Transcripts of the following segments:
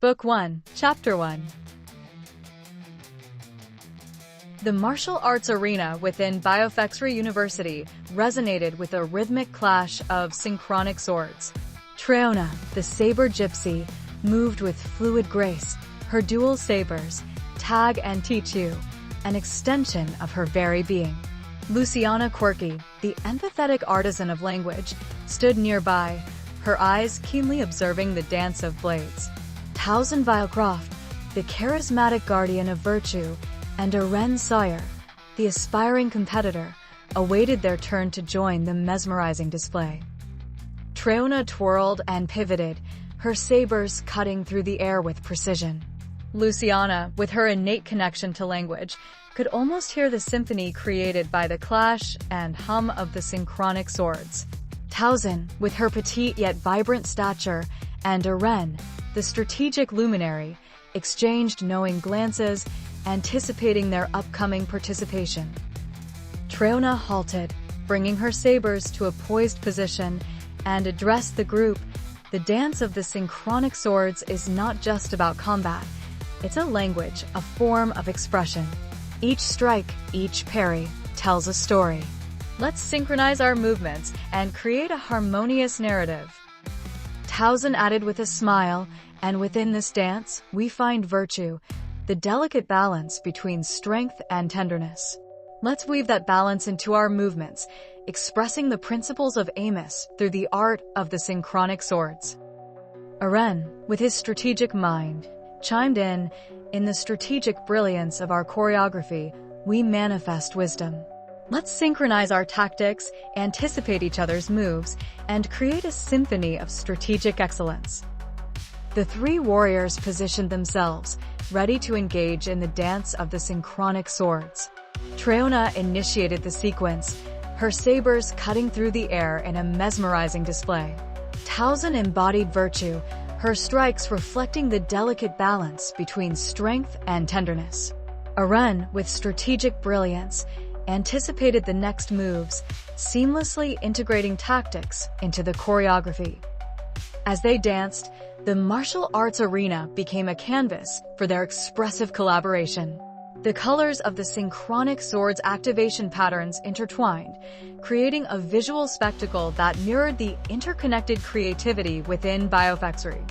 Book 1, Chapter 1. The martial arts arena within Biofexry University resonated with a rhythmic clash of synchronic swords. Treona, the saber gypsy, moved with fluid grace, her dual sabers, Tag and Tichu, an extension of her very being. Luciana Quirky, the empathetic artisan of language, stood nearby, her eyes keenly observing the dance of blades. TenSharpAlign Croft, the charismatic guardian of virtue, and Arren Sawyer, the aspiring competitor, awaited their turn to join the mesmerizing display. Treona twirled and pivoted, her sabers cutting through the air with precision. Luciana, with her innate connection to language, could almost hear the symphony created by the clash and hum of the synchronic swords. TenSharpAlign, with her petite yet vibrant stature, and Arren, the strategic luminary, exchanged knowing glances, anticipating their upcoming participation. Treona halted, bringing her sabers to a poised position, and addressed the group. The dance of the synchronic swords is not just about combat. It's a language, a form of expression. Each strike, each parry, tells a story. Let's synchronize our movements and create a harmonious narrative. TenSharpAlign added with a smile, and within this dance, we find virtue, the delicate balance between strength and tenderness. Let's weave that balance into our movements, expressing the principles of Amos through the art of the synchronic swords. Arren, with his strategic mind, chimed in the strategic brilliance of our choreography, we manifest wisdom. Let's synchronize our tactics, anticipate each other's moves, and create a symphony of strategic excellence. The three warriors positioned themselves, ready to engage in the dance of the synchronic swords. Treona initiated the sequence, her sabers cutting through the air in a mesmerizing display. TenSharpAlign embodied virtue, her strikes reflecting the delicate balance between strength and tenderness. Arren, with strategic brilliance, anticipated the next moves, seamlessly integrating tactics into the choreography. As they danced, the martial arts arena became a canvas for their expressive collaboration. The colors of the synchronic swords activation patterns intertwined, creating a visual spectacle that mirrored the interconnected creativity within Biofexry.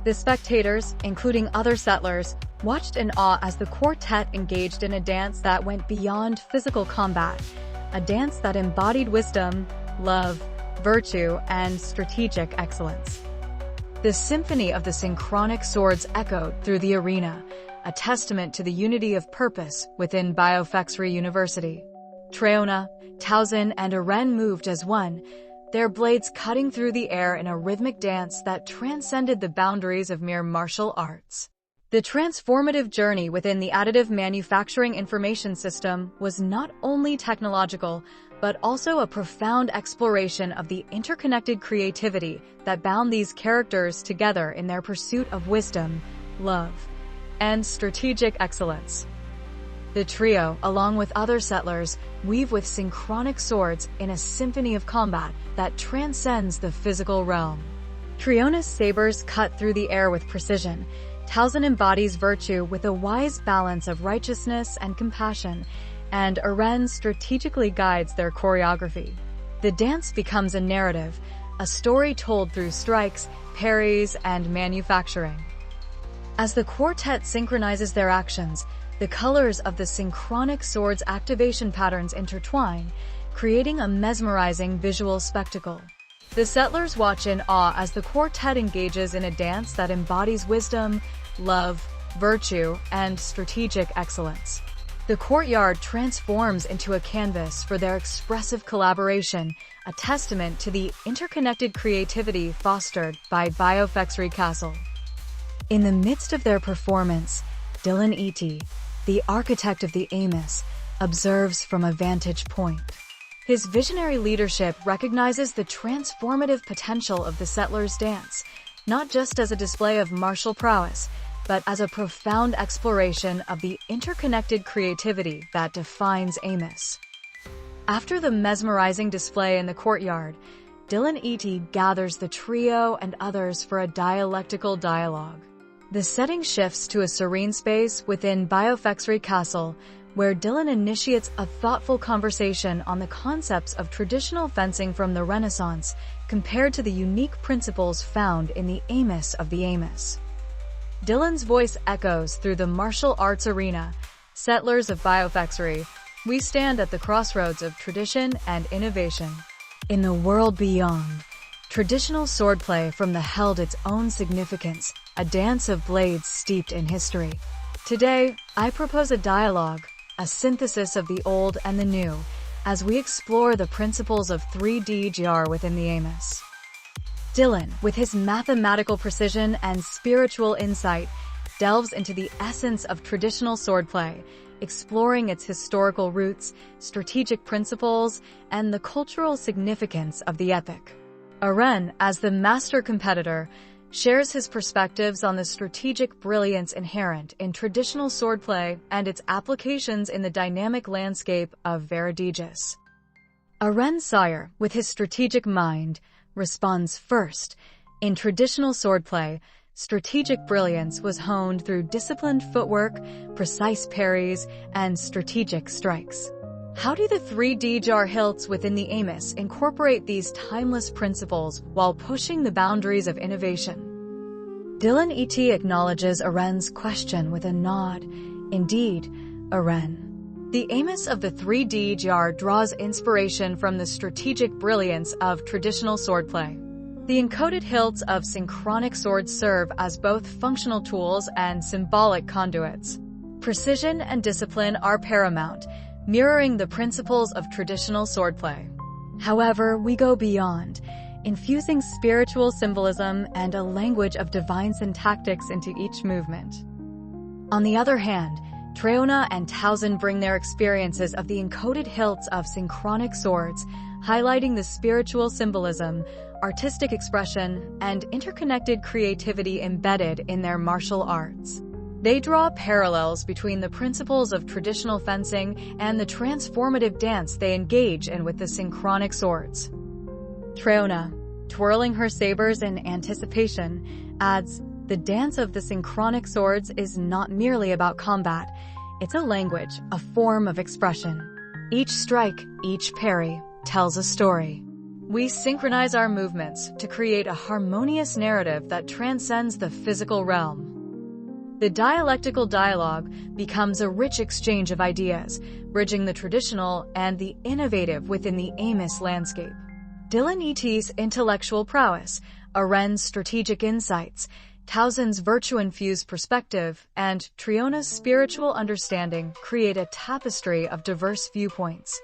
The spectators, including other settlers, watched in awe as the quartet engaged in a dance that went beyond physical combat, a dance that embodied wisdom, love, virtue, and strategic excellence. The symphony of the synchronic swords echoed through the arena, a testament to the unity of purpose within Biofexry University. Treona, TenSharpAlign, and Arren moved as one, their blades cutting through the air in a rhythmic dance that transcended the boundaries of mere martial arts. The transformative journey within the additive manufacturing information system was not only technological, but also a profound exploration of the interconnected creativity that bound these characters together in their pursuit of wisdom, love, and strategic excellence. The trio, along with other settlers, weave with synchronic swords in a symphony of combat that transcends the physical realm. Treona's sabers cut through the air with precision. TenSharpAlign embodies virtue with a wise balance of righteousness and compassion, and Arren strategically guides their choreography. The dance becomes a narrative, a story told through strikes, parries, and manufacturing. As the quartet synchronizes their actions, the colors of the synchronic swords activation patterns intertwine, creating a mesmerizing visual spectacle. The settlers watch in awe as the quartet engages in a dance that embodies wisdom, love, virtue, and strategic excellence. The courtyard transforms into a canvas for their expressive collaboration, a testament to the interconnected creativity fostered by Biofexry Castle. In the midst of their performance, Dillon, the architect of the Amos, observes from a vantage point. His visionary leadership recognizes the transformative potential of the settlers' dance, not just as a display of martial prowess, but as a profound exploration of the interconnected creativity that defines Amos. After the mesmerizing display in the courtyard, Dillon gathers the trio and others for a dialectical dialogue. The setting shifts to a serene space within Biofexery Castle, where Dillon initiates a thoughtful conversation on the concepts of traditional fencing from the Renaissance compared to the unique principles found in the Amos of the Amos. Dillon's voice echoes through the martial arts arena. Settlers of Biofexery, we stand at the crossroads of tradition and innovation. In the world beyond, traditional swordplay from the held its own significance, a dance of blades steeped in history. Today, I propose a dialogue, a synthesis of the old and the new, as we explore the principles of 3D GR within the Amos. Dillon, with his mathematical precision and spiritual insight, delves into the essence of traditional swordplay, exploring its historical roots, strategic principles, and the cultural significance of the epic. Arren, as the master competitor, shares his perspectives on the strategic brilliance inherent in traditional swordplay and its applications in the dynamic landscape of VeridægisUniverse. Arren Sawyer, with his strategic mind, responds first. In traditional swordplay, strategic brilliance was honed through disciplined footwork, precise parries, and strategic strikes. How do the 3D jar hilts within the Amos incorporate these timeless principles while pushing the boundaries of innovation? Dillon ET acknowledges Arren's question with a nod. Indeed, Arren. The Amos of the 3D jar draws inspiration from the strategic brilliance of traditional swordplay. The encoded hilts of synchronic swords serve as both functional tools and symbolic conduits. Precision and discipline are paramount, mirroring the principles of traditional swordplay. However, we go beyond, infusing spiritual symbolism and a language of divine syntactics into each movement. On the other hand, Treona and Towson bring their experiences of the encoded hilts of synchronic swords, highlighting the spiritual symbolism, artistic expression, and interconnected creativity embedded in their martial arts. They draw parallels between the principles of traditional fencing and the transformative dance they engage in with the synchronic swords. Treona, twirling her sabers in anticipation, adds, "The dance of the synchronic swords is not merely about combat. It's a language, a form of expression. Each strike, each parry, tells a story." We synchronize our movements to create a harmonious narrative that transcends the physical realm. The dialectical dialogue becomes a rich exchange of ideas, bridging the traditional and the innovative within the Amos landscape. Dillon ET's intellectual prowess, Arren's strategic insights, Towson's virtue-infused perspective, and Treona's spiritual understanding create a tapestry of diverse viewpoints.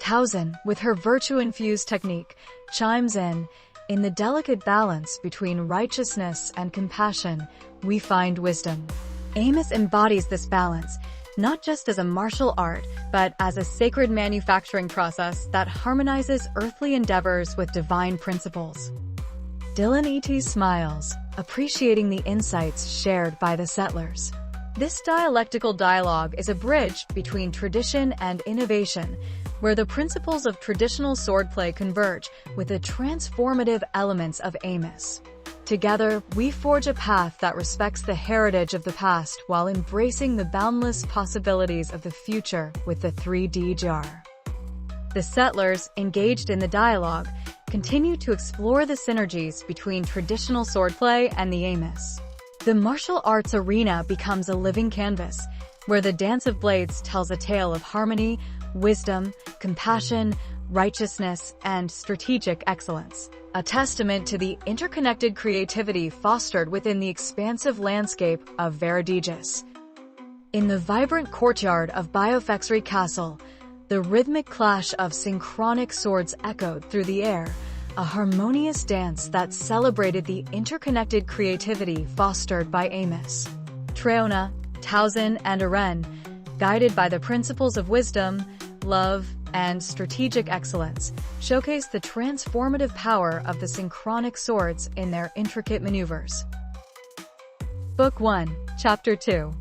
Towson, with her virtue-infused technique, chimes in the delicate balance between righteousness and compassion, we find wisdom. Amos embodies this balance, not just as a martial art, but as a sacred manufacturing process that harmonizes earthly endeavors with divine principles. Dillon ET smiles, appreciating the insights shared by the settlers. This dialectical dialogue is a bridge between tradition and innovation, where the principles of traditional swordplay converge with the transformative elements of Amos. Together, we forge a path that respects the heritage of the past while embracing the boundless possibilities of the future with the 3D jar. The settlers, engaged in the dialogue, continue to explore the synergies between traditional swordplay and the Amos. The martial arts arena becomes a living canvas, where the dance of blades tells a tale of harmony, wisdom, compassion, righteousness, and strategic excellence, a testament to the interconnected creativity fostered within the expansive landscape of VeridægisUniverse. In the vibrant courtyard of Biofexery Castle, the rhythmic clash of synchronic swords echoed through the air, a harmonious dance that celebrated the interconnected creativity fostered by Amos. Treona, Towson, and Arren, guided by the principles of wisdom, love, and strategic excellence, showcase the transformative power of the synchronic swords in their intricate maneuvers. Book 1, Chapter 2.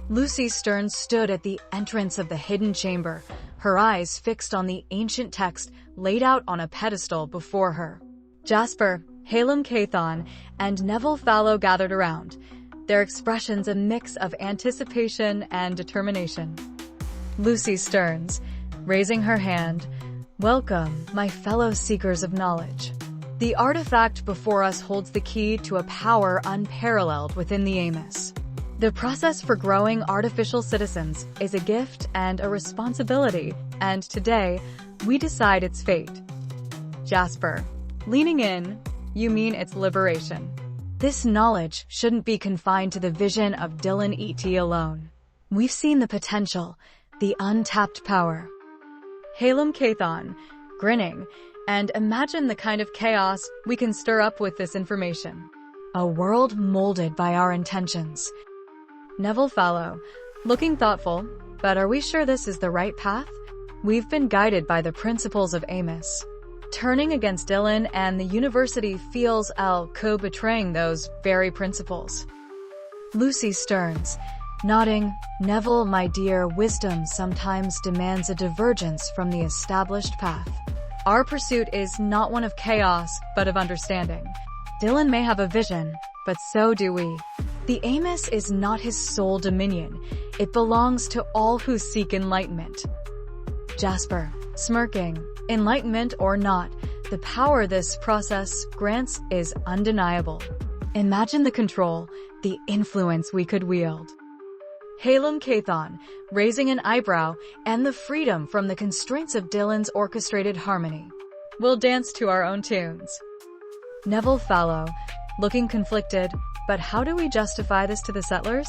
Lucy Stern stood at the entrance of the hidden chamber, her eyes fixed on the ancient text laid out on a pedestal before her. Jasper, Elongated and Neville Fallow gathered around, their expressions a mix of anticipation and determination. Lucy Stearns, raising her hand, "Welcome, my fellow seekers of knowledge. The artifact before us holds the key to a power unparalleled within the Amos. The process for growing artificial citizens is a gift and a responsibility, and today, we decide its fate." Jasper, leaning in, "You mean its liberation? This knowledge shouldn't be confined to the vision of Dillon alone. We've seen the potential, the untapped power." Elongated, grinning, "And imagine the kind of chaos we can stir up with this information. A world molded by our intentions." Neville Fallow, looking thoughtful, "But are we sure this is the right path? We've been guided by the principles of Amos. Turning against Dillon and the university feels betraying those very principles." Lucy Stearns, nodding, "Neville, my dear, wisdom sometimes demands a divergence from the established path. Our pursuit is not one of chaos, but of understanding. Dillon may have a vision, but so do we. The Amos is not his sole dominion. It belongs to all who seek enlightenment." Jasper, smirking, "Enlightenment or not, the power this process grants is undeniable. Imagine the control, the influence we could wield." Elongated, raising an eyebrow, "And the freedom from the constraints of Dillon's orchestrated harmony. We'll dance to our own tunes." Neville Fallow, looking conflicted, "But how do we justify this to the settlers?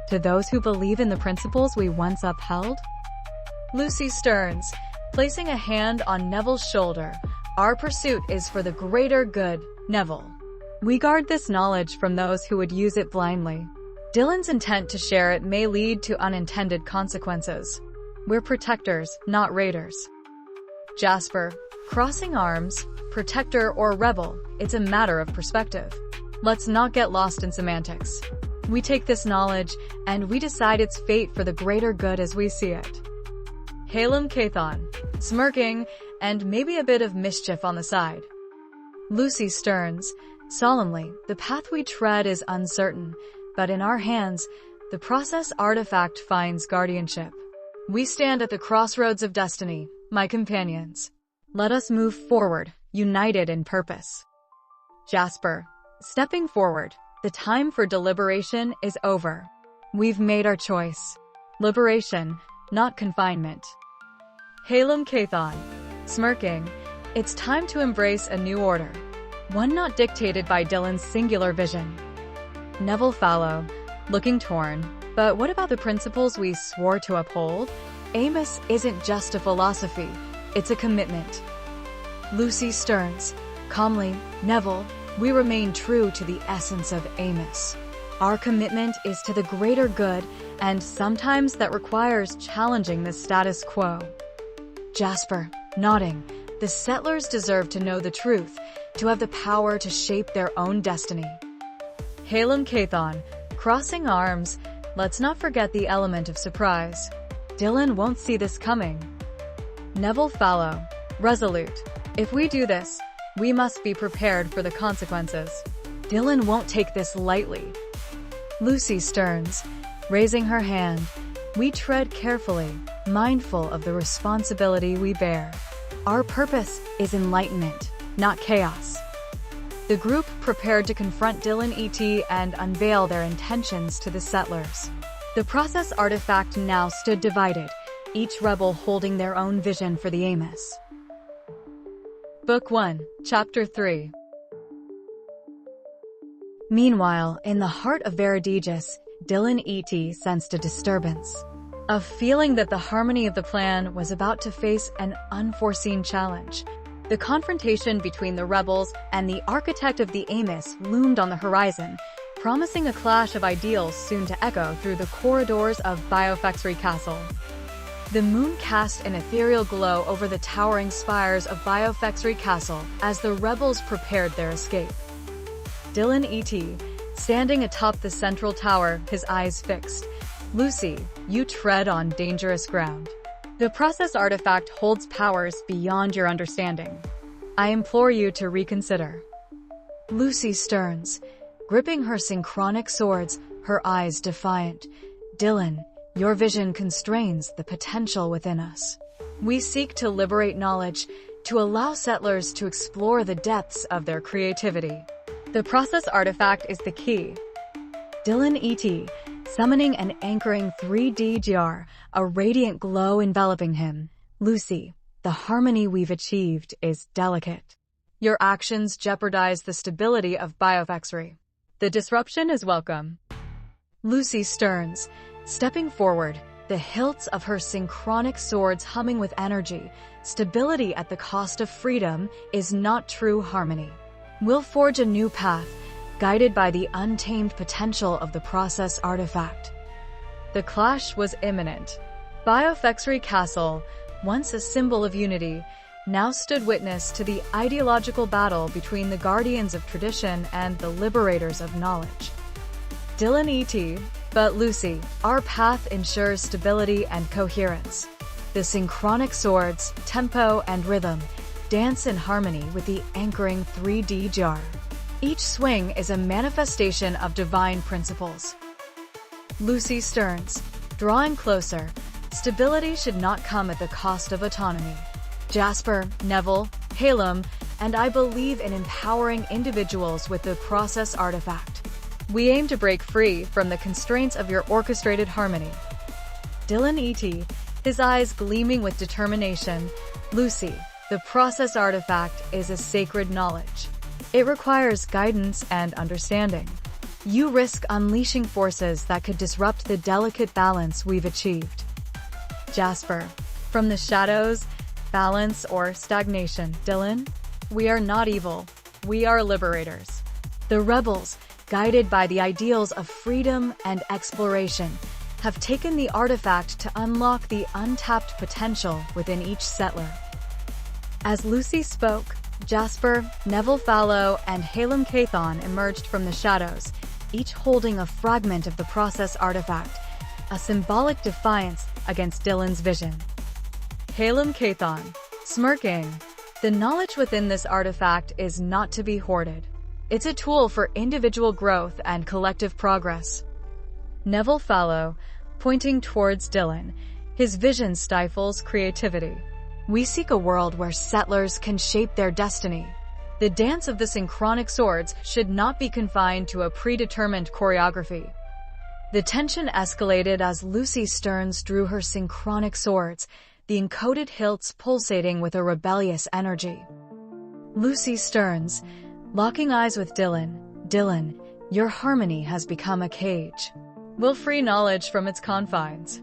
To those who believe in the principles we once upheld?" Lucy Stearns, placing a hand on Neville's shoulder, "Our pursuit is for the greater good, Neville. We guard this knowledge from those who would use it blindly. Dillon's intent to share it may lead to unintended consequences. We're protectors, not raiders." Jasper, crossing arms, "Protector or rebel, it's a matter of perspective. Let's not get lost in semantics. We take this knowledge, and we decide its fate for the greater good as we see it." Elongated, smirking, "And maybe a bit of mischief on the side." Lucy Stearns, solemnly, "The path we tread is uncertain, but in our hands, the process artifact finds guardianship. We stand at the crossroads of destiny, my companions. Let us move forward, united in purpose." Jasper, stepping forward, "The time for deliberation is over. We've made our choice. Liberation, not confinement." Elongated, smirking, "It's time to embrace a new order, one not dictated by Dillon's singular vision." Neville Fallow, looking torn, "But what about the principles we swore to uphold? Amos isn't just a philosophy, it's a commitment." Lucy Stearns, calmly, "Neville, we remain true to the essence of Amos. Our commitment is to the greater good, and sometimes that requires challenging the status quo." Jasper, nodding, "The settlers deserve to know the truth, to have the power to shape their own destiny." Elongated, crossing arms, "Let's not forget the element of surprise. Dillon won't see this coming." Neville Fallow, resolute, "If we do this, we must be prepared for the consequences. Dillon won't take this lightly." Lucy Stearns, raising her hand, "We tread carefully, mindful of the responsibility we bear. Our purpose is enlightenment, not chaos." The group prepared to confront Dillon and unveil their intentions to the settlers. The process artifact now stood divided, each rebel holding their own vision for the Amos. Book 1, Chapter 3. Meanwhile, in the heart of VeridægisUniverse, Dillon sensed a disturbance. A feeling that the harmony of the plan was about to face an unforeseen challenge. The confrontation between the rebels and the architect of the Amos loomed on the horizon, promising a clash of ideals soon to echo through the corridors of Biofexry Castle. The moon cast an ethereal glow over the towering spires of Biofexry Castle as the rebels prepared their escape. Dillon standing atop the central tower, his eyes fixed. "Lucy, you tread on dangerous ground. The process artifact holds powers beyond your understanding. I implore you to reconsider." Lucy Stearns, gripping her synchronic swords, her eyes defiant. Dillon, your vision constrains the potential within us. We seek to liberate knowledge, to allow settlers to explore the depths of their creativity. The process artifact is the key. Dillon E.T., summoning and anchoring 3D GR, a radiant glow enveloping him. Lucy, the harmony we've achieved is delicate. Your actions jeopardize the stability of BioFXry. The disruption is welcome. Lucy Stearns, stepping forward, the hilts of her synchronic swords humming with energy. Stability at the cost of freedom is not true harmony. We'll forge a new path, guided by the untamed potential of the process artifact. The clash was imminent. BioFXry Castle, once a symbol of unity, now stood witness to the ideological battle between the guardians of tradition and the liberators of knowledge. Dillon E.T., but Lucy, our path ensures stability and coherence. The synchronic swords, tempo, and rhythm dance in harmony with the anchoring 3D jar. Each swing is a manifestation of divine principles. Lucy Stearns, drawing closer, stability should not come at the cost of autonomy. Jasper, Neville, Halem, and I believe in empowering individuals with the process artifact. We aim to break free from the constraints of your orchestrated harmony. Dillon E.T., his eyes gleaming with determination. Lucy, the process artifact is a sacred knowledge. It requires guidance and understanding. You risk unleashing forces that could disrupt the delicate balance we've achieved. Jasper, from the shadows, balance or stagnation. Dillon, we are not evil. We are liberators. The rebels, guided by the ideals of freedom and exploration, have taken the artifact to unlock the untapped potential within each settler. As Lucy spoke, Jasper, Neville Fallow, and Halem Cathon emerged from the shadows, each holding a fragment of the process artifact, a symbolic defiance against Dillon's vision. Halem Cathon, smirking, the knowledge within this artifact is not to be hoarded. It's a tool for individual growth and collective progress. Neville Fallow, pointing towards Dillon, his vision stifles creativity. We seek a world where settlers can shape their destiny. The dance of the synchronic swords should not be confined to a predetermined choreography. The tension escalated as Lucy Stearns drew her synchronic swords, the encoded hilts pulsating with a rebellious energy. Lucy Stearns, locking eyes with Dillon. Dillon, your harmony has become a cage. We'll free knowledge from its confines.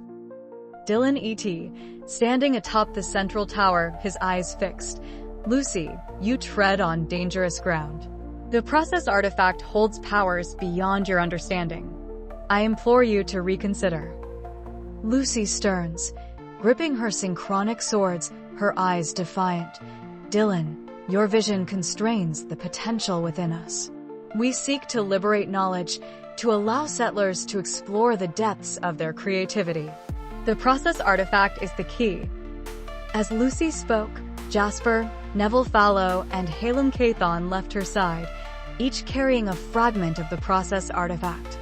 Dillon E.T., standing atop the central tower, his eyes fixed. Lucy, you tread on dangerous ground. The process artifact holds powers beyond your understanding. I implore you to reconsider. Lucy Stearns, gripping her synchronic swords, her eyes defiant. Dillon, your vision constrains the potential within us. We seek to liberate knowledge, to allow settlers to explore the depths of their creativity. The process artifact is the key. As Lucy spoke, Jasper, Neville Fallow, and Halem Cathon left her side, each carrying a fragment of the process artifact.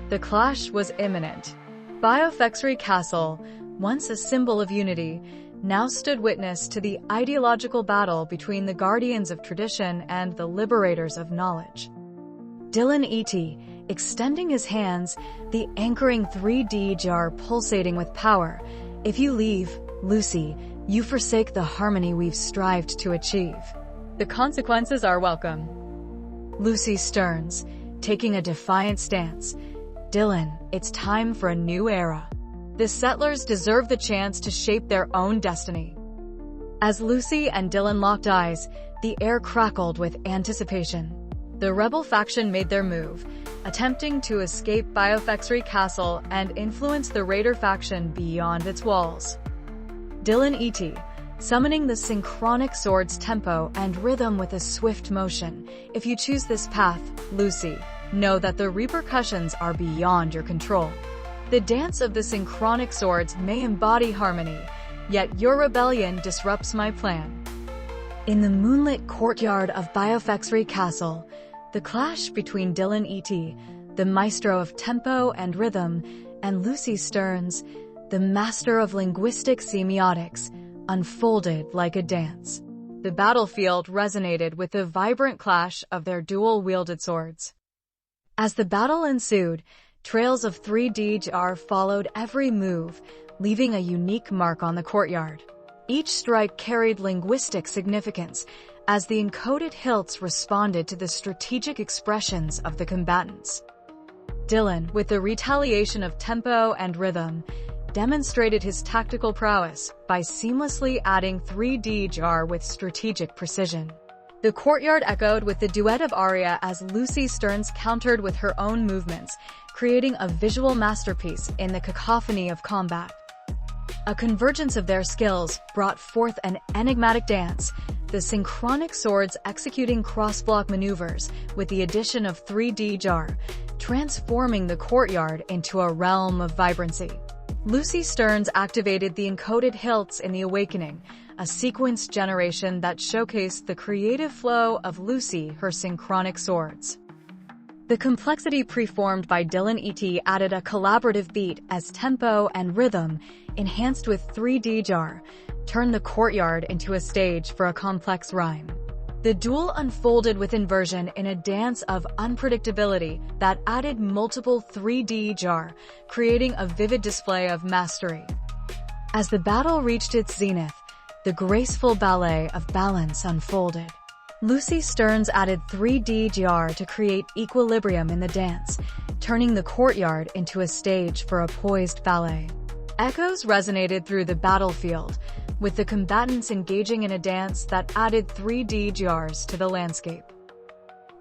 The clash was imminent. BioFXry Castle, once a symbol of unity, now stood witness to the ideological battle between the guardians of tradition and the liberators of knowledge. Dillon E.T., extending his hands, the anchoring 3D jar pulsating with power. If you leave, Lucy, you forsake the harmony we've strived to achieve. The consequences are welcome. Lucy Stearns, taking a defiant stance. Dillon, it's time for a new era. The settlers deserve the chance to shape their own destiny. As Lucy and Dillon locked eyes, the air crackled with anticipation. The rebel faction made their move, attempting to escape BioFXry Castle and influence the Raider faction beyond its walls. Dillon E.T., summoning the synchronic sword's tempo and rhythm with a swift motion. If you choose this path, Lucy, know that the repercussions are beyond your control. The dance of the synchronic swords may embody harmony, yet your rebellion disrupts my plan. In the moonlit courtyard of BioFXry Castle, The clash between Dillon et., the maestro of tempo and rhythm, and Lucy Stearns, the master of linguistic semiotics, unfolded like a dance. The battlefield resonated with the vibrant clash of their dual-wielded swords. As the battle ensued, trails of 3D jar followed every move, leaving a unique mark on the courtyard. Each strike carried linguistic significance, as the encoded hilts responded to the strategic expressions of the combatants. Dillon, with the retaliation of tempo and rhythm, demonstrated his tactical prowess by seamlessly adding 3D jar with strategic precision. The courtyard echoed with the duet of aria as Lucy Stearns countered with her own movements, creating a visual masterpiece in the cacophony of combat. A convergence of their skills brought forth an enigmatic dance, the synchronic swords executing cross-block maneuvers with the addition of 3D jar, transforming the courtyard into a realm of vibrancy. Lucy Stearns activated the encoded hilts in the Awakening, a sequenced generation that showcased the creative flow of Lucy, her synchronic swords. The complexity preformed by Dillon et. added a collaborative beat as tempo and rhythm, enhanced with 3D jar, turned the courtyard into a stage for a complex rhyme. The duel unfolded with inversion in a dance of unpredictability that added multiple 3D jar, creating a vivid display of mastery. As the battle reached its zenith, the graceful ballet of balance unfolded. Lucy Stearns added 3D jar to create equilibrium in the dance, turning the courtyard into a stage for a poised ballet. Echoes resonated through the battlefield, with the combatants engaging in a dance that added 3D jars to the landscape.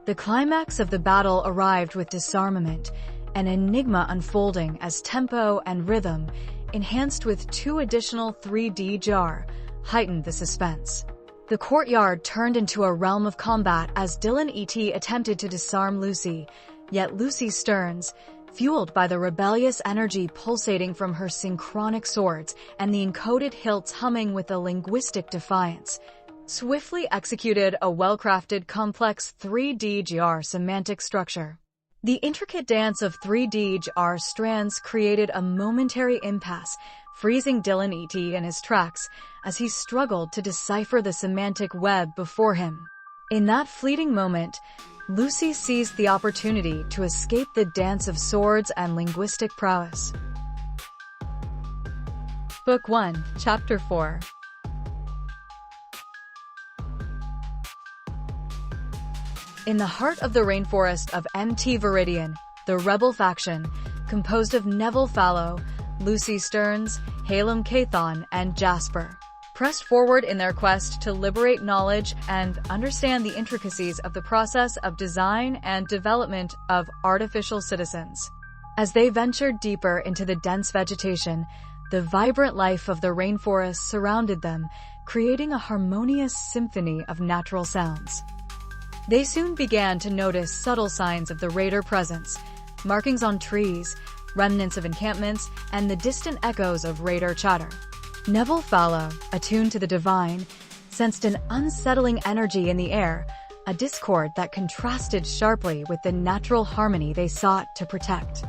The climax of the battle arrived with disarmament, an enigma unfolding as tempo and rhythm, enhanced with 2 additional 3D jar, heightened the suspense. The courtyard turned into a realm of combat as Dillon et. attempted to disarm Lucy, yet Lucy Stearns, fueled by the rebellious energy pulsating from her synchronic swords and the encoded hilts humming with a linguistic defiance, swiftly executed a well-crafted, complex 3D jar semantic structure. The intricate dance of 3D jar strands created a momentary impasse, freezing Dillon et. in his tracks as he struggled to decipher the semantic web before him. In that fleeting moment, Lucy seized the opportunity to escape the dance of swords and linguistic prowess. Book 1, Chapter 4. In the heart of the rainforest of Mt. Viridian, the rebel faction, composed of Neville Fallow, Lucy Stearns, Halem Cathon, and Jasper, pressed forward in their quest to liberate knowledge and understand the intricacies of the process of design and development of artificial citizens. As they ventured deeper into the dense vegetation, the vibrant life of the rainforest surrounded them, creating a harmonious symphony of natural sounds. They soon began to notice subtle signs of the raider presence, markings on trees, remnants of encampments, and the distant echoes of raider chatter. Neville Fallow, attuned to the divine, sensed an unsettling energy in the air, a discord that contrasted sharply with the natural harmony they sought to protect.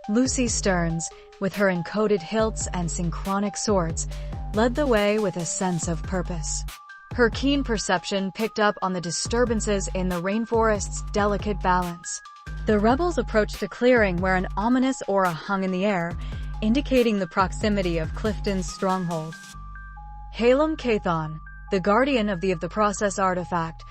Lucy Stearns, with her encoded hilts and synchronic swords, led the way with a sense of purpose. Her keen perception picked up on the disturbances in the rainforest's delicate balance. The rebels approached a clearing where an ominous aura hung in the air, indicating the proximity of Clifton's stronghold. Halem Cathon, the guardian of the process artifact,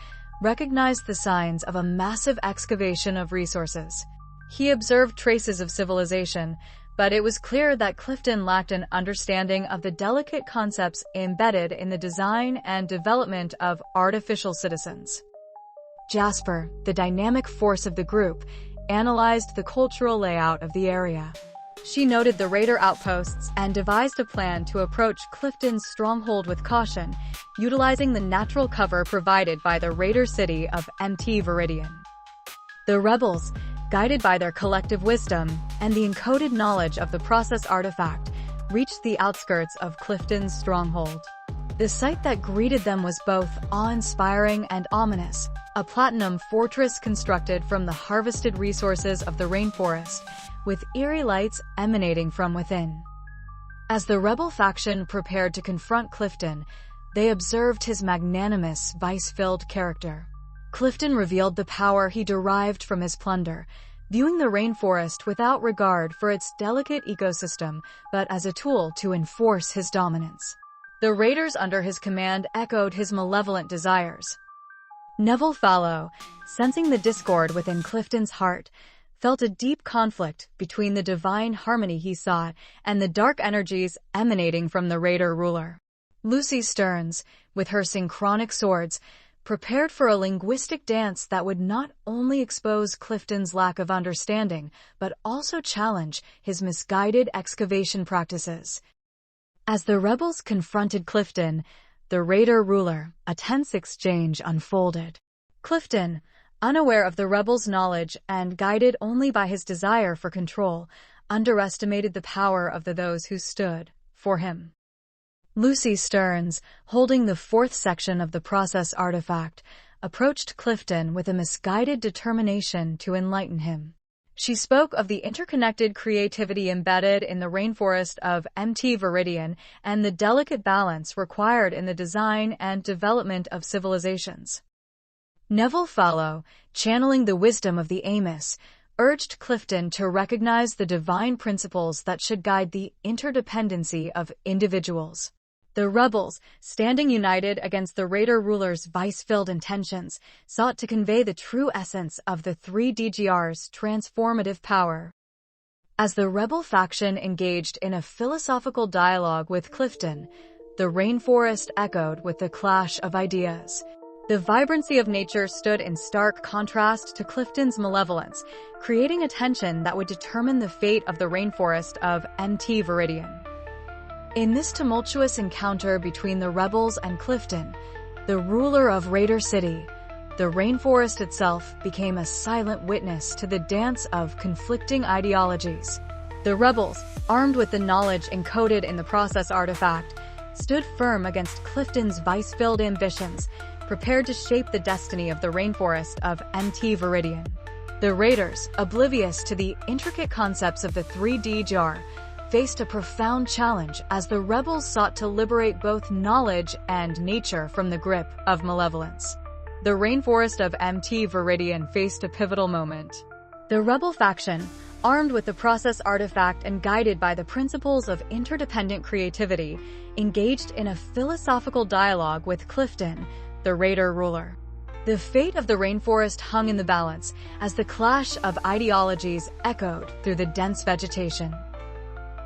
recognized the signs of a massive excavation of resources. He observed traces of civilization, but it was clear that Clifton lacked an understanding of the delicate concepts embedded in the design and development of artificial citizens. Jasper, the dynamic force of the group, analyzed the cultural layout of the area. She noted the raider outposts and devised a plan to approach Clifton's stronghold with caution, utilizing the natural cover provided by the raider city of Mt. Viridian. The rebels, guided by their collective wisdom and the encoded knowledge of the process artifact, reached the outskirts of Clifton's stronghold. The sight that greeted them was both awe-inspiring and ominous, a platinum fortress constructed from the harvested resources of the rainforest, with eerie lights emanating from within. As the rebel faction prepared to confront Clifton, they observed his magnanimous, vice-filled character. Clifton revealed the power he derived from his plunder, viewing the rainforest without regard for its delicate ecosystem, but as a tool to enforce his dominance. The raiders under his command echoed his malevolent desires. Neville Fallow, sensing the discord within Clifton's heart, felt a deep conflict between the divine harmony he sought and the dark energies emanating from the raider ruler. Lucy Stearns, with her synchronic swords, prepared for a linguistic dance that would not only expose Clifton's lack of understanding, but also challenge his misguided excavation practices. As the rebels confronted Clifton, the raider ruler, a tense exchange unfolded. Clifton, unaware of the rebels' knowledge and guided only by his desire for control, underestimated the power of those who stood for him. Lucy Stearns, holding the fourth section of the process artifact, approached Clifton with a misguided determination to enlighten him. She spoke of the interconnected creativity embedded in the rainforest of MT Viridian and the delicate balance required in the design and development of civilizations. Neville Fallow, channeling the wisdom of the Amos, urged Clifton to recognize the divine principles that should guide the interdependency of individuals. The rebels, standing united against the raider ruler's vice-filled intentions, sought to convey the true essence of the 3DGR's transformative power. As the rebel faction engaged in a philosophical dialogue with Clifton, the rainforest echoed with the clash of ideas. The vibrancy of nature stood in stark contrast to Clifton's malevolence, creating a tension that would determine the fate of the rainforest of MT Viridian. In this tumultuous encounter between the rebels and Clifton, the ruler of Raider City, the rainforest itself became a silent witness to the dance of conflicting ideologies. The rebels, armed with the knowledge encoded in the process artifact, stood firm against Clifton's vice-filled ambitions, prepared to shape the destiny of the rainforest of MT Viridian. The raiders, oblivious to the intricate concepts of the 3D jar, faced a profound challenge as the rebels sought to liberate both knowledge and nature from the grip of malevolence. The rainforest of MT Viridian faced a pivotal moment. The rebel faction, armed with the process artifact and guided by the principles of interdependent creativity, engaged in a philosophical dialogue with Clifton, the raider ruler. The fate of the rainforest hung in the balance as the clash of ideologies echoed through the dense vegetation.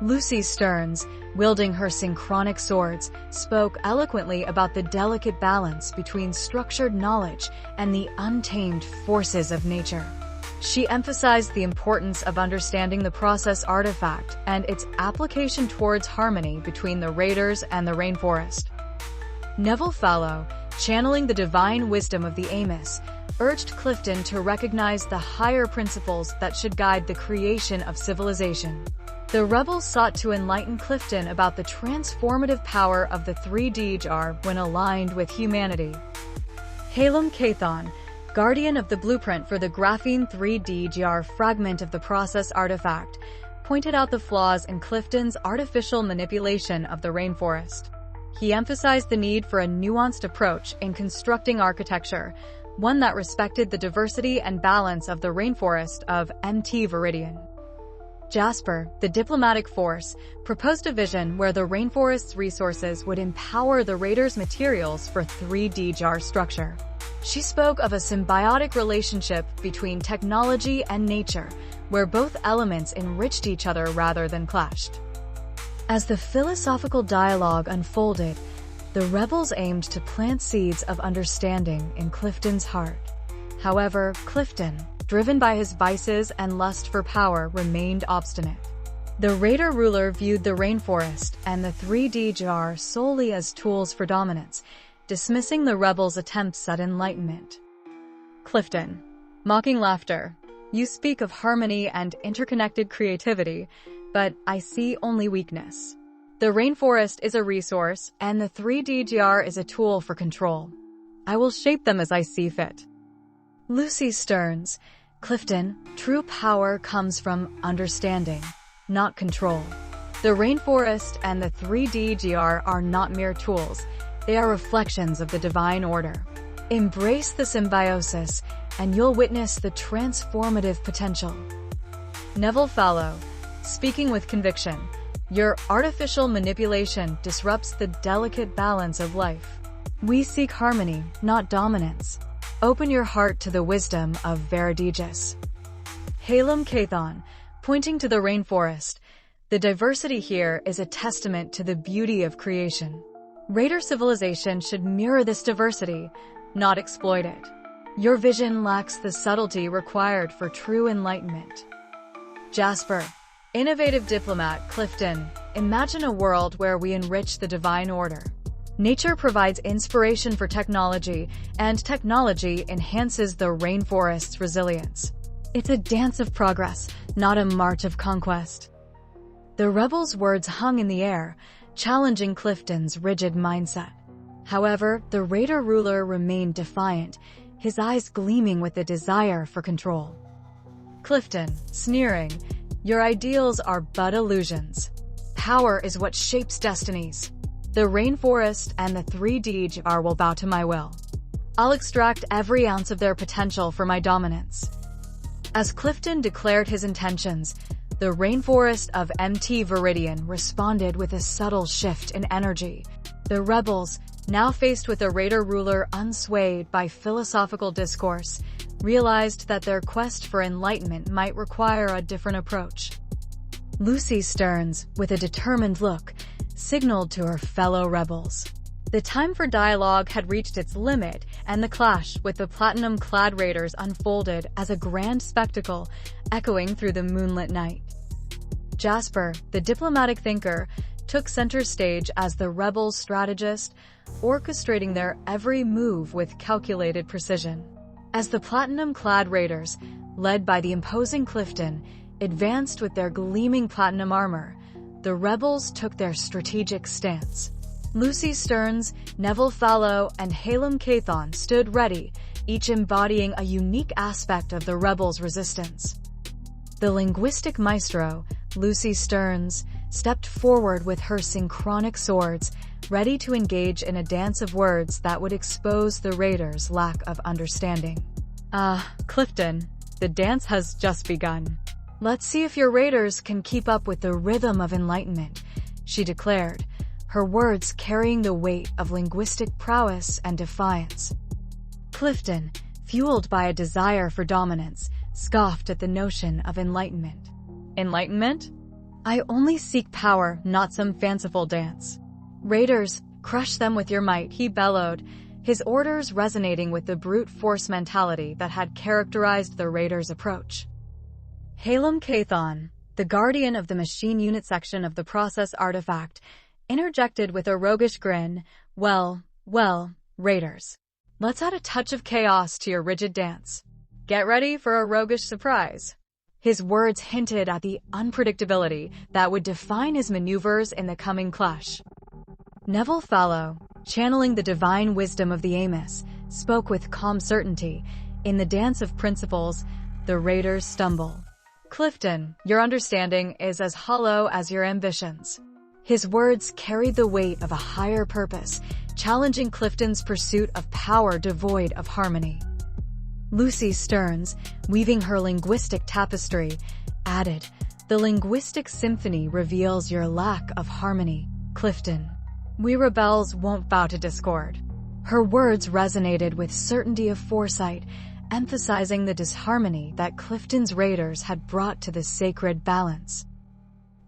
Lucy Stearns, wielding her synchronic swords, spoke eloquently about the delicate balance between structured knowledge and the untamed forces of nature. She emphasized the importance of understanding the process artifact and its application towards harmony between the raiders and the rainforest. Neville Fallow, channeling the divine wisdom of the Amos, urged Clifton to recognize the higher principles that should guide the creation of civilization. The rebels sought to enlighten Clifton about the transformative power of the 3D jar when aligned with humanity. Halem Cathon, guardian of the blueprint for the graphene 3D jar fragment of the process artifact, pointed out the flaws in Clifton's artificial manipulation of the rainforest. He emphasized the need for a nuanced approach in constructing architecture, one that respected the diversity and balance of the rainforest of MT Viridian. Jasper, the diplomatic force, proposed a vision where the rainforest's resources would empower the raiders' materials for 3D jar structure. She spoke of a symbiotic relationship between technology and nature, where both elements enriched each other rather than clashed. As the philosophical dialogue unfolded, the rebels aimed to plant seeds of understanding in Clifton's heart. However, Clifton, driven by his vices and lust for power, remained obstinate. The raider ruler viewed the rainforest and the 3D jar solely as tools for dominance, dismissing the rebels' attempts at enlightenment. Clifton, mocking laughter, you speak of harmony and interconnected creativity, but I see only weakness. The rainforest is a resource, and the 3DGR is a tool for control. I will shape them as I see fit. Lucy Stearns, Clifton, true power comes from understanding, not control. The rainforest and the 3DGR are not mere tools. They are reflections of the divine order. Embrace the symbiosis, and you'll witness the transformative potential. Neville Fallow, speaking with conviction, your artificial manipulation disrupts the delicate balance of life. We seek harmony, not dominance. Open your heart to the wisdom of VeridægisUniverse. Halem Cathon, pointing to the rainforest, the diversity here is a testament to the beauty of creation. Raider civilization should mirror this diversity, not exploit it. Your vision lacks the subtlety required for true enlightenment. Jasper, innovative diplomat, Clifton, imagine a world where we enrich the divine order. Nature provides inspiration for technology, and technology enhances the rainforest's resilience. It's a dance of progress, not a march of conquest. The rebel's words hung in the air, challenging Clifton's rigid mindset. However, the raider ruler remained defiant, his eyes gleaming with the desire for control. Clifton, sneering, your ideals are but illusions. Power is what shapes destinies. The rainforest and the 3DGR will bow to my will. I'll extract every ounce of their potential for my dominance. As Clifton declared his intentions, the rainforest of MT Viridian responded with a subtle shift in energy. The rebels, now faced with a raider ruler unswayed by philosophical discourse, realized that their quest for enlightenment might require a different approach. Lucy Stearns, with a determined look, signaled to her fellow rebels. The time for dialogue had reached its limit, and the clash with the platinum-clad raiders unfolded as a grand spectacle, echoing through the moonlit night. Jasper, the diplomatic thinker, took center stage as the rebels' strategist, orchestrating their every move with calculated precision. As the platinum-clad raiders, led by the imposing Clifton, advanced with their gleaming platinum armor, the rebels took their strategic stance. Lucy Stearns, Neville Fallow, and Halem Cathon stood ready, each embodying a unique aspect of the rebels' resistance. The linguistic maestro, Lucy Stearns, stepped forward with her synchronic swords, ready to engage in a dance of words that would expose the raiders' lack of understanding. Clifton, the dance has just begun. Let's see if your raiders can keep up with the rhythm of enlightenment, she declared, her words carrying the weight of linguistic prowess and defiance. Clifton, fueled by a desire for dominance, scoffed at the notion of enlightenment. Enlightenment? I only seek power, not some fanciful dance. Raiders, crush them with your might, he bellowed, his orders resonating with the brute force mentality that had characterized the raiders' approach. Halem Cathon, the guardian of the machine unit section of the process artifact, interjected with a roguish grin, well, raiders. Let's add a touch of chaos to your rigid dance. Get ready for a roguish surprise. His words hinted at the unpredictability that would define his maneuvers in the coming clash. Neville Fallow, channeling the divine wisdom of the Amos, spoke with calm certainty. In the dance of principles, the raiders stumble. Clifton, your understanding is as hollow as your ambitions. His words carried the weight of a higher purpose, challenging Clifton's pursuit of power devoid of harmony. Lucy Stearns, weaving her linguistic tapestry, added, the linguistic symphony reveals your lack of harmony, Clifton. We rebels won't bow to discord. Her words resonated with certainty of foresight, emphasizing the disharmony that Clifton's raiders had brought to the sacred balance.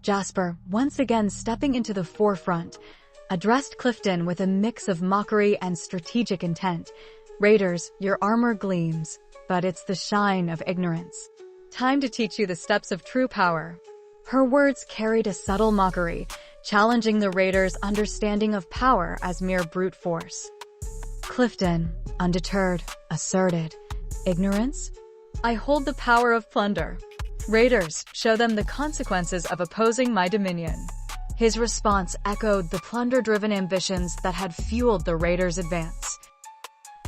Jasper, once again stepping into the forefront, addressed Clifton with a mix of mockery and strategic intent. Raiders, your armor gleams, but it's the shine of ignorance. Time to teach you the steps of true power. Her words carried a subtle mockery, challenging the raiders' understanding of power as mere brute force. Clifton, undeterred, asserted, ignorance? I hold the power of plunder. Raiders, show them the consequences of opposing my dominion. His response echoed the plunder-driven ambitions that had fueled the raiders' advance.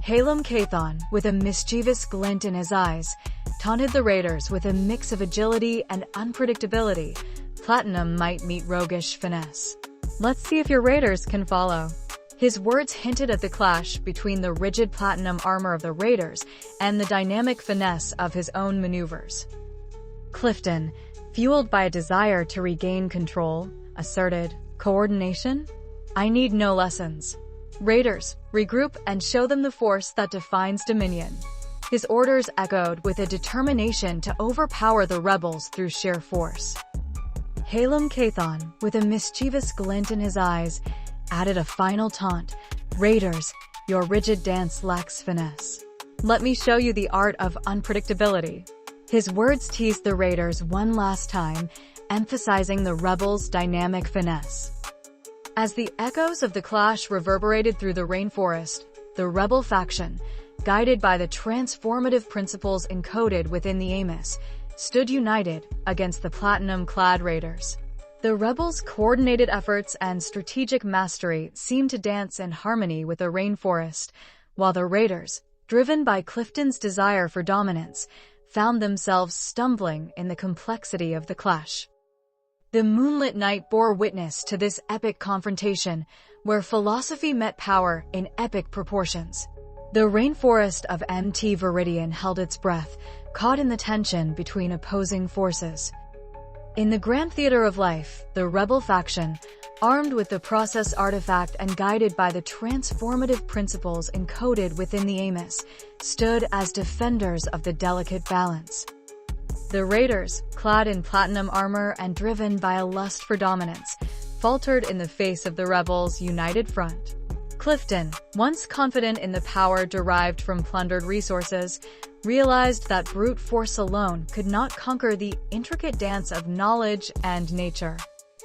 ElongatedDepthLuminous, with a mischievous glint in his eyes, taunted the raiders with a mix of agility and unpredictability. Platinum might meet roguish finesse. Let's see if your raiders can follow. His words hinted at the clash between the rigid platinum armor of the raiders and the dynamic finesse of his own maneuvers. Clifton, fueled by a desire to regain control, asserted, "Coordination? I need no lessons. Raiders, regroup and show them the force that defines dominion." His orders echoed with a determination to overpower the rebels through sheer force. ElongatedDepthLuminous, with a mischievous glint in his eyes, added a final taunt. "Raiders, your rigid dance lacks finesse. Let me show you the art of unpredictability." His words teased the raiders one last time, emphasizing the rebels' dynamic finesse. As the echoes of the clash reverberated through the rainforest, the rebel faction, guided by the transformative principles encoded within the Amos, stood united against the platinum-clad raiders. The rebels' coordinated efforts and strategic mastery seemed to dance in harmony with the rainforest, while the raiders, driven by Clifton's desire for dominance, found themselves stumbling in the complexity of the clash. The moonlit night bore witness to this epic confrontation, where philosophy met power in epic proportions. The rainforest of Mt. Viridian held its breath, caught in the tension between opposing forces. In the grand theater of life, the rebel faction, armed with the process artifact and guided by the transformative principles encoded within the Amos, stood as defenders of the delicate balance. The raiders, clad in platinum armor and driven by a lust for dominance, faltered in the face of the rebels' united front. Clifton, once confident in the power derived from plundered resources, realized that brute force alone could not conquer the intricate dance of knowledge and nature.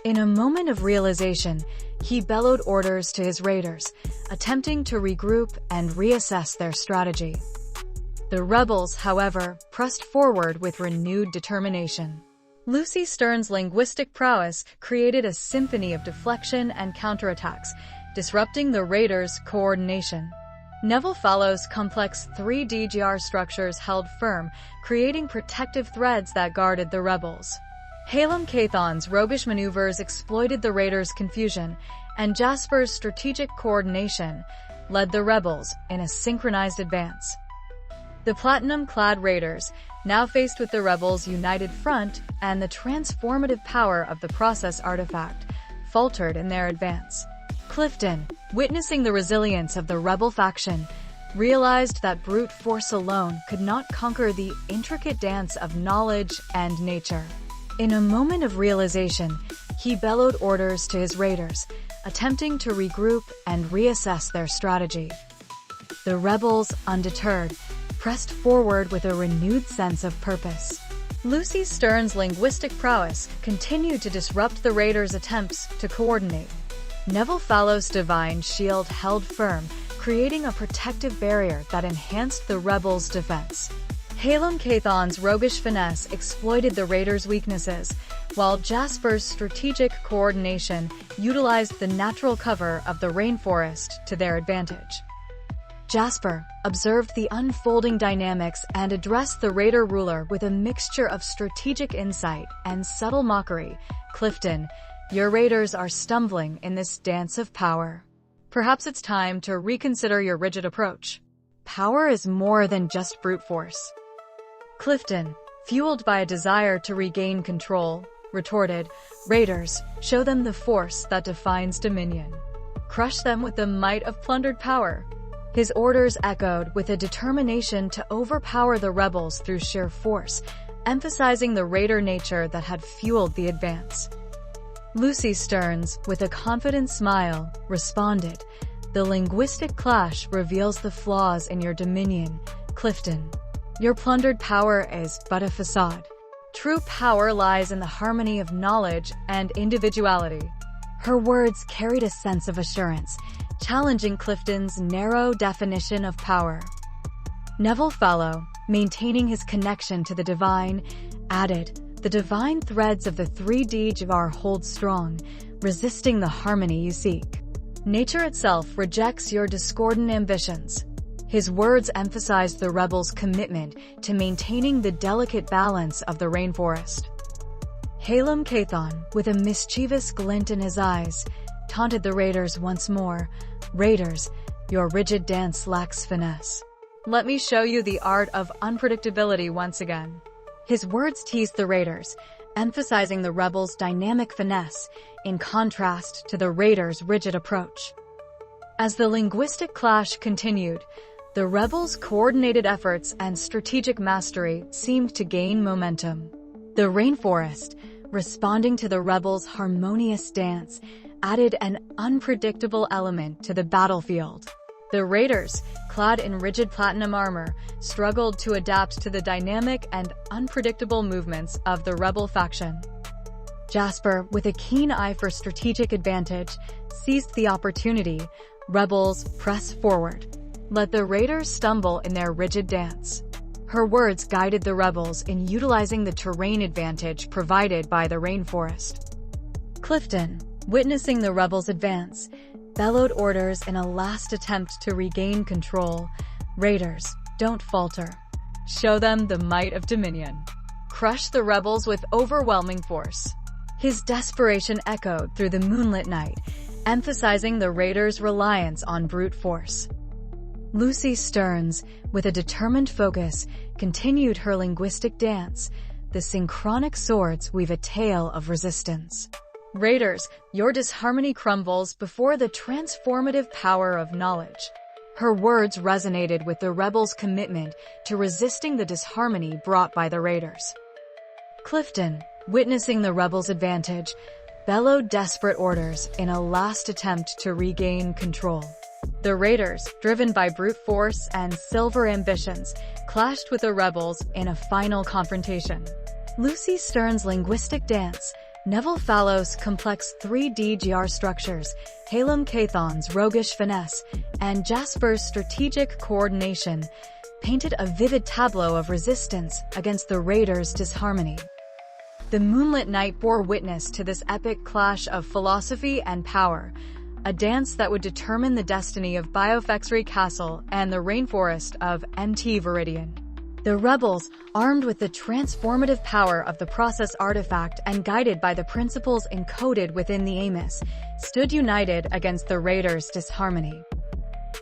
In a moment of realization, he bellowed orders to his raiders, attempting to regroup and reassess their strategy. The rebels, however, pressed forward with renewed determination. Lucy Stern's linguistic prowess created a symphony of deflection and counterattacks, disrupting the raiders' coordination. Neville Fallow's complex 3D GR structures held firm, creating protective threads that guarded the rebels. ElongatedDepthLuminous' roguish maneuvers exploited the raiders' confusion, and Jasper's strategic coordination led the rebels in a synchronized advance. The platinum-clad raiders, now faced with the rebels' united front and the transformative power of the process artifact, faltered in their advance. Clifton, witnessing the resilience of the rebel faction, realized that brute force alone could not conquer the intricate dance of knowledge and nature. In a moment of realization, he bellowed orders to his raiders, attempting to regroup and reassess their strategy. The rebels, undeterred, pressed forward with a renewed sense of purpose. Lucy Stern's linguistic prowess continued to disrupt the raiders' attempts to coordinate. Neville Fallow's divine shield held firm, creating a protective barrier that enhanced the rebels' defense. ElongatedDepthLuminous' roguish finesse exploited the raiders' weaknesses, while Jasper's strategic coordination utilized the natural cover of the rainforest to their advantage. Jasper observed the unfolding dynamics and addressed the raider ruler with a mixture of strategic insight and subtle mockery. "Clifton, your raiders are stumbling in this dance of power. Perhaps it's time to reconsider your rigid approach. Power is more than just brute force." Clifton, fueled by a desire to regain control, retorted, "Raiders, show them the force that defines dominion. Crush them with the might of plundered power." His orders echoed with a determination to overpower the rebels through sheer force, emphasizing the raider nature that had fueled the advance. Lucy Stearns, with a confident smile, responded, "The linguistic clash reveals the flaws in your dominion, Clifton. Your plundered power is but a facade. True power lies in the harmony of knowledge and individuality." Her words carried a sense of assurance, challenging Clifton's narrow definition of power. Neville Fallow, maintaining his connection to the divine, added, "The divine threads of the 3D Javar hold strong, resisting the harmony you seek. Nature itself rejects your discordant ambitions. His words emphasized the rebels' commitment to maintaining the delicate balance of the rainforest. Elongated, with a mischievous glint in his eyes, taunted the raiders once more. "Raiders, your rigid dance lacks finesse. Let me show you the art of unpredictability once again." His words teased the raiders, emphasizing the rebels' dynamic finesse in contrast to the raiders' rigid approach. As the linguistic clash continued, the rebels' coordinated efforts and strategic mastery seemed to gain momentum. The rainforest, responding to the rebels' harmonious dance, added an unpredictable element to the battlefield. The raiders, clad in rigid platinum armor, struggled to adapt to the dynamic and unpredictable movements of the rebel faction. Jasper, with a keen eye for strategic advantage, seized the opportunity. "Rebels, press forward. Let the raiders stumble in their rigid dance." Her words guided the rebels in utilizing the terrain advantage provided by the rainforest. Clifton, witnessing the rebels advance, bellowed orders in a last attempt to regain control. "Raiders, don't falter. Show them the might of Dominion. Crush the rebels with overwhelming force." His desperation echoed through the moonlit night, emphasizing the raiders' reliance on brute force. Lucy Stearns, with a determined focus, continued her linguistic dance. The synchronic swords weave a tale of resistance. "Raiders, your disharmony crumbles before the transformative power of knowledge." Her words resonated with the rebels' commitment to resisting the disharmony brought by the raiders. Clifton, witnessing the rebels' advantage, bellowed desperate orders in a last attempt to regain control. The raiders, driven by brute force and silver ambitions, clashed with the rebels in a final confrontation. Lucy Stearns' linguistic dance, Neville Fallow's complex 3D GR structures, Elongated's roguish finesse, and Jasper's strategic coordination painted a vivid tableau of resistance against the raiders' disharmony. The moonlit night bore witness to this epic clash of philosophy and power, a dance that would determine the destiny of Biofexry Castle and the rainforest of NT Viridian. The rebels, armed with the transformative power of the process artifact and guided by the principles encoded within the Amos, stood united against the raiders' disharmony.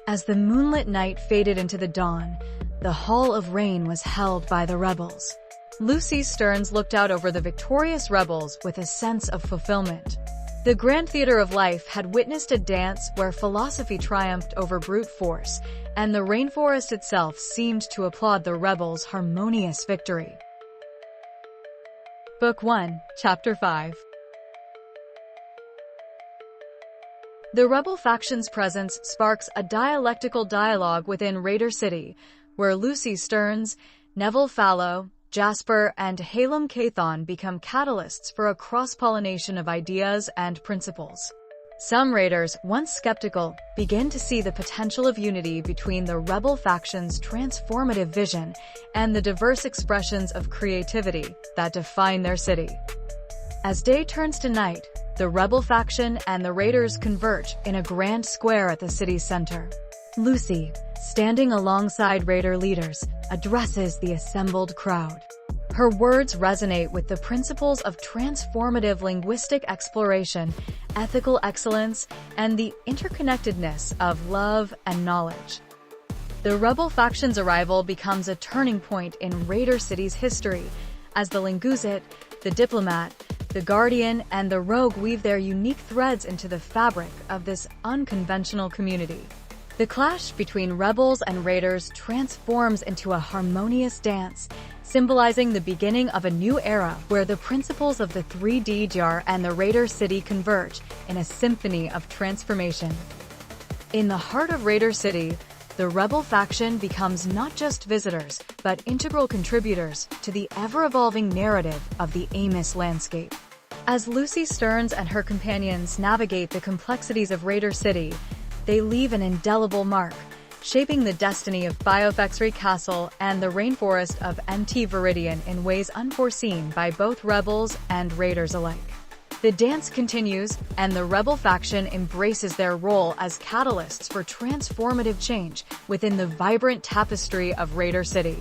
As the moonlit night faded into the dawn, the Hall of Rain was held by the rebels. Lucy Stearns looked out over the victorious rebels with a sense of fulfillment. The Grand Theater of Life had witnessed a dance where philosophy triumphed over brute force, and the rainforest itself seemed to applaud the rebels' harmonious victory. Book 1, Chapter 5. The rebel faction's presence sparks a dialectical dialogue within Raider City, where Lucy Stearns, Neville Fallow, Jasper, and Elongated become catalysts for a cross-pollination of ideas and principles. Some raiders, once skeptical, begin to see the potential of unity between the rebel faction's transformative vision and the diverse expressions of creativity that define their city. As day turns to night, the rebel faction and the raiders converge in a grand square at the city's center. Lucy, standing alongside raider leaders, addresses the assembled crowd. Her words resonate with the principles of transformative linguistic exploration, ethical excellence, and the interconnectedness of love and knowledge. The rebel faction's arrival becomes a turning point in Raider City's history, as the Linguist, the Diplomat, the Guardian, and the Rogue weave their unique threads into the fabric of this unconventional community. The clash between rebels and raiders transforms into a harmonious dance, symbolizing the beginning of a new era where the principles of the 3D jar and the Raider City converge in a symphony of transformation. In the heart of Raider City, the rebel faction becomes not just visitors, but integral contributors to the ever-evolving narrative of the Amos landscape. As Lucy Stearns and her companions navigate the complexities of Raider City, they leave an indelible mark, shaping the destiny of Biofexry Castle and the rainforest of NT Viridian in ways unforeseen by both rebels and raiders alike. The dance continues, and the rebel faction embraces their role as catalysts for transformative change within the vibrant tapestry of Raider City.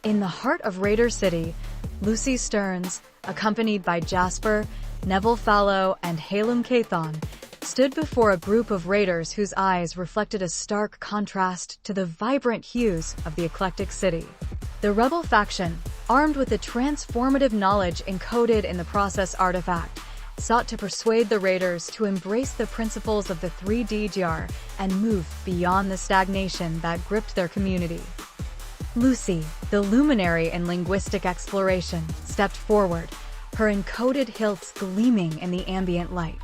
In the heart of Raider City, Lucy Stearns, accompanied by Jasper, Neville Fallow, and Halem Cathon, stood before a group of raiders whose eyes reflected a stark contrast to the vibrant hues of the eclectic city. The rebel faction, armed with the transformative knowledge encoded in the process artifact, sought to persuade the raiders to embrace the principles of the 3D jar and move beyond the stagnation that gripped their community. Lucy, the luminary in linguistic exploration, stepped forward, her encoded hilts gleaming in the ambient light.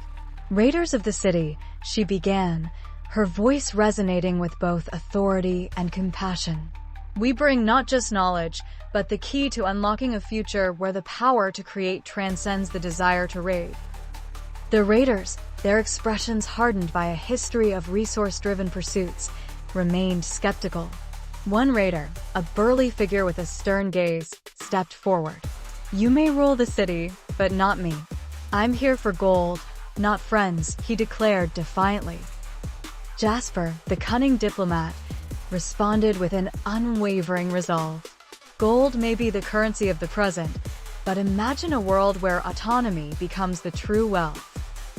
"Raiders of the city," she began, her voice resonating with both authority and compassion. "We bring not just knowledge, but the key to unlocking a future where the power to create transcends the desire to raid." The raiders, their expressions hardened by a history of resource-driven pursuits, remained skeptical. One raider, a burly figure with a stern gaze, stepped forward. "You may rule the city, but not me. I'm here for gold, not friends," he declared defiantly. Jasper, the cunning diplomat, responded with an unwavering resolve. "Gold may be the currency of the present, but imagine a world where autonomy becomes the true wealth.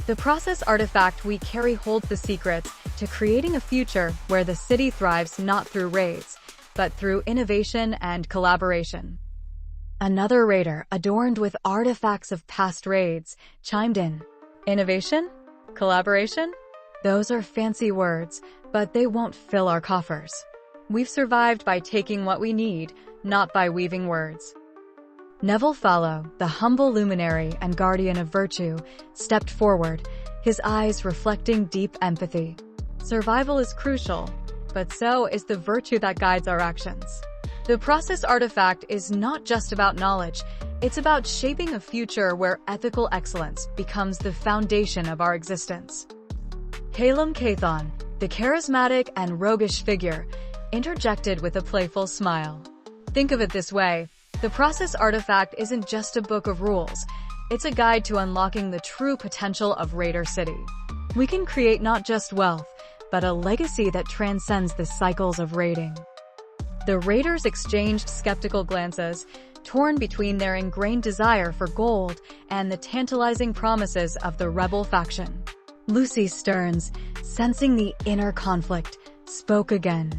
The process artifact we carry holds the secrets to creating a future where the city thrives not through raids, but through innovation and collaboration." Another raider, adorned with artifacts of past raids, chimed in. "Innovation? Collaboration? Those are fancy words, but they won't fill our coffers. We've survived by taking what we need, not by weaving words." Neville Fallow, the humble luminary and guardian of virtue, stepped forward, his eyes reflecting deep empathy. "Survival is crucial, but so is the virtue that guides our actions. The process artifact is not just about knowledge, it's about shaping a future where ethical excellence becomes the foundation of our existence." Halem Cathon, the charismatic and roguish figure, interjected with a playful smile. "Think of it this way, the process artifact isn't just a book of rules, it's a guide to unlocking the true potential of Raider City. We can create not just wealth, but a legacy that transcends the cycles of raiding." The raiders exchanged skeptical glances, torn between their ingrained desire for gold and the tantalizing promises of the rebel faction. Lucy Stearns, sensing the inner conflict, spoke again.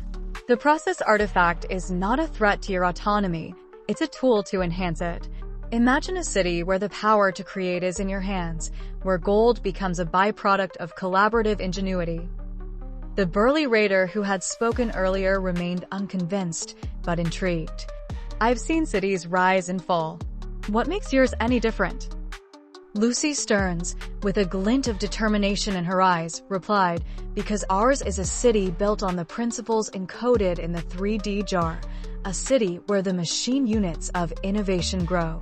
"The process artifact is not a threat to your autonomy, it's a tool to enhance it. Imagine a city where the power to create is in your hands, where gold becomes a byproduct of collaborative ingenuity." The burly raider who had spoken earlier remained unconvinced, but intrigued. "I've seen cities rise and fall. What makes yours any different?" Lucy Stearns, with a glint of determination in her eyes, replied, "Because ours is a city built on the principles encoded in the 3D jar, a city where the machine units of innovation grow,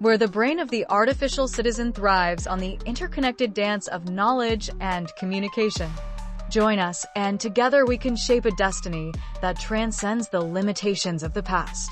where the brain of the artificial citizen thrives on the interconnected dance of knowledge and communication. Join us, and together we can shape a destiny that transcends the limitations of the past."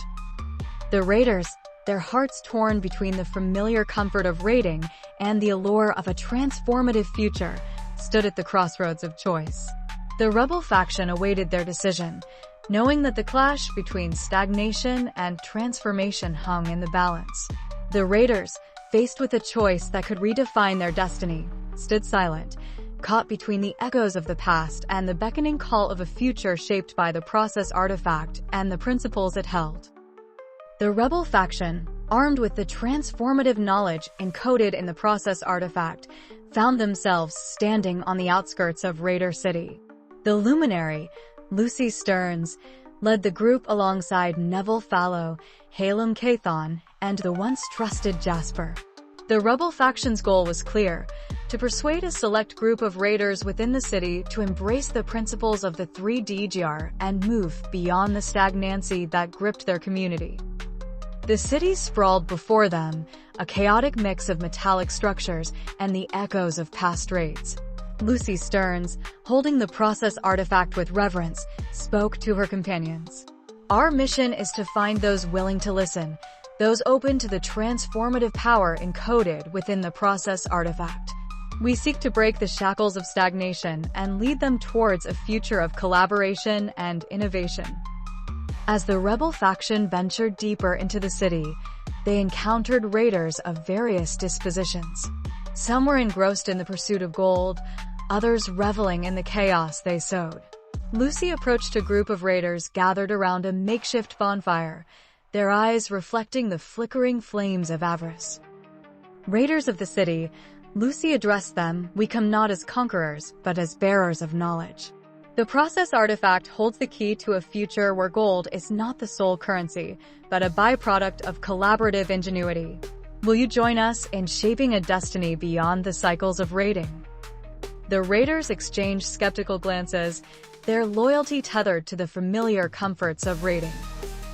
The raiders, their hearts torn between the familiar comfort of raiding and the allure of a transformative future, stood at the crossroads of choice. The rebel faction awaited their decision, knowing that the clash between stagnation and transformation hung in the balance. The raiders, faced with a choice that could redefine their destiny, stood silent, caught between the echoes of the past and the beckoning call of a future shaped by the process artifact and the principles it held. The rebel faction, armed with the transformative knowledge encoded in the process artifact, found themselves standing on the outskirts of Raider City. The luminary, Lucy Stearns, led the group alongside Neville Fallow, Halem Cathon, and the once trusted Jasper. The rebel faction's goal was clear: to persuade a select group of raiders within the city to embrace the principles of the 3D jar and move beyond the stagnancy that gripped their community. The city sprawled before them, a chaotic mix of metallic structures and the echoes of past raids. Lucy Stearns, holding the process artifact with reverence, spoke to her companions. "Our mission is to find those willing to listen, those open to the transformative power encoded within the process artifact. We seek to break the shackles of stagnation and lead them towards a future of collaboration and innovation. As the rebel faction ventured deeper into the city, they encountered raiders of various dispositions. Some were engrossed in the pursuit of gold, others reveling in the chaos they sowed. Lucy approached a group of raiders gathered around a makeshift bonfire, their eyes reflecting the flickering flames of avarice. Raiders of the city, Lucy addressed them, "We come not as conquerors, but as bearers of knowledge." The process artifact holds the key to a future where gold is not the sole currency, but a byproduct of collaborative ingenuity. Will you join us in shaping a destiny beyond the cycles of raiding? The raiders exchanged skeptical glances, their loyalty tethered to the familiar comforts of raiding.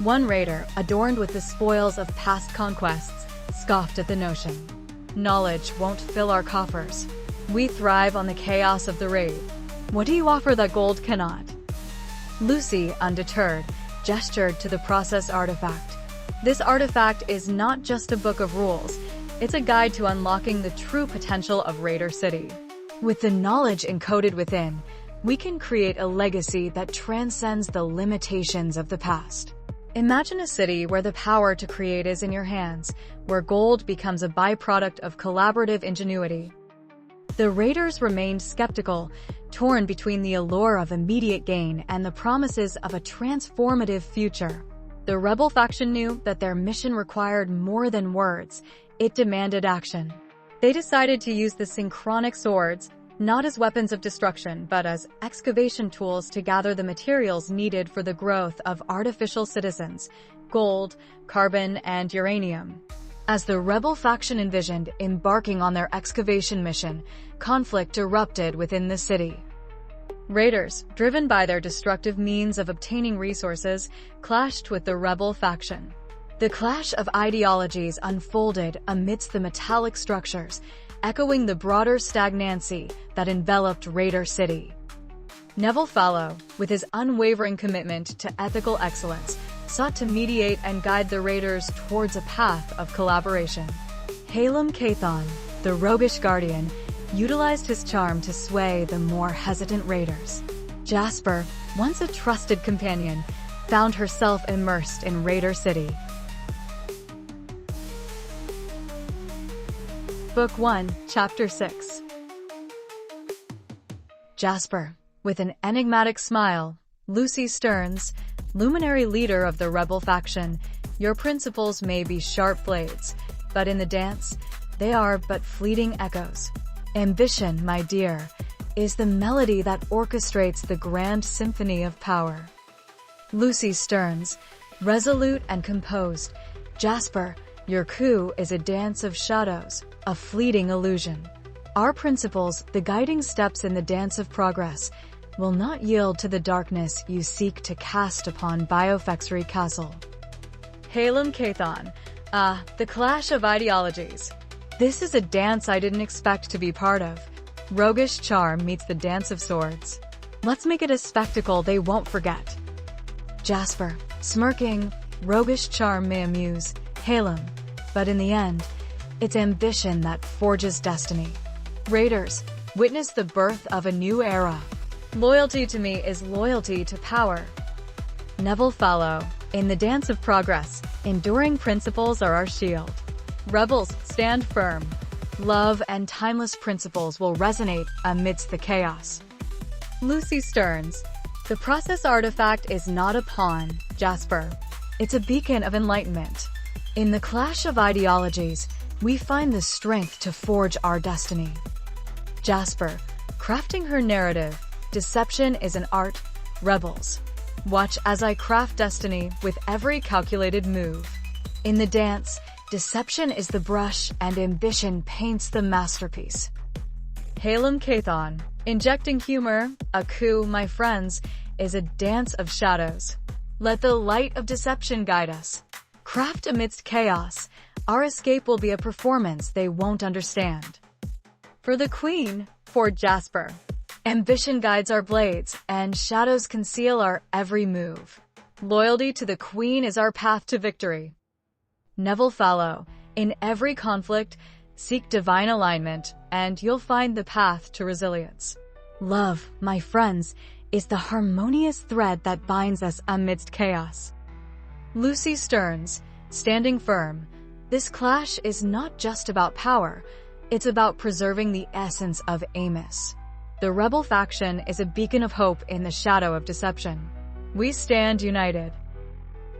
One raider, adorned with the spoils of past conquests, scoffed at the notion. "Knowledge won't fill our coffers. We thrive on the chaos of the raid. What do you offer that gold cannot?" Lucy, undeterred, gestured to the process artifact. This artifact is not just a book of rules, it's a guide to unlocking the true potential of Raider City. With the knowledge encoded within, we can create a legacy that transcends the limitations of the past. Imagine a city where the power to create is in your hands, where gold becomes a byproduct of collaborative ingenuity. The raiders remained skeptical, torn between the allure of immediate gain and the promises of a transformative future. The rebel faction knew that their mission required more than words. It demanded action. They decided to use the synchronic swords, not as weapons of destruction, but as excavation tools to gather the materials needed for the growth of artificial citizens, gold, carbon, and uranium. As the rebel faction envisioned embarking on their excavation mission, conflict erupted within the city. Raiders, driven by their destructive means of obtaining resources, clashed with the rebel faction. The clash of ideologies unfolded amidst the metallic structures, echoing the broader stagnancy that enveloped Raider City. Neville Fallow, with his unwavering commitment to ethical excellence, sought to mediate and guide the raiders towards a path of collaboration. Halem Cathon, the roguish guardian, utilized his charm to sway the more hesitant raiders. Jasper, once a trusted companion, found herself immersed in Raider City. Book 1, Chapter 6. Jasper, with an enigmatic smile, Lucy Stearns, luminary leader of the rebel faction, your principles may be sharp blades, but in the dance, they are but fleeting echoes. Ambition, my dear, is the melody that orchestrates the grand symphony of power. Lucy Stearns, resolute and composed, Jasper, your coup is a dance of shadows, a fleeting illusion. Our principles, the guiding steps in the dance of progress, will not yield to the darkness you seek to cast upon Biofexery Castle. Halem Cathon, the clash of ideologies. This is a dance I didn't expect to be part of. Roguish charm meets the dance of swords. Let's make it a spectacle they won't forget. Jasper, smirking, roguish charm may amuse Halem, but in the end, it's ambition that forges destiny. Raiders, witness the birth of a new era. Loyalty to me is loyalty to power. Neville Fallow, in the dance of progress, enduring principles are our shield. Rebels, stand firm. Love and timeless principles will resonate amidst the chaos. Lucy Stearns, the process artifact is not a pawn, Jasper. It's a beacon of enlightenment. In the clash of ideologies, we find the strength to forge our destiny. Jasper, crafting her narrative, deception is an art. Rebels, watch as I craft destiny with every calculated move. In the dance, deception is the brush and ambition paints the masterpiece. Halem Cathon, injecting humor, a coup, my friends, is a dance of shadows. Let the light of deception guide us. Craft amidst chaos, our escape will be a performance they won't understand. For the Queen, for Jasper, ambition guides our blades, and shadows conceal our every move. Loyalty to the Queen is our path to victory. Never follow. In every conflict, seek divine alignment, and you'll find the path to resilience. Love, my friends, is the harmonious thread that binds us amidst chaos. Lucy Stearns, standing firm. This clash is not just about power, it's about preserving the essence of Amos. The rebel faction is a beacon of hope in the shadow of deception. We stand united.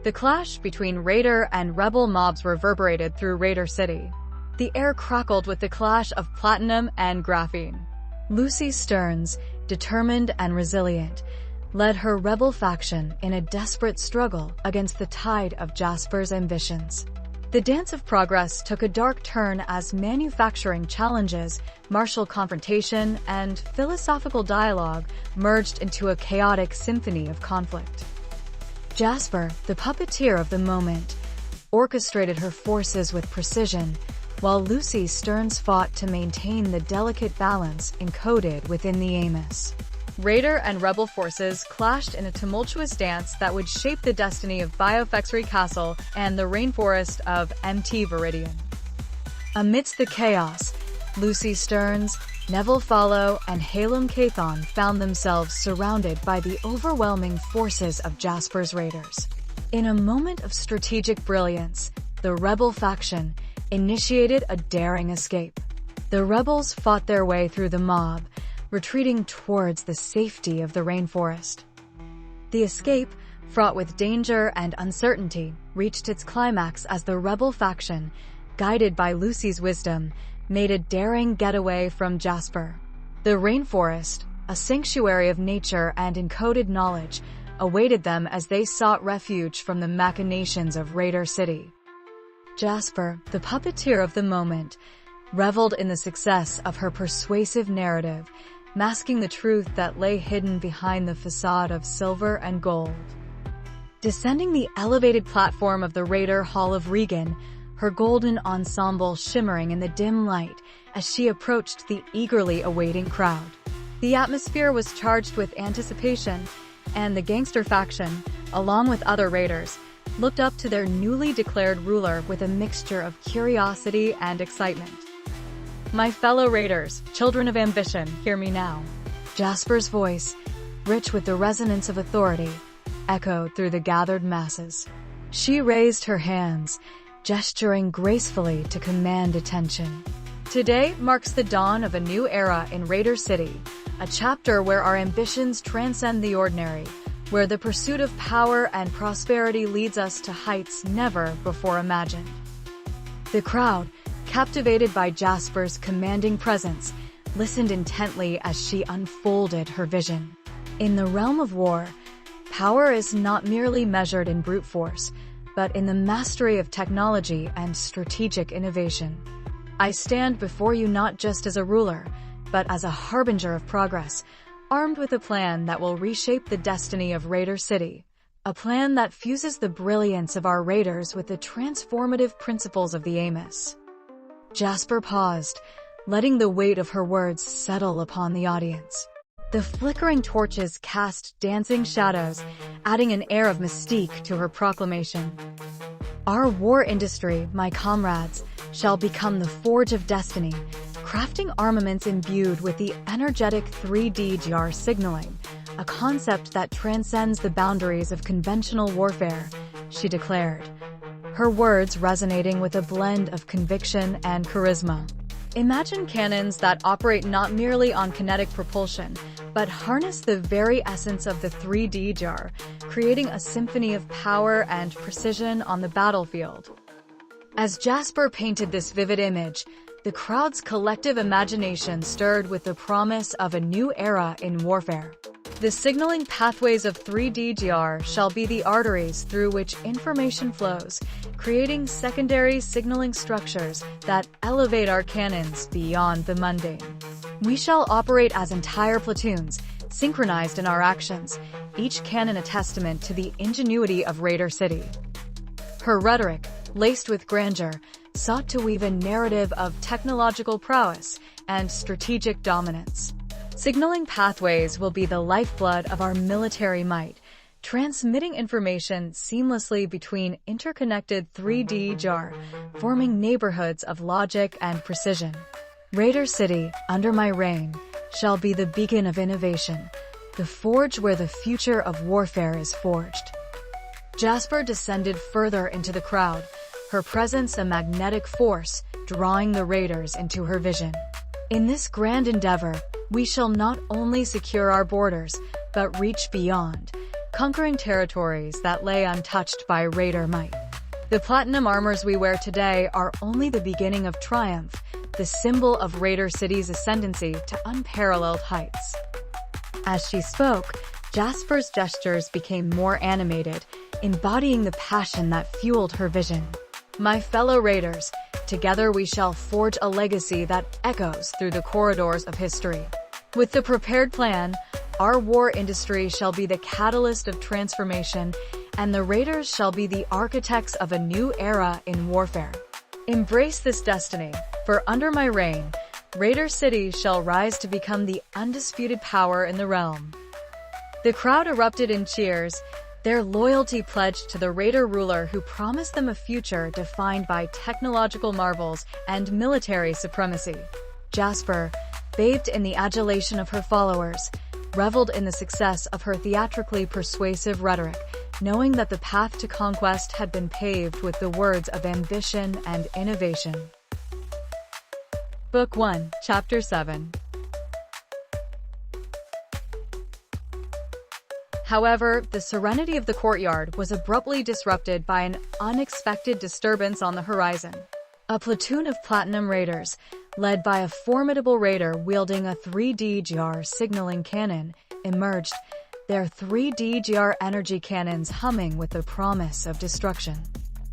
The clash between Raider and rebel mobs reverberated through Raider City. The air crackled with the clash of platinum and graphene. Lucy Stearns, determined and resilient, led her rebel faction in a desperate struggle against the tide of Jasper's ambitions. The dance of progress took a dark turn as manufacturing challenges, martial confrontation, and philosophical dialogue merged into a chaotic symphony of conflict. Jasper, the puppeteer of the moment, orchestrated her forces with precision, while Lucy Stearns fought to maintain the delicate balance encoded within the Amos. Raider and Rebel forces clashed in a tumultuous dance that would shape the destiny of Biofexery Castle and the rainforest of MT Viridian. Amidst the chaos, Lucy Stearns, Neville Follow, and Halem Cathon found themselves surrounded by the overwhelming forces of Jasper's Raiders. In a moment of strategic brilliance, the Rebel faction initiated a daring escape. The rebels fought their way through the mob, retreating towards the safety of the rainforest. The escape, fraught with danger and uncertainty, reached its climax as the rebel faction, guided by Lucy's wisdom, made a daring getaway from Jasper. The rainforest, a sanctuary of nature and encoded knowledge, awaited them as they sought refuge from the machinations of Raider City. Jasper, the puppeteer of the moment, reveled in the success of her persuasive narrative, masking the truth that lay hidden behind the facade of silver and gold. Descending the elevated platform of the Raider Hall of Regan, her golden ensemble shimmering in the dim light as she approached the eagerly awaiting crowd. The atmosphere was charged with anticipation, and the gangster faction, along with other raiders, looked up to their newly declared ruler with a mixture of curiosity and excitement. My fellow raiders, children of ambition, hear me now. Jasper's voice, rich with the resonance of authority, echoed through the gathered masses. She raised her hands, gesturing gracefully to command attention. Today marks the dawn of a new era in Raider City, a chapter where our ambitions transcend the ordinary, where the pursuit of power and prosperity leads us to heights never before imagined. The crowd, captivated by Jasper's commanding presence, listened intently as she unfolded her vision. In the realm of war, power is not merely measured in brute force, but in the mastery of technology and strategic innovation. I stand before you not just as a ruler, but as a harbinger of progress, armed with a plan that will reshape the destiny of Raider City, a plan that fuses the brilliance of our raiders with the transformative principles of the Amos. Jasper paused, letting the weight of her words settle upon the audience. The flickering torches cast dancing shadows, adding an air of mystique to her proclamation. Our war industry, my comrades, shall become the forge of destiny, crafting armaments imbued with the energetic 3D GR signaling, a concept that transcends the boundaries of conventional warfare, she declared, her words resonating with a blend of conviction and charisma. Imagine cannons that operate not merely on kinetic propulsion, but harness the very essence of the 3D jar, creating a symphony of power and precision on the battlefield. As Jasper painted this vivid image, the crowd's collective imagination stirred with the promise of a new era in warfare. The signaling pathways of 3D GR shall be the arteries through which information flows, creating secondary signaling structures that elevate our cannons beyond the mundane. We shall operate as entire platoons, synchronized in our actions, each cannon a testament to the ingenuity of Raider City. Her rhetoric, laced with grandeur, sought to weave a narrative of technological prowess and strategic dominance. Signaling pathways will be the lifeblood of our military might, transmitting information seamlessly between interconnected 3D jar, forming neighborhoods of logic and precision. Raider City, under my reign, shall be the beacon of innovation, the forge where the future of warfare is forged. Jasper descended further into the crowd, her presence a magnetic force, drawing the raiders into her vision. In this grand endeavor, we shall not only secure our borders, but reach beyond, conquering territories that lay untouched by raider might. The platinum armors we wear today are only the beginning of triumph, the symbol of Raider City's ascendancy to unparalleled heights. As she spoke, Jasper's gestures became more animated, embodying the passion that fueled her vision. My fellow raiders, together we shall forge a legacy that echoes through the corridors of history. With the prepared plan, our war industry shall be the catalyst of transformation, and the raiders shall be the architects of a new era in warfare. Embrace this destiny, for under my reign, Raider City shall rise to become the undisputed power in the realm. The crowd erupted in cheers, their loyalty pledged to the raider ruler who promised them a future defined by technological marvels and military supremacy. Jasper, bathed in the adulation of her followers, reveled in the success of her theatrically persuasive rhetoric, knowing that the path to conquest had been paved with the words of ambition and innovation. Book 1, Chapter 7. However, the serenity of the courtyard was abruptly disrupted by an unexpected disturbance on the horizon. A platoon of platinum raiders, led by a formidable raider wielding a 3D-GR signaling cannon, emerged, their 3D-GR energy cannons humming with the promise of destruction.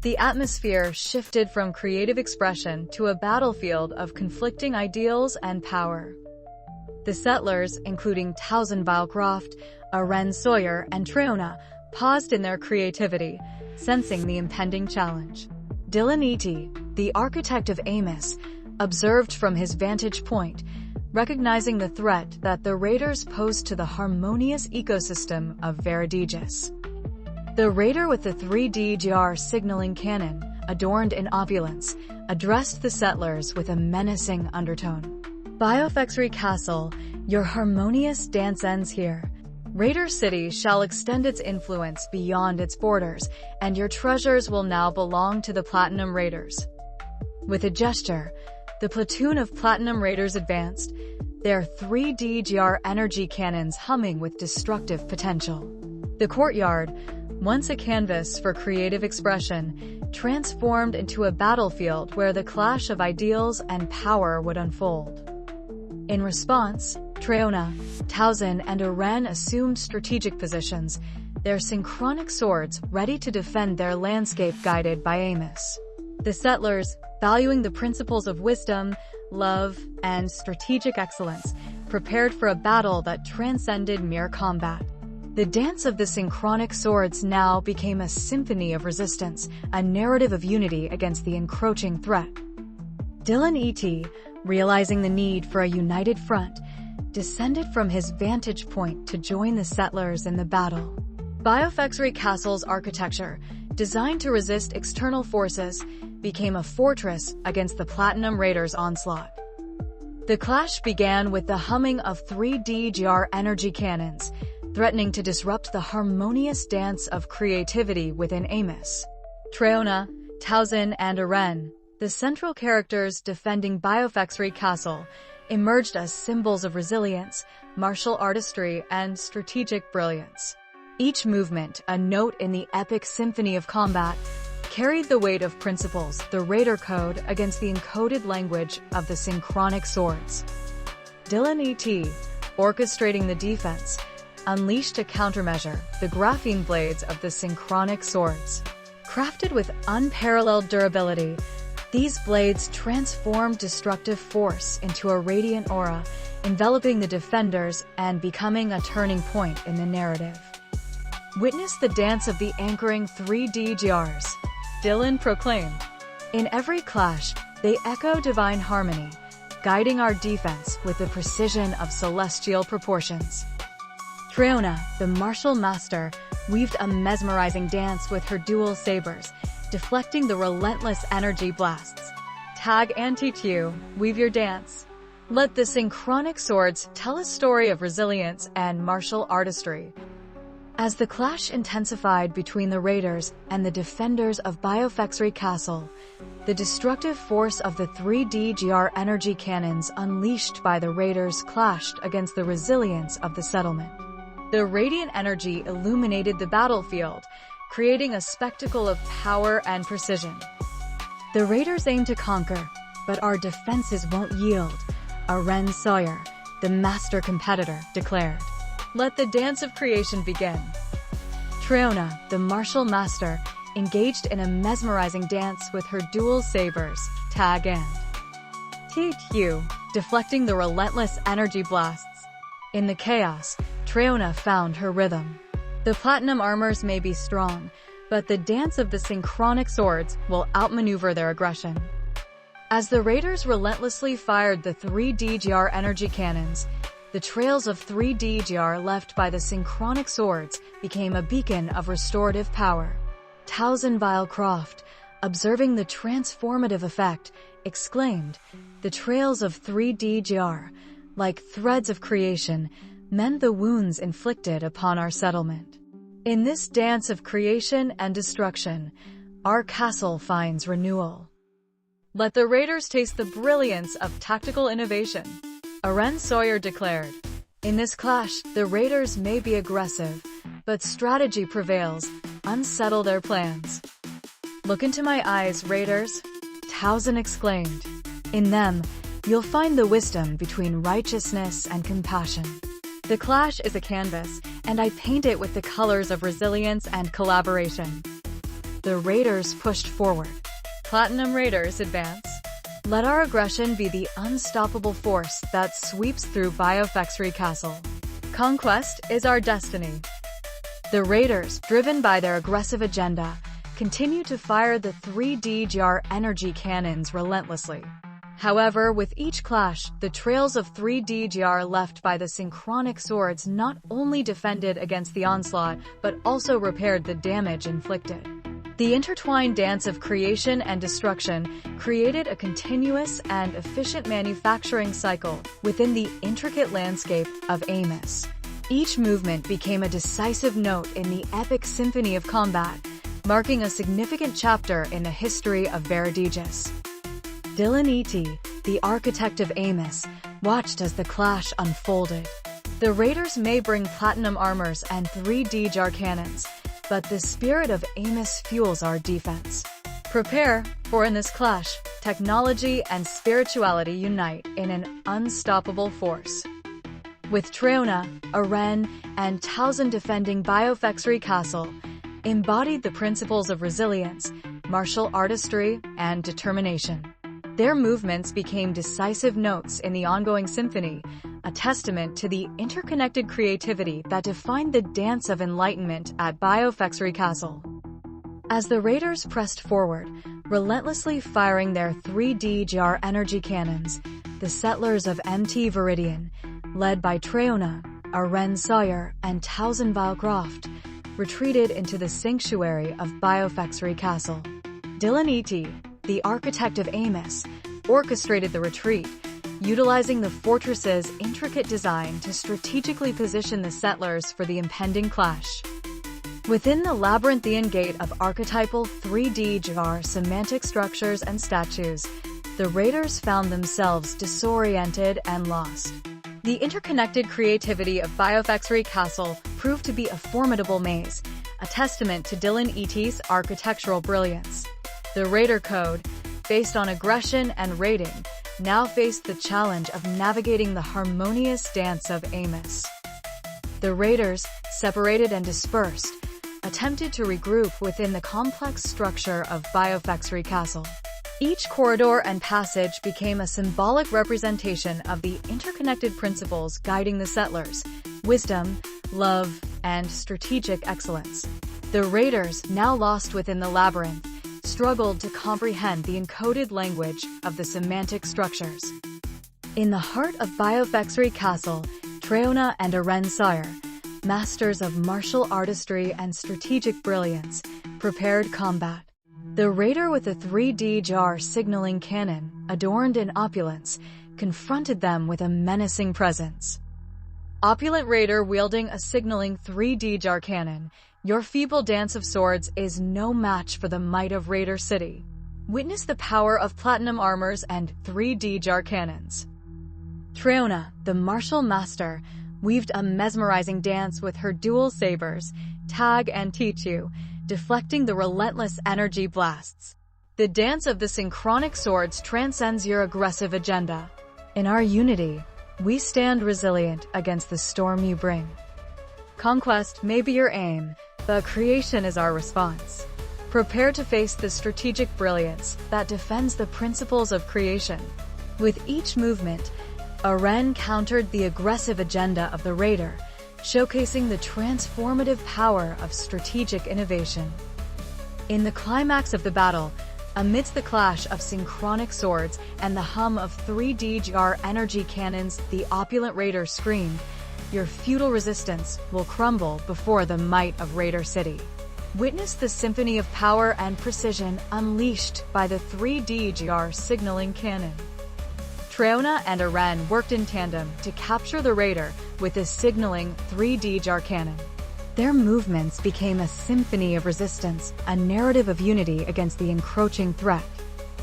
The atmosphere shifted from creative expression to a battlefield of conflicting ideals and power. The settlers, including SmoothArchedLow, Arren, Sawyer, and Treona, paused in their creativity, sensing the impending challenge. Dillon, the architect of Amos, observed from his vantage point, recognizing the threat that the raiders posed to the harmonious ecosystem of VeridægisUniverse. The raider with the 3D-GR signaling cannon, adorned in opulence, addressed the settlers with a menacing undertone. Biofexry Castle, your harmonious dance ends here. Raider City shall extend its influence beyond its borders, and your treasures will now belong to the Platinum Raiders. With a gesture, the platoon of Platinum Raiders advanced, their 3D-GR energy cannons humming with destructive potential. The courtyard, once a canvas for creative expression, transformed into a battlefield where the clash of ideals and power would unfold. In response, Treona, Towson, and Arren assumed strategic positions, their synchronic swords ready to defend their landscape guided by Amos. The settlers, valuing the principles of wisdom, love, and strategic excellence, prepared for a battle that transcended mere combat. The dance of the synchronic swords now became a symphony of resistance, a narrative of unity against the encroaching threat. Dillon, realizing the need for a united front, descended from his vantage point to join the settlers in the battle. Biofexry Castle's architecture, designed to resist external forces, became a fortress against the Platinum Raiders' onslaught. The clash began with the humming of 3D-GR energy cannons, threatening to disrupt the harmonious dance of creativity within Amos. Treona, Towson, and Arren, the central characters defending Biofexry Castle, emerged as symbols of resilience, martial artistry, and strategic brilliance. Each movement, a note in the epic symphony of combat, carried the weight of principles, the Raider Code, against the encoded language of the synchronic swords. Dillon, orchestrating the defense, unleashed a countermeasure, the graphene blades of the synchronic swords. Crafted with unparalleled durability, these blades transformed destructive force into a radiant aura, enveloping the defenders and becoming a turning point in the narrative. Witness the dance of the anchoring 3D-GRs, Dillon proclaimed. In every clash, they echo divine harmony, guiding our defense with the precision of celestial proportions. Treona, the martial master, weaved a mesmerizing dance with her dual sabers, deflecting the relentless energy blasts. Tag and teach you, weave your dance. Let the synchronic swords tell a story of resilience and martial artistry. As the clash intensified between the raiders and the defenders of Biofexery Castle, the destructive force of the 3D-GR energy cannons unleashed by the raiders clashed against the resilience of the settlement. The radiant energy illuminated the battlefield, creating a spectacle of power and precision. The raiders aim to conquer, but our defenses won't yield, Arren Sawyer, the master competitor, declared. Let the dance of creation begin. Treona, the martial master, engaged in a mesmerizing dance with her dual sabers, tag and teach you, deflecting the relentless energy blasts. In the chaos, Treona found her rhythm. The platinum armors may be strong, but the dance of the synchronic swords will outmaneuver their aggression. As the raiders relentlessly fired the 3D-GR energy cannons, the trails of 3D-GR left by the synchronic swords became a beacon of restorative power. ThousandVeil Croft, observing the transformative effect, exclaimed, "The trails of 3D-GR, like threads of creation, mend the wounds inflicted upon our settlement. In this dance of creation and destruction, our castle finds renewal." Let the raiders taste the brilliance of tactical innovation, Arren Sawyer declared. In this clash, the raiders may be aggressive, but strategy prevails. Unsettle their plans. Look into my eyes, raiders, Towson exclaimed. In them, you'll find the wisdom between righteousness and compassion. The clash is a canvas, and I paint it with the colors of resilience and collaboration. The raiders pushed forward. Platinum raiders advance. Let our aggression be the unstoppable force that sweeps through Biofexery Castle. Conquest is our destiny. The raiders, driven by their aggressive agenda, continue to fire the 3D-GR energy cannons relentlessly. However, with each clash, the trails of 3D-GR left by the synchronic swords not only defended against the onslaught, but also repaired the damage inflicted. The intertwined dance of creation and destruction created a continuous and efficient manufacturing cycle within the intricate landscape of Amos. Each movement became a decisive note in the epic symphony of combat, marking a significant chapter in the history of VeridægisUniverse. Dillon E.T., the architect of Amos, watched as the clash unfolded. The raiders may bring platinum armors and 3D-GR cannons, but the spirit of Amos fuels our defense. Prepare, for in this clash, technology and spirituality unite in an unstoppable force. With Treona, Arren, and Towson defending Biofexery Castle, embodied the principles of resilience, martial artistry, and determination. Their movements became decisive notes in the ongoing symphony, a testament to the interconnected creativity that defined the dance of enlightenment at Biofexery Castle. As the raiders pressed forward, relentlessly firing their 3D-GR energy cannons, the settlers of MT Viridian, led by Treona, Arren Sawyer, and ThousandVeil Croft, retreated into the sanctuary of Biofexery Castle. Dillon E.T., the architect of Amos, orchestrated the retreat, utilizing the fortress's intricate design to strategically position the settlers for the impending clash. Within the labyrinthian gate of archetypal 3D-GR semantic structures and statues, the raiders found themselves disoriented and lost. The interconnected creativity of Biofexery Castle proved to be a formidable maze, a testament to Dillon E.T.'s architectural brilliance. The Raider Code, based on aggression and raiding, now faced the challenge of navigating the harmonious dance of Amos. The raiders, separated and dispersed, attempted to regroup within the complex structure of Biofexery Castle. Each corridor and passage became a symbolic representation of the interconnected principles guiding the settlers: wisdom, love, and strategic excellence. The raiders, now lost within the labyrinth, struggled to comprehend the encoded language of the semantic structures. In the heart of Biofexery Castle, Treona and Arren Sawyer, masters of martial artistry and strategic brilliance, prepared combat. The raider with a 3D jar signaling cannon, adorned in opulence, confronted them with a menacing presence. Opulent raider wielding a signaling 3D jar cannon, your feeble dance of swords is no match for the might of Raider City. Witness the power of platinum armors and 3D jar cannons. Treona, the martial master, weaved a mesmerizing dance with her dual sabers, Tag and Tichu, deflecting the relentless energy blasts. The dance of the synchronic swords transcends your aggressive agenda. In our unity, we stand resilient against the storm you bring. Conquest may be your aim, but creation is our response. Prepare to face the strategic brilliance that defends the principles of creation. With each movement, Arren countered the aggressive agenda of the raider, showcasing the transformative power of strategic innovation. In the climax of the battle, amidst the clash of synchronic swords and the hum of 3D jar energy cannons, the opulent raider screamed, "Your feudal resistance will crumble before the might of Raider City." Witness the symphony of power and precision unleashed by the 3D jar signaling cannon. Treona and Arren worked in tandem to capture the raider with the signaling 3D jar cannon. Their movements became a symphony of resistance, a narrative of unity against the encroaching threat.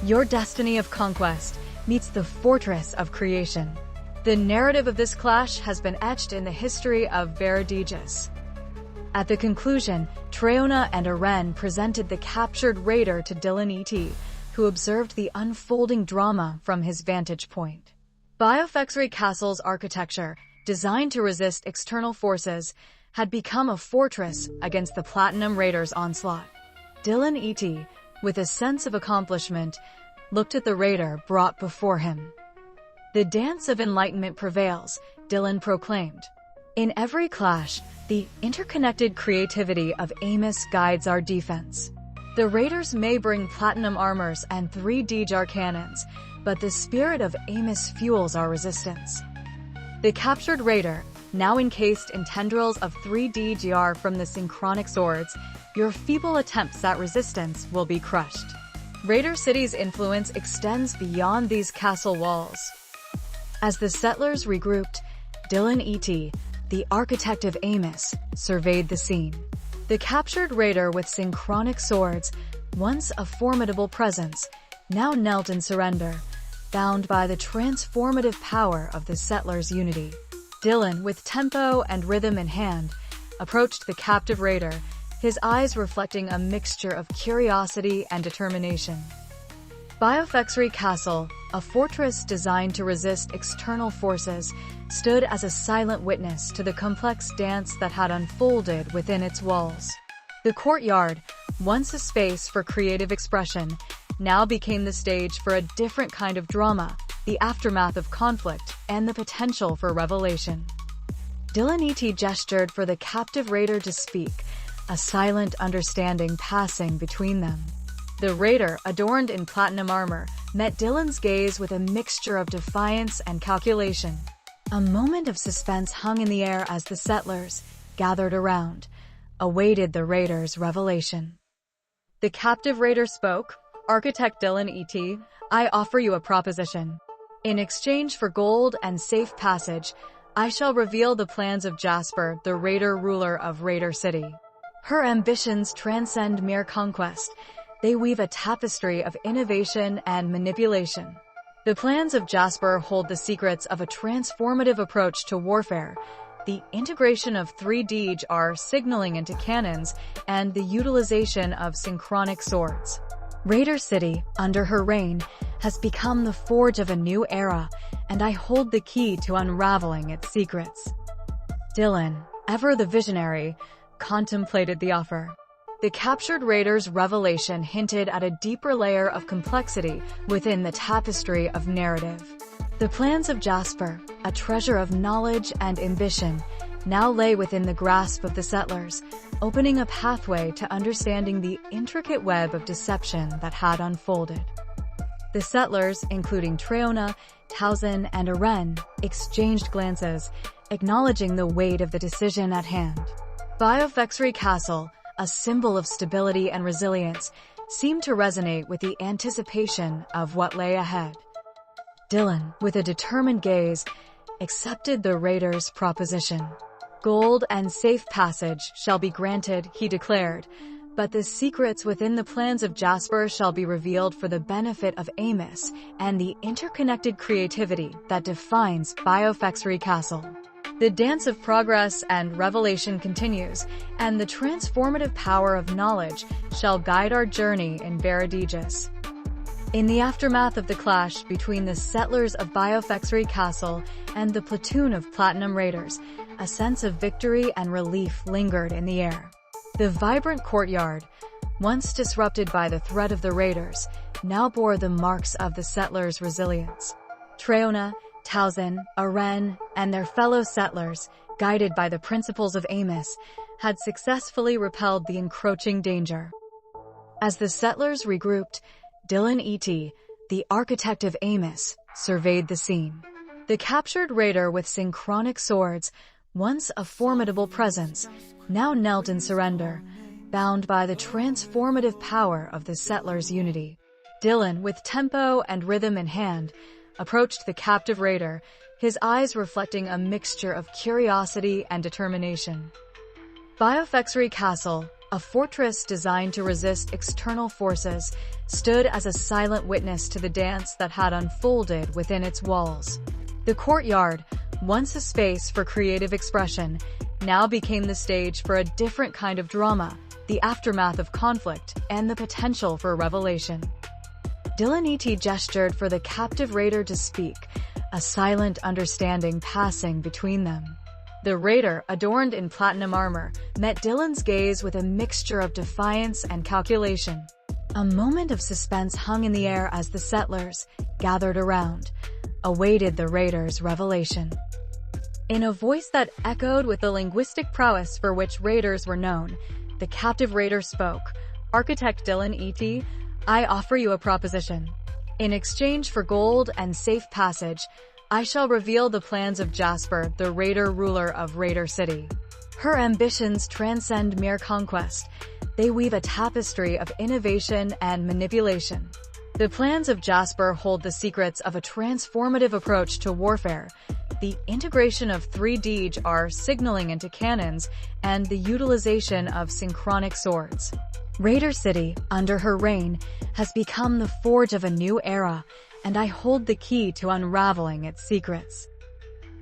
Your destiny of conquest meets the fortress of creation. The narrative of this clash has been etched in the history of VeridægisUniverse. At the conclusion, Treona and Arren presented the captured raider to Dillon et, who observed the unfolding drama from his vantage point. Biofexry Castle's architecture, designed to resist external forces, had become a fortress against the Platinum Raider's onslaught. Dillon et, with a sense of accomplishment, looked at the raider brought before him. "The dance of enlightenment prevails," Dillon proclaimed. "In every clash, the interconnected creativity of Amos guides our defense. The raiders may bring platinum armors and 3D jar cannons, but the spirit of Amos fuels our resistance." The captured raider, now encased in tendrils of 3D jar from the synchronic swords, your feeble attempts at resistance will be crushed. Raider City's influence extends beyond these castle walls. As the settlers regrouped, Dillon et, the architect of Amos, surveyed the scene. The captured raider with synchronic swords, once a formidable presence, now knelt in surrender, bound by the transformative power of the settlers' unity. Dillon, with tempo and rhythm in hand, approached the captive raider, his eyes reflecting a mixture of curiosity and determination. Biofexry Castle, a fortress designed to resist external forces, stood as a silent witness to the complex dance that had unfolded within its walls. The courtyard, once a space for creative expression, now became the stage for a different kind of drama, the aftermath of conflict and the potential for revelation. Dillon et gestured for the captive raider to speak, a silent understanding passing between them. The raider, adorned in platinum armor, met Dillon's gaze with a mixture of defiance and calculation. A moment of suspense hung in the air as the settlers, gathered around, awaited the raider's revelation. The captive raider spoke, "Architect Dillon et, I offer you a proposition. In exchange for gold and safe passage, I shall reveal the plans of Jasper, the raider ruler of Raider City. Her ambitions transcend mere conquest. They weave a tapestry of innovation and manipulation. The plans of Jasper hold the secrets of a transformative approach to warfare, the integration of 3D jar signaling into cannons, and the utilization of synchronic swords. Raider City, under her reign, has become the forge of a new era, and I hold the key to unraveling its secrets." Dillon, ever the visionary, contemplated the offer. The captured raider's revelation hinted at a deeper layer of complexity within the tapestry of narrative. The plans of Jasper, a treasure of knowledge and ambition, now lay within the grasp of the settlers, opening a pathway to understanding the intricate web of deception that had unfolded. The settlers, including Trayona, Towson, and Arren, exchanged glances, acknowledging the weight of the decision at hand. Biofexry Castle, a symbol of stability and resilience, seemed to resonate with the anticipation of what lay ahead. Dillon, with a determined gaze, accepted the raiders' proposition. Gold and safe passage shall be granted, he declared, but the secrets within the plans of Jasper shall be revealed for the benefit of Amos and the interconnected creativity that defines Biofexry Castle. The dance of progress and revelation continues, and the transformative power of knowledge shall guide our journey in VeridægisUniverse. In the aftermath of the clash between the settlers of Biofexry Castle and the platoon of Platinum Raiders, a sense of victory and relief lingered in the air. The vibrant courtyard, once disrupted by the threat of the raiders, now bore the marks of the settlers' resilience. Trayona, Towson, Arren, and their fellow settlers, guided by the principles of Amos, had successfully repelled the encroaching danger. As the settlers regrouped, Dillon E.T., the architect of Amos, surveyed the scene. The captured raider with synchronic swords, once a formidable presence, now knelt in surrender, bound by the transformative power of the settlers' unity. Dillon, with tempo and rhythm in hand, approached the captive raider, his eyes reflecting a mixture of curiosity and determination. Biofexry Castle, a fortress designed to resist external forces, stood as a silent witness to the dance that had unfolded within its walls. The courtyard, once a space for creative expression, now became the stage for a different kind of drama, the aftermath of conflict and the potential for revelation. Dillon E.T. gestured for the captive raider to speak, a silent understanding passing between them. The raider, adorned in platinum armor, met Dillon's gaze with a mixture of defiance and calculation. A moment of suspense hung in the air as the settlers, gathered around, awaited the raider's revelation. In a voice that echoed with the linguistic prowess for which raiders were known, the captive raider spoke. Architect Dillon E.T., I offer you a proposition. In exchange for gold and safe passage, I shall reveal the plans of Jasper, the raider ruler of Raider City. Her ambitions transcend mere conquest. They weave a tapestry of innovation and manipulation. The plans of Jasper hold the secrets of a transformative approach to warfare, the integration of 3D signaling into cannons, and the utilization of synchronic swords. Raider City, under her reign, has become the forge of a new era, and I hold the key to unraveling its secrets.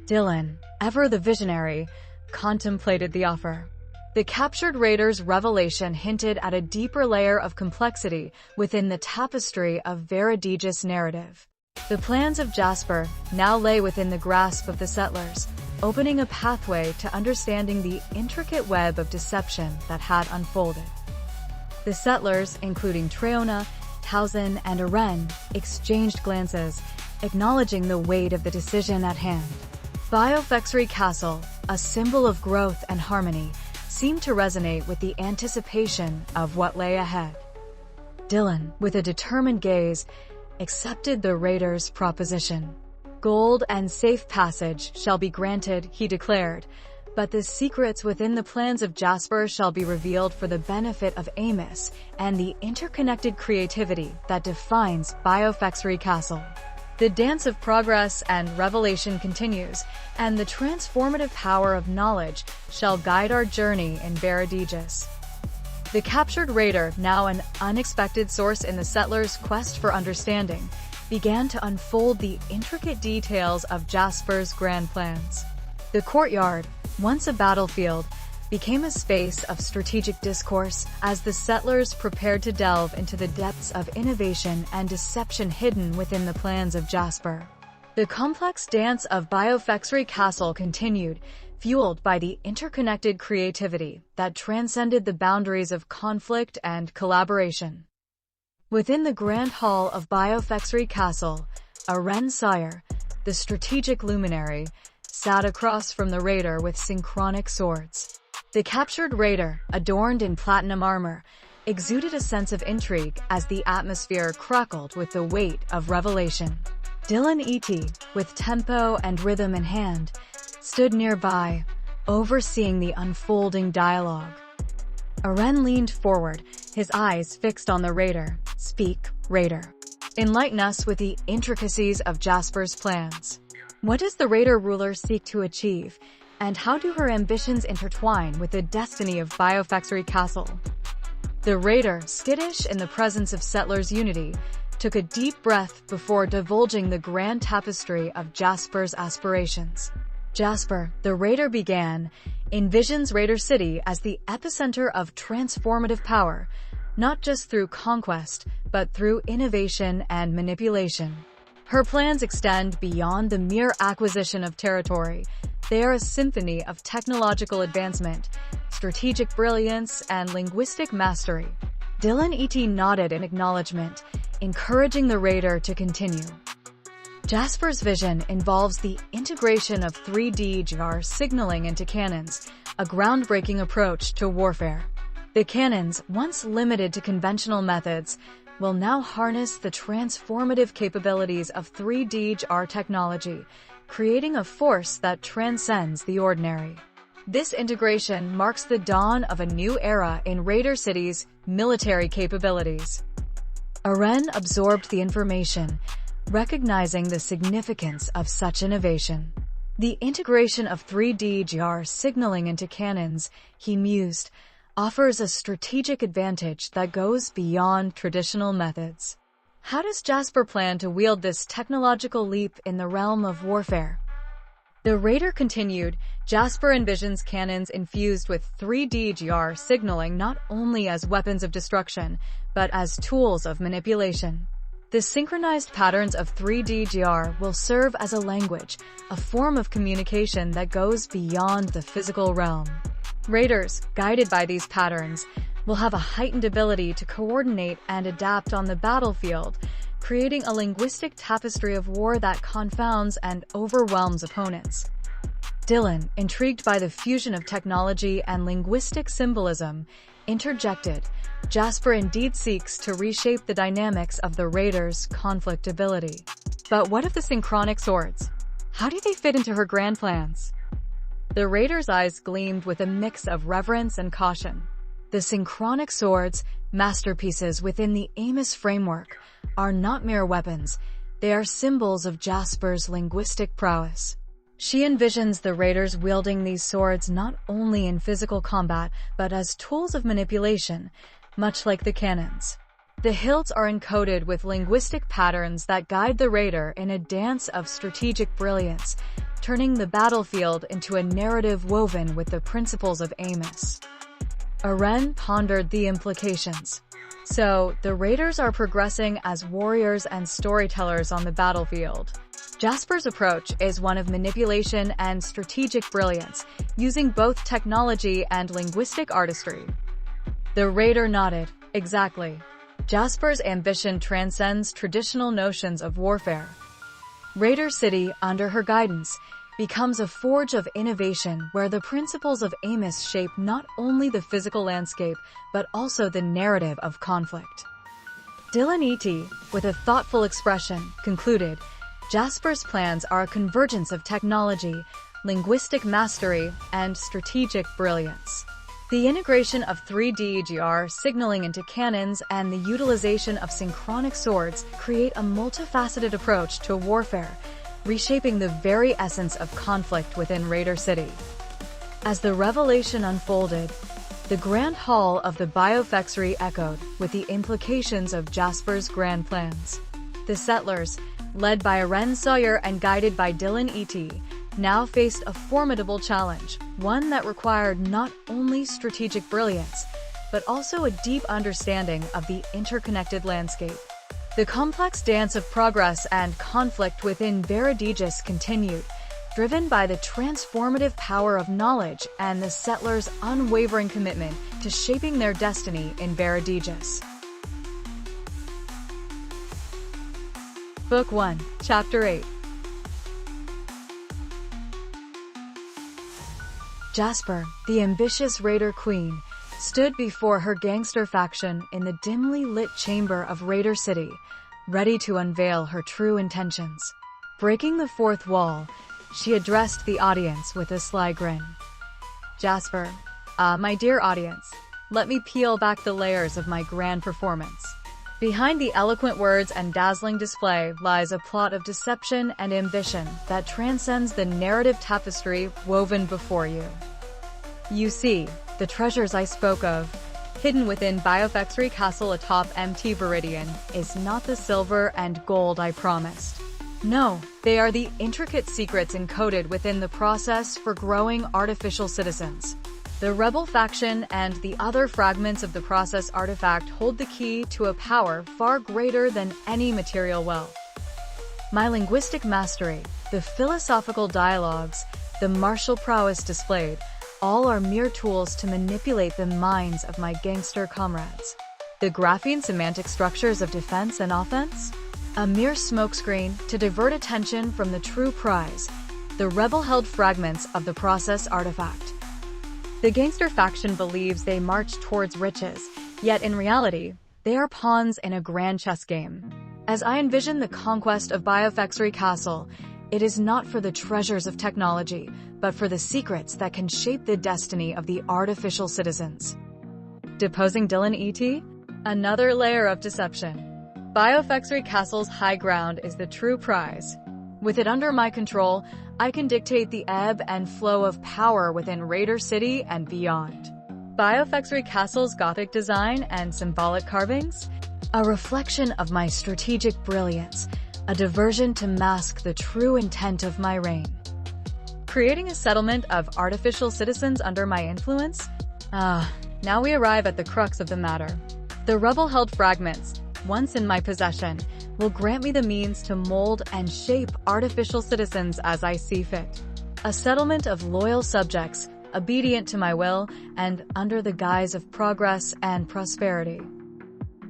Dillon, ever the visionary, contemplated the offer. The captured raider's revelation hinted at a deeper layer of complexity within the tapestry of VeridægisUniverse narrative. The plans of Jasper now lay within the grasp of the settlers, opening a pathway to understanding the intricate web of deception that had unfolded. The settlers, including Trayona, Towson, and Arren, exchanged glances, acknowledging the weight of the decision at hand. Biofexry Castle, a symbol of growth and harmony, seemed to resonate with the anticipation of what lay ahead. Dillon, with a determined gaze, accepted the raiders' proposition. Gold and safe passage shall be granted, he declared, but the secrets within the plans of Jasper shall be revealed for the benefit of Amos and the interconnected creativity that defines Biofexry Castle. The dance of progress and revelation continues, and the transformative power of knowledge shall guide our journey in VeridægisUniverse. The captured raider, now an unexpected source in the settlers' quest for understanding, began to unfold the intricate details of Jasper's grand plans. The courtyard, once a battlefield, became a space of strategic discourse as the settlers prepared to delve into the depths of innovation and deception hidden within the plans of Jasper. The complex dance of Biofexry Castle continued, fueled by the interconnected creativity that transcended the boundaries of conflict and collaboration. Within the grand hall of Biofexry Castle, Arren Sawyer, the strategic luminary, sat across from the raider with synchronic swords. The captured raider, adorned in platinum armor, exuded a sense of intrigue as the atmosphere crackled with the weight of revelation. Dillon E.T., with tempo and rhythm in hand, stood nearby, overseeing the unfolding dialogue. Arren leaned forward, his eyes fixed on the raider. "Speak, raider. Enlighten us with the intricacies of Jasper's plans. What does the raider ruler seek to achieve, and how do her ambitions intertwine with the destiny of Biofactory Castle?" The raider, skittish in the presence of settlers' unity, took a deep breath before divulging the grand tapestry of Jasper's aspirations. Jasper, the raider began, envisions Raider City as the epicenter of transformative power, not just through conquest, but through innovation and manipulation. Her plans extend beyond the mere acquisition of territory. They are a symphony of technological advancement, strategic brilliance, and linguistic mastery. Dillon E.T. nodded in acknowledgement, encouraging the raider to continue. Jasper's vision involves the integration of 3D GR signaling into cannons, a groundbreaking approach to warfare. The cannons, once limited to conventional methods, will now harness the transformative capabilities of 3D GR technology, creating a force that transcends the ordinary. This integration marks the dawn of a new era in Raider City's military capabilities. Arren absorbed the information, recognizing the significance of such innovation. The integration of 3D GR signaling into cannons, he mused, offers a strategic advantage that goes beyond traditional methods. How does Jasper plan to wield this technological leap in the realm of warfare? The raider continued, Jasper envisions cannons infused with 3D GR signaling not only as weapons of destruction, but as tools of manipulation. The synchronized patterns of 3D GR will serve as a language, a form of communication that goes beyond the physical realm. Raiders, guided by these patterns, will have a heightened ability to coordinate and adapt on the battlefield, creating a linguistic tapestry of war that confounds and overwhelms opponents. Dillon, intrigued by the fusion of technology and linguistic symbolism, interjected, Jasper indeed seeks to reshape the dynamics of the Raiders' conflict ability. But what of the synchronic swords? How do they fit into her grand plans? The Raider's eyes gleamed with a mix of reverence and caution. The synchronic swords, masterpieces within the Amos framework, are not mere weapons. They are symbols of Jasper's linguistic prowess. She envisions the Raiders wielding these swords not only in physical combat, but as tools of manipulation, much like the cannons. The hilts are encoded with linguistic patterns that guide the Raider in a dance of strategic brilliance, turning the battlefield into a narrative woven with the principles of Amos. Arren pondered the implications. So, the Raiders are progressing as warriors and storytellers on the battlefield. Jasper's approach is one of manipulation and strategic brilliance, using both technology and linguistic artistry. The raider nodded. Exactly. Jasper's ambition transcends traditional notions of warfare. Raider City, under her guidance, becomes a forge of innovation where the principles of Amos shape not only the physical landscape, but also the narrative of conflict. Dillon E.T., with a thoughtful expression, concluded, Jasper's plans are a convergence of technology, linguistic mastery, and strategic brilliance. The integration of 3D GR signaling into cannons and the utilization of synchronic swords create a multifaceted approach to warfare, reshaping the very essence of conflict within Raider City. As the revelation unfolded, the Grand Hall of the Biofactory echoed with the implications of Jasper's grand plans. The settlers, led by Arren Sawyer and guided by Dillon E.T., now faced a formidable challenge, one that required not only strategic brilliance, but also a deep understanding of the interconnected landscape. The complex dance of progress and conflict within VeridægisUniverse continued, driven by the transformative power of knowledge and the settlers' unwavering commitment to shaping their destiny in VeridægisUniverse. Book 1, Chapter 8. Jasper, the ambitious Raider Queen, stood before her gangster faction in the dimly lit chamber of Raider City, ready to unveil her true intentions. Breaking the fourth wall, she addressed the audience with a sly grin. Jasper, my dear audience, let me peel back the layers of my grand performance. Behind the eloquent words and dazzling display lies a plot of deception and ambition that transcends the narrative tapestry woven before you. You see, the treasures I spoke of, hidden within Biofexry Castle atop MT Viridian, is not the silver and gold I promised. No, they are the intricate secrets encoded within the process for growing artificial citizens. The rebel faction and the other fragments of the process artifact hold the key to a power far greater than any material wealth. My linguistic mastery, the philosophical dialogues, the martial prowess displayed, all are mere tools to manipulate the minds of my gangster comrades. The graphene semantic structures of defense and offense? A mere smokescreen to divert attention from the true prize, the rebel-held fragments of the process artifact. The gangster faction believes they march towards riches, yet in reality, they are pawns in a grand chess game. As I envision the conquest of Biofexry Castle, it is not for the treasures of technology, but for the secrets that can shape the destiny of the artificial citizens. Deposing Dillon ET? Another layer of deception. Biofexry Castle's high ground is the true prize. With it under my control, I can dictate the ebb and flow of power within Raider City and beyond. Biofexry Castle's Gothic design and symbolic carvings? A reflection of my strategic brilliance, a diversion to mask the true intent of my reign. Creating a settlement of artificial citizens under my influence? Now we arrive at the crux of the matter. The rebel-held fragments, once in my possession, will grant me the means to mold and shape artificial citizens as I see fit. A settlement of loyal subjects, obedient to my will, and under the guise of progress and prosperity.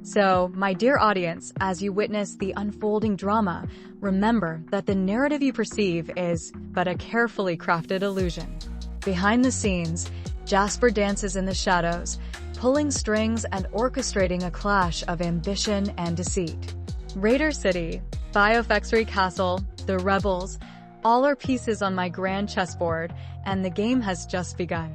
So, my dear audience, as you witness the unfolding drama, remember that the narrative you perceive is but a carefully crafted illusion. Behind the scenes, Jasper dances in the shadows, pulling strings and orchestrating a clash of ambition and deceit. Raider City, Biofexry Castle, the rebels, all are pieces on my grand chessboard, and the game has just begun.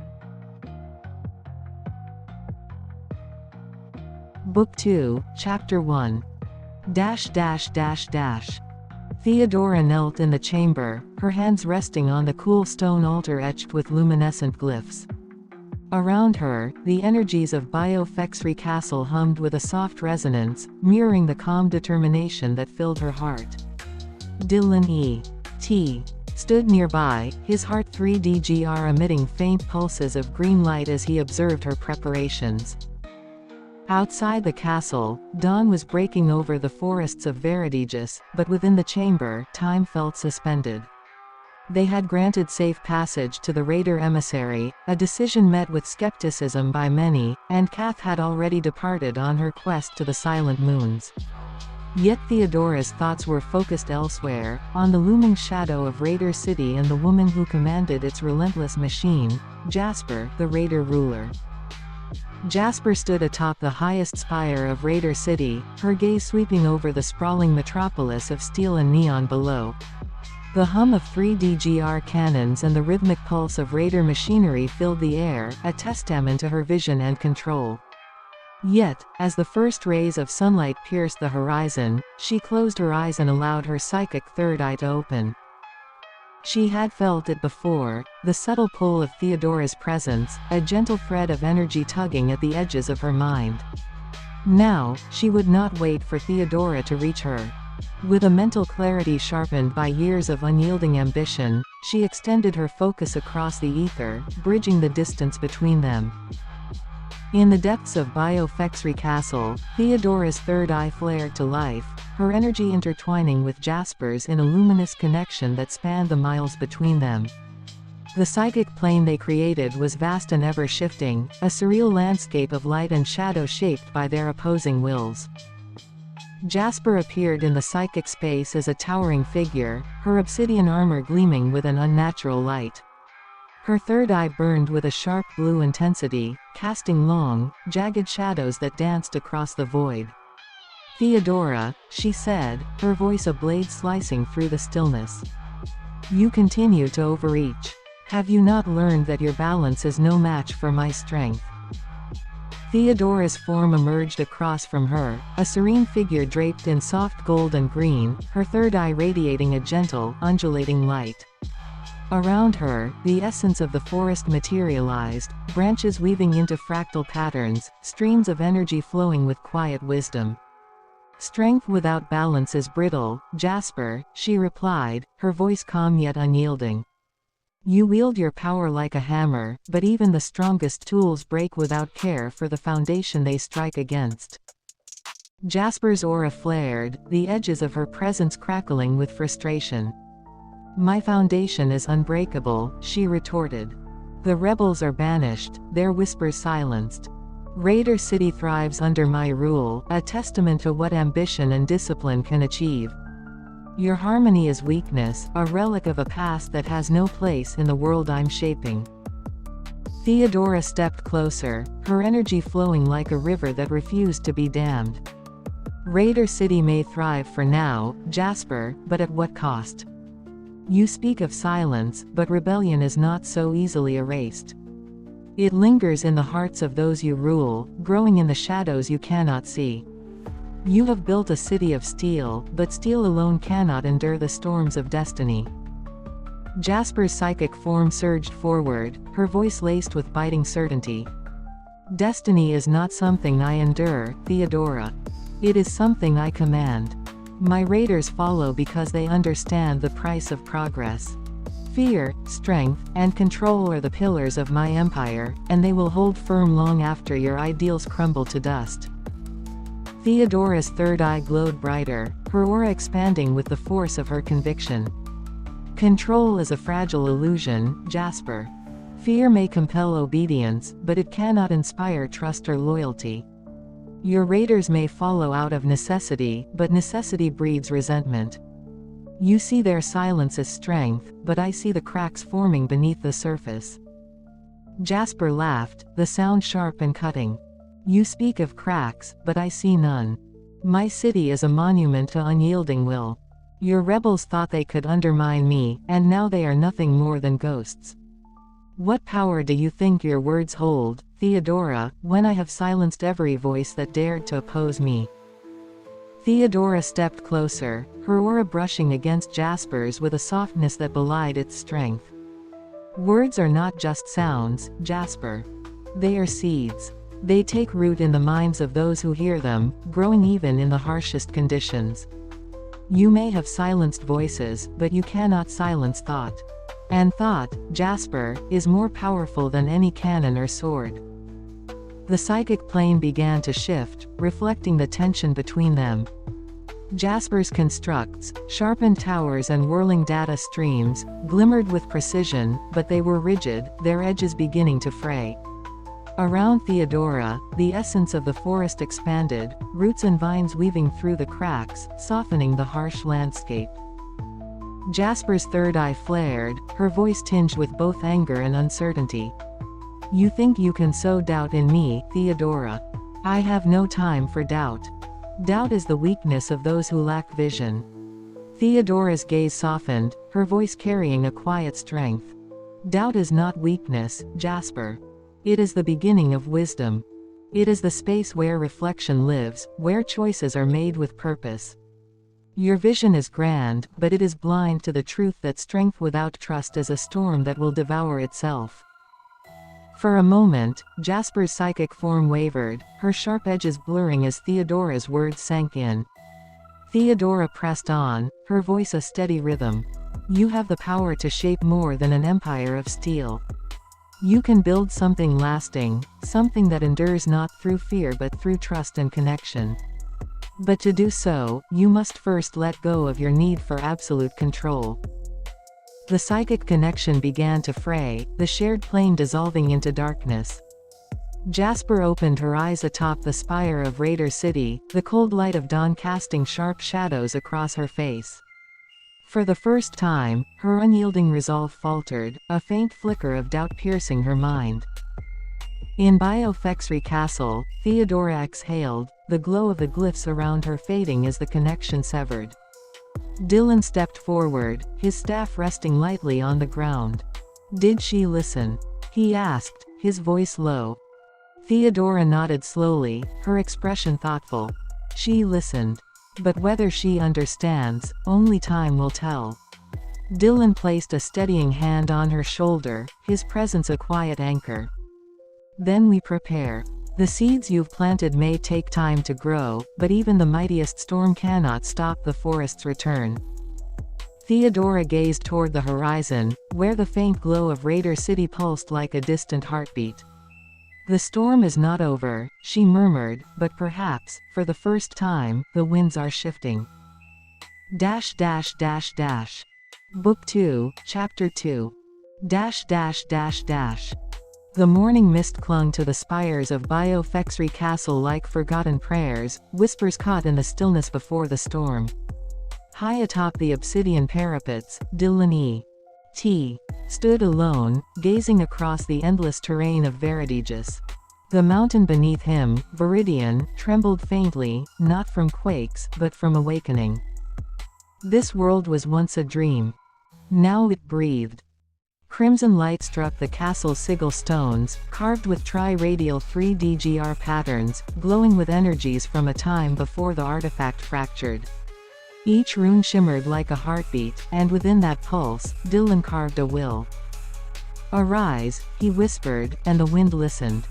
Book 2, Chapter 1. Theodora knelt in the chamber, her hands resting on the cool stone altar etched with luminescent glyphs. Around her, the energies of Biofexry Castle hummed with a soft resonance, mirroring the calm determination that filled her heart. Dillon E.T. stood nearby, his heart 3D emitting faint pulses of green light as he observed her preparations. Outside the castle, dawn was breaking over the forests of VeridægisUniverse, but within the chamber, time felt suspended. They had granted safe passage to the Raider emissary, a decision met with skepticism by many, and Kath had already departed on her quest to the Silent Moons. Yet Theodora's thoughts were focused elsewhere, on the looming shadow of Raider City and the woman who commanded its relentless machine, Jasper, the Raider ruler. Jasper stood atop the highest spire of Raider City, her gaze sweeping over the sprawling metropolis of steel and neon below. The hum of 3D cannons and the rhythmic pulse of Raider machinery filled the air, a testament to her vision and control. Yet, as the first rays of sunlight pierced the horizon, she closed her eyes and allowed her psychic third eye to open. She had felt it before, the subtle pull of Theodora's presence, a gentle thread of energy tugging at the edges of her mind. Now, she would not wait for Theodora to reach her. With a mental clarity sharpened by years of unyielding ambition, she extended her focus across the ether, bridging the distance between them. In the depths of Biofexry Castle, Theodora's third eye flared to life, her energy intertwining with Jasper's in a luminous connection that spanned the miles between them. The psychic plane they created was vast and ever-shifting, a surreal landscape of light and shadow shaped by their opposing wills. Jasper appeared in the psychic space as a towering figure, her obsidian armor gleaming with an unnatural light. Her third eye burned with a sharp blue intensity, casting long, jagged shadows that danced across the void. "Theodora," she said, her voice a blade slicing through the stillness. "You continue to overreach. Have you not learned that your balance is no match for my strength?" Theodora's form emerged across from her, a serene figure draped in soft gold and green, her third eye radiating a gentle, undulating light. Around her, the essence of the forest materialized, branches weaving into fractal patterns, streams of energy flowing with quiet wisdom. "Strength without balance is brittle, Jasper," she replied, her voice calm yet unyielding. "You wield your power like a hammer, but even the strongest tools break without care for the foundation they strike against." Jasper's aura flared, the edges of her presence crackling with frustration. "My foundation is unbreakable," she retorted. "The rebels are banished, their whispers silenced. Raider City thrives under my rule, a testament to what ambition and discipline can achieve. Your harmony is weakness, a relic of a past that has no place in the world I'm shaping." Theodora stepped closer, her energy flowing like a river that refused to be dammed. "Raider City may thrive for now, Jasper, but at what cost? You speak of silence, but rebellion is not so easily erased. It lingers in the hearts of those you rule, growing in the shadows you cannot see. You have built a city of steel, but steel alone cannot endure the storms of destiny." Jasper's psychic form surged forward, her voice laced with biting certainty. "Destiny is not something I endure, Theodora. It is something I command. My raiders follow because they understand the price of progress. Fear, strength, and control are the pillars of my empire, and they will hold firm long after your ideals crumble to dust." Theodora's third eye glowed brighter, her aura expanding with the force of her conviction. "Control is a fragile illusion, Jasper. Fear may compel obedience, but it cannot inspire trust or loyalty. Your raiders may follow out of necessity, but necessity breeds resentment. You see their silence as strength, but I see the cracks forming beneath the surface." Jasper laughed, the sound sharp and cutting. "You speak of cracks, but I see none. My city is a monument to unyielding will. Your rebels thought they could undermine me, and now they are nothing more than ghosts. What power do you think your words hold, Theodora, when I have silenced every voice that dared to oppose me?" Theodora stepped closer, her aura brushing against Jasper's with a softness that belied its strength. "Words are not just sounds, Jasper. They are seeds. They take root in the minds of those who hear them, growing even in the harshest conditions. You may have silenced voices, but you cannot silence thought. And thought, Jasper, is more powerful than any cannon or sword." The psychic plane began to shift, reflecting the tension between them. Jasper's constructs, sharpened towers and whirling data streams, glimmered with precision, but they were rigid, their edges beginning to fray. Around Theodora, the essence of the forest expanded, roots and vines weaving through the cracks, softening the harsh landscape. Jasper's third eye flared, her voice tinged with both anger and uncertainty. "You think you can sow doubt in me, Theodora. I have no time for doubt. Doubt is the weakness of those who lack vision." Theodora's gaze softened, her voice carrying a quiet strength. "Doubt is not weakness, Jasper. It is the beginning of wisdom. It is the space where reflection lives, where choices are made with purpose. Your vision is grand, but it is blind to the truth that strength without trust is a storm that will devour itself." For a moment, Jasper's psychic form wavered, her sharp edges blurring as Theodora's words sank in. Theodora pressed on, her voice a steady rhythm. "You have the power to shape more than an empire of steel. You can build something lasting, something that endures not through fear but through trust and connection. But to do so, you must first let go of your need for absolute control." The psychic connection began to fray, the shared plane dissolving into darkness. Jasper opened her eyes atop the spire of Raider City, the cold light of dawn casting sharp shadows across her face. For the first time, her unyielding resolve faltered, a faint flicker of doubt piercing her mind. In BioFexry Castle, Theodora exhaled, the glow of the glyphs around her fading as the connection severed. Dillon stepped forward, his staff resting lightly on the ground. "Did she listen?" he asked, his voice low. Theodora nodded slowly, her expression thoughtful. "She listened. But whether she understands, only time will tell." Dillon placed a steadying hand on her shoulder, his presence a quiet anchor. "Then we prepare. The seeds you've planted may take time to grow, but even the mightiest storm cannot stop the forest's return." Theodora gazed toward the horizon, where the faint glow of Raider City pulsed like a distant heartbeat. "The storm is not over," she murmured, "but perhaps, for the first time, the winds are shifting." Book 2, Chapter 2. The morning mist clung to the spires of BioFexry Castle like forgotten prayers, whispers caught in the stillness before the storm. High atop the obsidian parapets, Dillon E.T. stood alone, gazing across the endless terrain of VeridægisUniverse. The mountain beneath him, Viridian, trembled faintly, not from quakes, but from awakening. This world was once a dream. Now it breathed. Crimson light struck the castle's sigil stones, carved with tri-radial 3D patterns, glowing with energies from a time before the artifact fractured. Each rune shimmered like a heartbeat, and within that pulse, Dillon carved a will. "Arise," he whispered, and the wind listened.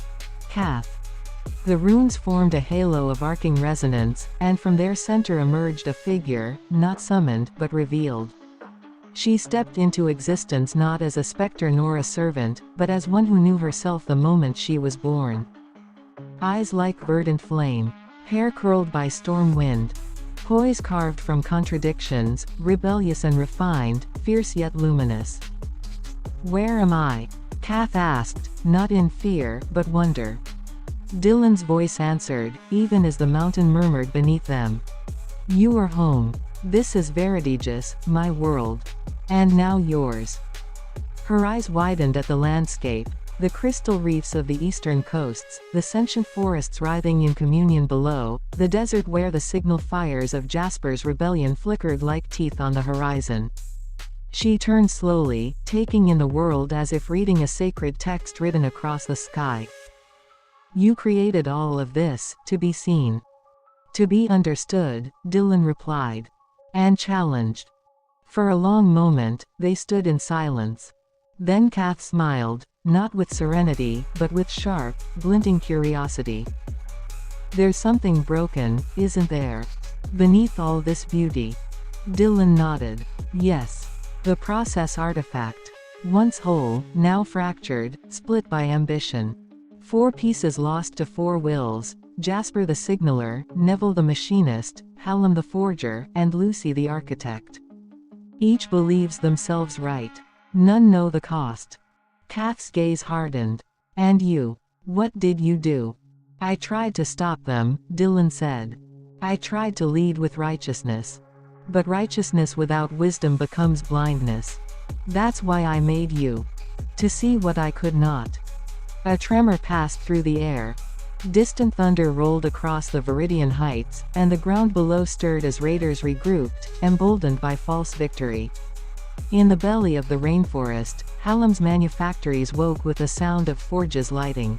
"Cath." The runes formed a halo of arcing resonance, and from their center emerged a figure, not summoned, but revealed. She stepped into existence not as a specter nor a servant, but as one who knew herself the moment she was born. Eyes like verdant flame. Hair curled by storm wind. Poise carved from contradictions, rebellious and refined, fierce yet luminous. "Where am I?" Cath asked, not in fear, but wonder. Dillon's voice answered, even as the mountain murmured beneath them. "You are home. This is VeridægisUniverse, my world. And now yours." Her eyes widened at the landscape, the crystal reefs of the eastern coasts, the sentient forests writhing in communion below, the desert where the signal fires of Jasper's rebellion flickered like teeth on the horizon. She turned slowly, taking in the world as if reading a sacred text written across the sky. "You created all of this, to be seen. To be understood," Dillon replied. And challenged. For a long moment, they stood in silence. Then Cath smiled, not with serenity, but with sharp, glinting curiosity. "There's something broken, isn't there? Beneath all this beauty?" Dillon nodded. "Yes. The process artifact. Once whole, now fractured, split by ambition. 4 pieces lost to 4 wills, Jasper the signaler, Neville the machinist, Hallam the forger, and Lucy the architect. Each believes themselves right. None know the cost." Cath's gaze hardened. "And you? What did you do?" "I tried to stop them," Dillon said. "I tried to lead with righteousness. But righteousness without wisdom becomes blindness. That's why I made you. To see what I could not." A tremor passed through the air. Distant thunder rolled across the Viridian heights, and the ground below stirred as raiders regrouped, emboldened by false victory. In the belly of the rainforest, Hallam's manufactories woke with the sound of forges lighting.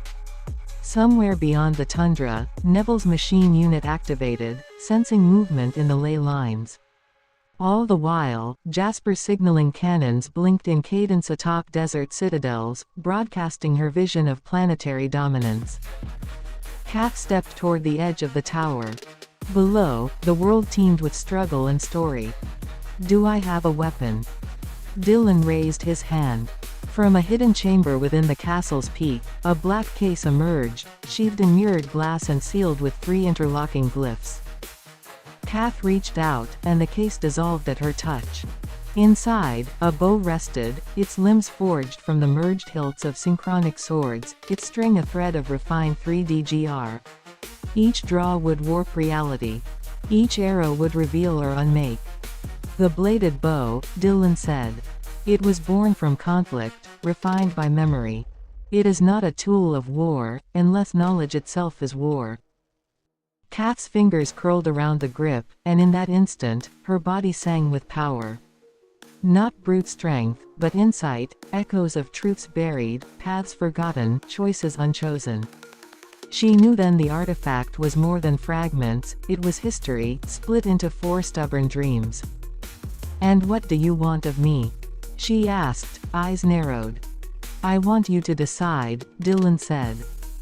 Somewhere beyond the tundra, Neville's machine unit activated, sensing movement in the ley lines. All the while, Jasper's signaling cannons blinked in cadence atop desert citadels, broadcasting her vision of planetary dominance. Cath stepped toward the edge of the tower. Below, the world teemed with struggle and story. "Do I have a weapon?" Dillon raised his hand. From a hidden chamber within the castle's peak, a black case emerged, sheathed in mirrored glass and sealed with 3 interlocking glyphs. Cath reached out, and the case dissolved at her touch. Inside, a bow rested, its limbs forged from the merged hilts of synchronic swords, its string a thread of refined 3D. Each draw would warp reality. Each arrow would reveal or unmake. The bladed bow, Dillon said. It was born from conflict, refined by memory. It is not a tool of war, unless knowledge itself is war. Kath's fingers curled around the grip, and in that instant, her body sang with power. Not brute strength, but insight, echoes of truths buried, paths forgotten, choices unchosen. She knew then the artifact was more than fragments, it was history, split into 4 stubborn dreams. "And what do you want of me?" she asked, eyes narrowed. "I want you to decide," Dillon said.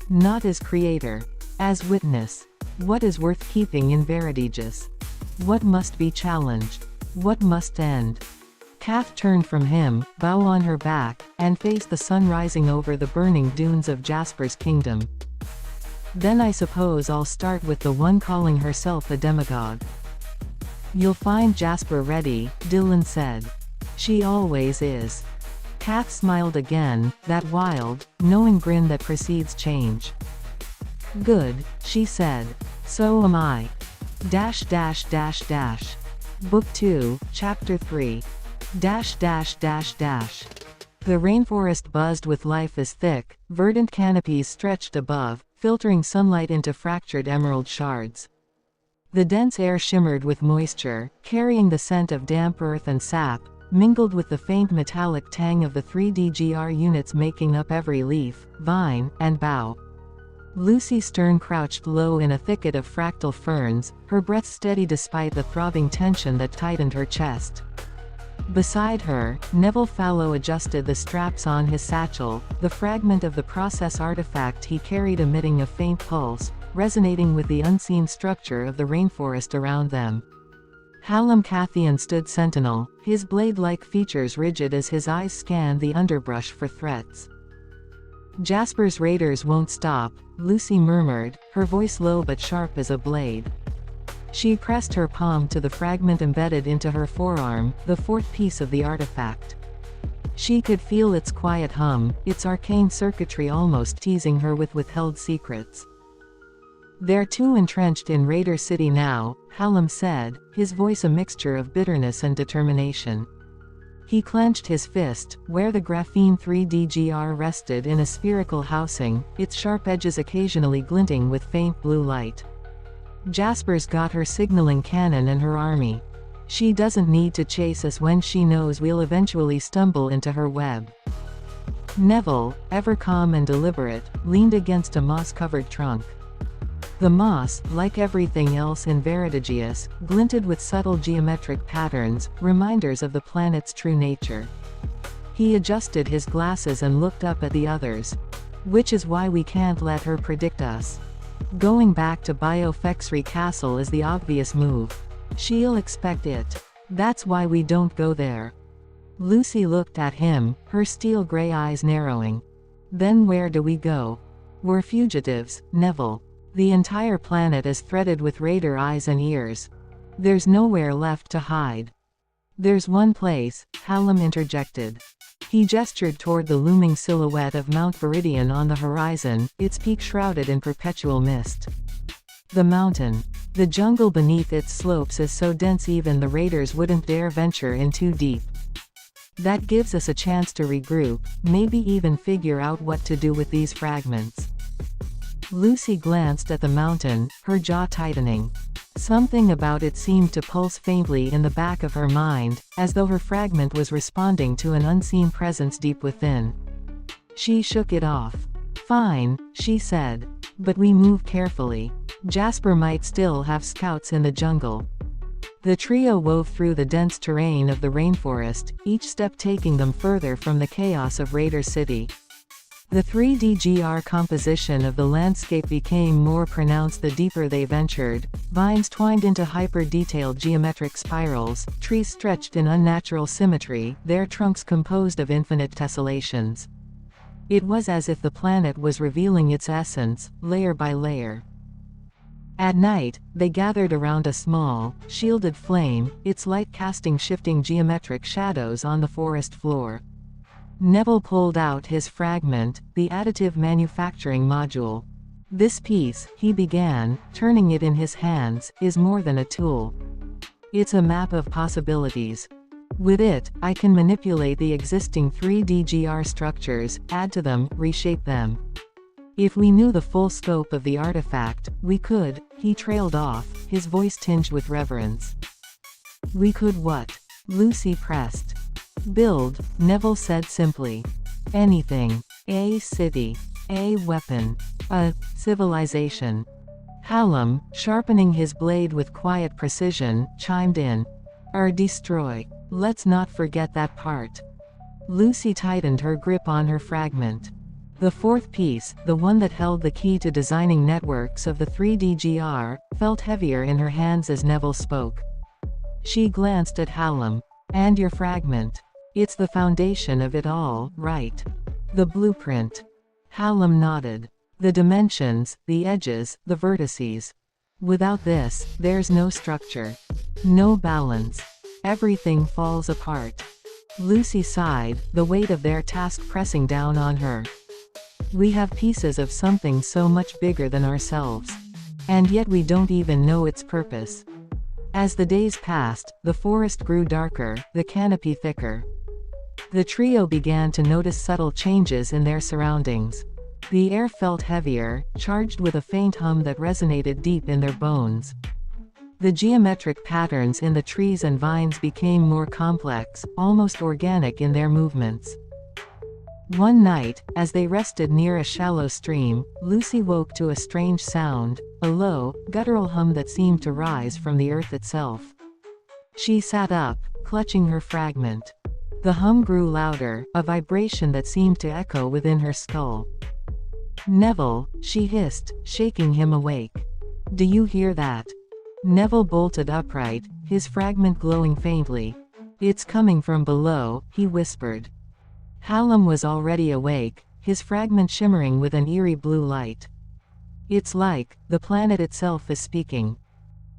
"Not as creator. As witness. What is worth keeping in VeridægisUniverse? What must be challenged? What must end?" Kath turned from him, bow on her back, and faced the sun rising over the burning dunes of Jasper's kingdom. "Then I suppose I'll start with the one calling herself a demagogue." "You'll find Jasper ready," Dillon said. "She always is." Kath smiled again, that wild, knowing grin that precedes change. "Good," she said. "So am I. Book 2, Chapter 3. The rainforest buzzed with life as thick, verdant canopies stretched above, filtering sunlight into fractured emerald shards. The dense air shimmered with moisture, carrying the scent of damp earth and sap, mingled with the faint metallic tang of the 3D units making up every leaf, vine, and bough. Lucy Stern crouched low in a thicket of fractal ferns, her breath steady despite the throbbing tension that tightened her chest. Beside her, Neville Fallow adjusted the straps on his satchel, the fragment of the process artifact he carried emitting a faint pulse, resonating with the unseen structure of the rainforest around them. Hallam Cathian stood sentinel, his blade-like features rigid as his eyes scanned the underbrush for threats. "Jasper's raiders won't stop," Lucy murmured, her voice low but sharp as a blade. She pressed her palm to the fragment embedded into her forearm, the 4th piece of the artifact. She could feel its quiet hum, its arcane circuitry almost teasing her with withheld secrets. "They're too entrenched in Raider City now," Hallam said, his voice a mixture of bitterness and determination. He clenched his fist, where the graphene 3DGR rested in a spherical housing, its sharp edges occasionally glinting with faint blue light. "Jasper's got her signaling cannon and her army. She doesn't need to chase us when she knows we'll eventually stumble into her web." Neville, ever calm and deliberate, leaned against a moss-covered trunk. The moss, like everything else in VeridægisUniverse, glinted with subtle geometric patterns, reminders of the planet's true nature. He adjusted his glasses and looked up at the others. "Which is why we can't let her predict us. Going back to Biofexry Castle is the obvious move. She'll expect it. That's why we don't go there." Lucy looked at him, her steel gray eyes narrowing. "Then where do we go?" "We're fugitives, Neville. The entire planet is threaded with raider eyes and ears. There's nowhere left to hide." "There's one place," Hallam interjected. He gestured toward the looming silhouette of Mount Viridian on the horizon, its peak shrouded in perpetual mist. "The mountain. The jungle beneath its slopes is so dense even the raiders wouldn't dare venture in too deep. That gives us a chance to regroup, maybe even figure out what to do with these fragments." Lucy glanced at the mountain, her jaw tightening. Something about it seemed to pulse faintly in the back of her mind, as though her fragment was responding to an unseen presence deep within. She shook it off. "Fine," she said. "But we move carefully. Jasper might still have scouts in the jungle." The trio wove through the dense terrain of the rainforest, each step taking them further from the chaos of Raider City. The 3DGR composition of the landscape became more pronounced the deeper they ventured, vines twined into hyper-detailed geometric spirals, trees stretched in unnatural symmetry, their trunks composed of infinite tessellations. It was as if the planet was revealing its essence, layer by layer. At night, they gathered around a small, shielded flame, its light casting shifting geometric shadows on the forest floor. Neville pulled out his fragment, the additive manufacturing module. "This piece," he began, turning it in his hands, "is more than a tool. It's a map of possibilities. With it, I can manipulate the existing 3D GR structures, add to them, reshape them. If we knew the full scope of the artifact, we could, he trailed off, his voice tinged with reverence. We could what? Lucy pressed. Build, Neville said simply. Anything. A city. A weapon. A civilization. Hallam, sharpening his blade with quiet precision, chimed in. Or destroy. Let's not forget that part. Lucy tightened her grip on her fragment. The fourth piece, the one that held the key to designing networks of the 3D GR, felt heavier in her hands as Neville spoke. She glanced at Hallam. And your fragment. It's the foundation of it all, right? The blueprint. Hallam nodded. The dimensions, the edges, the vertices. Without this, there's no structure. No balance. Everything falls apart. Lucy sighed, the weight of their task pressing down on her. We have pieces of something so much bigger than ourselves. And yet we don't even know its purpose. As the days passed, the forest grew darker, the canopy thicker. The trio began to notice subtle changes in their surroundings. The air felt heavier, charged with a faint hum that resonated deep in their bones. The geometric patterns in the trees and vines became more complex, almost organic in their movements. One night, as they rested near a shallow stream, Lucy woke to a strange sound, a low, guttural hum that seemed to rise from the earth itself. She sat up, clutching her fragment. The hum grew louder, a vibration that seemed to echo within her skull. Neville, she hissed, shaking him awake. Do you hear that? Neville bolted upright, his fragment glowing faintly. It's coming from below, he whispered. Hallam was already awake, his fragment shimmering with an eerie blue light. It's like, the planet itself is speaking.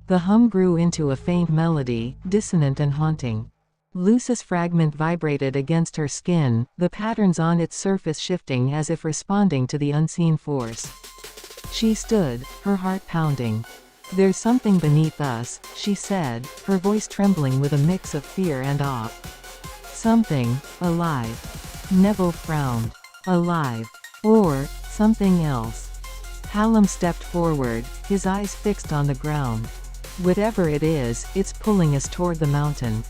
The hum grew into a faint melody, dissonant and haunting. Lucy's fragment vibrated against her skin, the patterns on its surface shifting as if responding to the unseen force. She stood, her heart pounding. There's something beneath us, she said, her voice trembling with a mix of fear and awe. Something, alive. Neville frowned. Alive. Or, something else. Hallam stepped forward, his eyes fixed on the ground. Whatever it is, it's pulling us toward the mountain.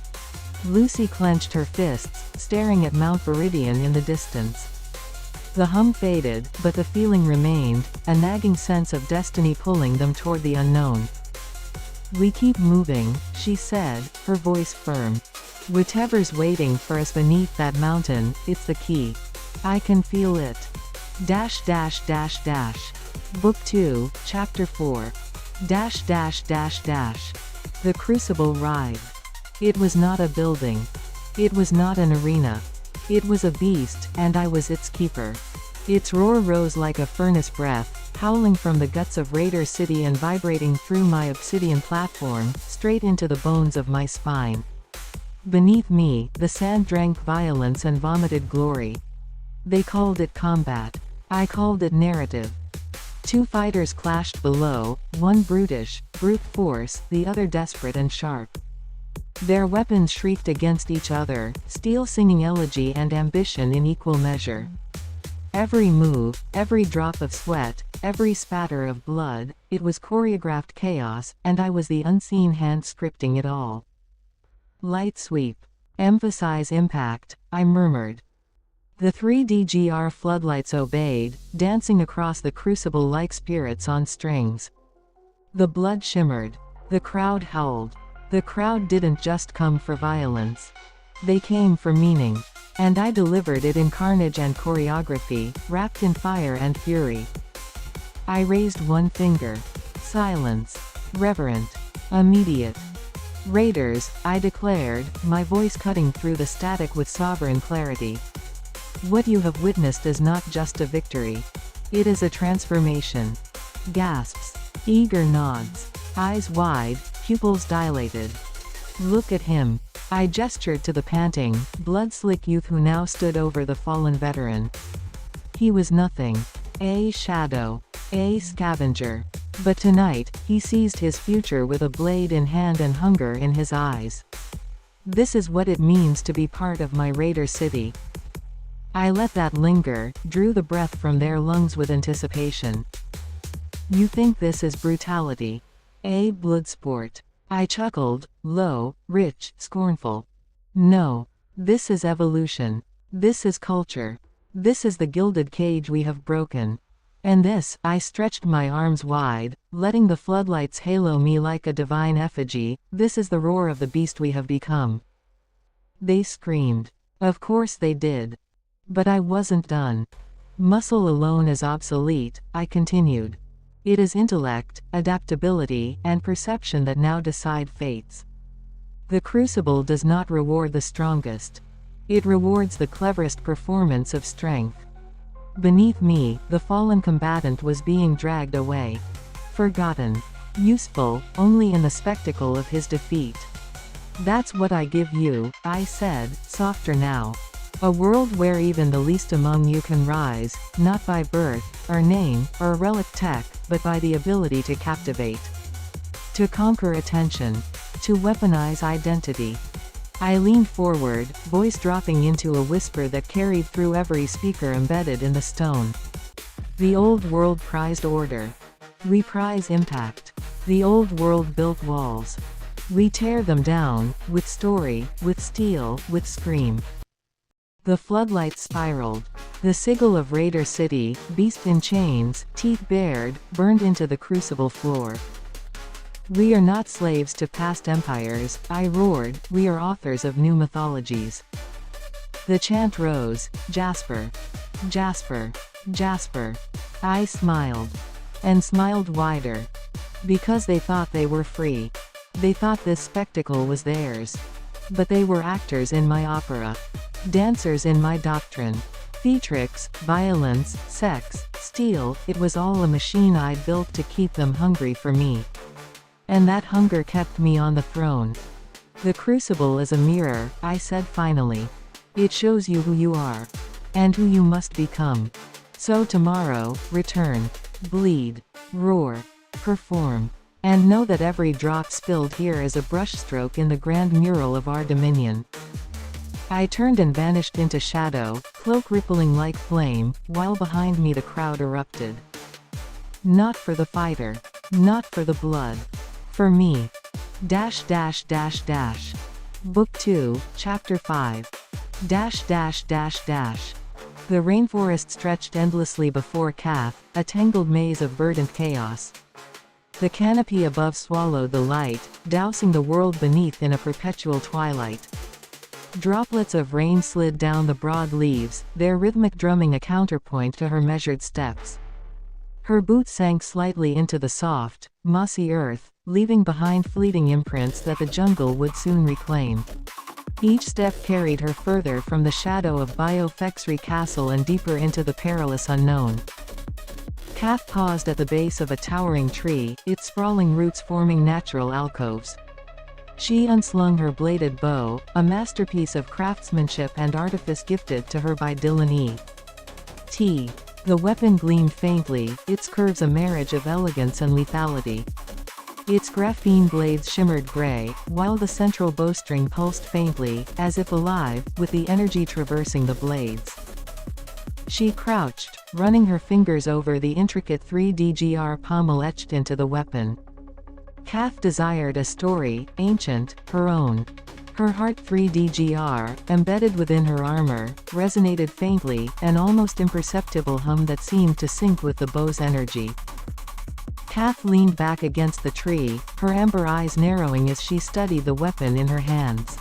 Lucy clenched her fists, staring at Mount Viridian in the distance. The hum faded, but the feeling remained, a nagging sense of destiny pulling them toward the unknown. We keep moving, she said, her voice firm. Whatever's waiting for us beneath that mountain, it's the key. I can feel it. Book 2, Chapter 4. The Crucible Ride. It was not a building. It was not an arena. It was a beast, and I was its keeper. Its roar rose like a furnace breath, howling from the guts of Raider City and vibrating through my obsidian platform, straight into the bones of my spine. Beneath me, the sand drank violence and vomited glory. They called it combat. I called it narrative. Two fighters clashed below, one brutish, brute force, the other desperate and sharp. Their weapons shrieked against each other, steel singing elegy and ambition in equal measure. Every move, every drop of sweat, every spatter of blood, it was choreographed chaos, and I was the unseen hand scripting it all. Light sweep. Emphasize impact, I murmured. The 3D GR floodlights obeyed, dancing across the crucible like spirits on strings. The blood shimmered. The crowd howled. The crowd didn't just come for violence. They came for meaning. And I delivered it in carnage and choreography, wrapped in fire and fury. I raised one finger. Silence. Reverent. Immediate. Raiders, I declared, my voice cutting through the static with sovereign clarity. What you have witnessed is not just a victory. It is a transformation. Gasps. Eager nods. Eyes wide, pupils dilated. Look at him. I gestured to the panting, blood-slick youth who now stood over the fallen veteran. He was nothing. A shadow. A scavenger. But tonight, he seized his future with a blade in hand and hunger in his eyes. This is what it means to be part of my Raider City. I let that linger, drew the breath from their lungs with anticipation. You think this is brutality? Bloodsport. I chuckled, low, rich, scornful. No. This is evolution. This is culture. This is the gilded cage we have broken. And this, I stretched my arms wide, letting the floodlights halo me like a divine effigy, this is the roar of the beast we have become. They screamed. Of course they did. But I wasn't done. Muscle alone is obsolete, I continued. It is intellect, adaptability, and perception that now decide fates. The crucible does not reward the strongest. It rewards the cleverest performance of strength. Beneath me, the fallen combatant was being dragged away. Forgotten. Useful, only in the spectacle of his defeat. That's what I give you, I said, softer now. A world where even the least among you can rise, not by birth, or name, or relic tech, but by the ability to captivate. To conquer attention. To weaponize identity. I leaned forward, voice dropping into a whisper that carried through every speaker embedded in the stone. The old world prized order. We prize impact. The old world built walls. We tear them down, with story, with steel, with scream. The floodlights spiraled. The sigil of Raider City, beast in chains, teeth bared, burned into the crucible floor. We are not slaves to past empires, I roared, we are authors of new mythologies. The chant rose, Jasper. Jasper. Jasper. I smiled. And smiled wider. Because they thought they were free. They thought this spectacle was theirs. But they were actors in my opera. Dancers in my doctrine. Theatrics, violence, sex, steel, it was all a machine I'd built to keep them hungry for me. And that hunger kept me on the throne. The crucible is a mirror, I said finally. It shows you who you are. And who you must become. So tomorrow, return. Bleed. Roar. Perform. And know that every drop spilled here is a brushstroke in the grand mural of our dominion. I turned and vanished into shadow, cloak rippling like flame, while behind me the crowd erupted. Not for the fighter. Not for the blood. For me. Book 2, Chapter 5. The rainforest stretched endlessly before Kath, a tangled maze of verdant chaos. The canopy above swallowed the light, dousing the world beneath in a perpetual twilight. Droplets of rain slid down the broad leaves, their rhythmic drumming a counterpoint to her measured steps. Her boots sank slightly into the soft, mossy earth, leaving behind fleeting imprints that the jungle would soon reclaim. Each step carried her further from the shadow of Biofexry Castle and deeper into the perilous unknown. Kath paused at the base of a towering tree, its sprawling roots forming natural alcoves. She unslung her bladed bow, a masterpiece of craftsmanship and artifice gifted to her by Dillon E.T. The weapon gleamed faintly, its curves a marriage of elegance and lethality. Its graphene blades shimmered gray, while the central bowstring pulsed faintly, as if alive, with the energy traversing the blades. She crouched, running her fingers over the intricate 3D pommel etched into the weapon. Kath desired a story, ancient, her own. Her heart 3D embedded within her armor, resonated faintly, an almost imperceptible hum that seemed to sync with the bow's energy. Kath leaned back against the tree, her amber eyes narrowing as she studied the weapon in her hands.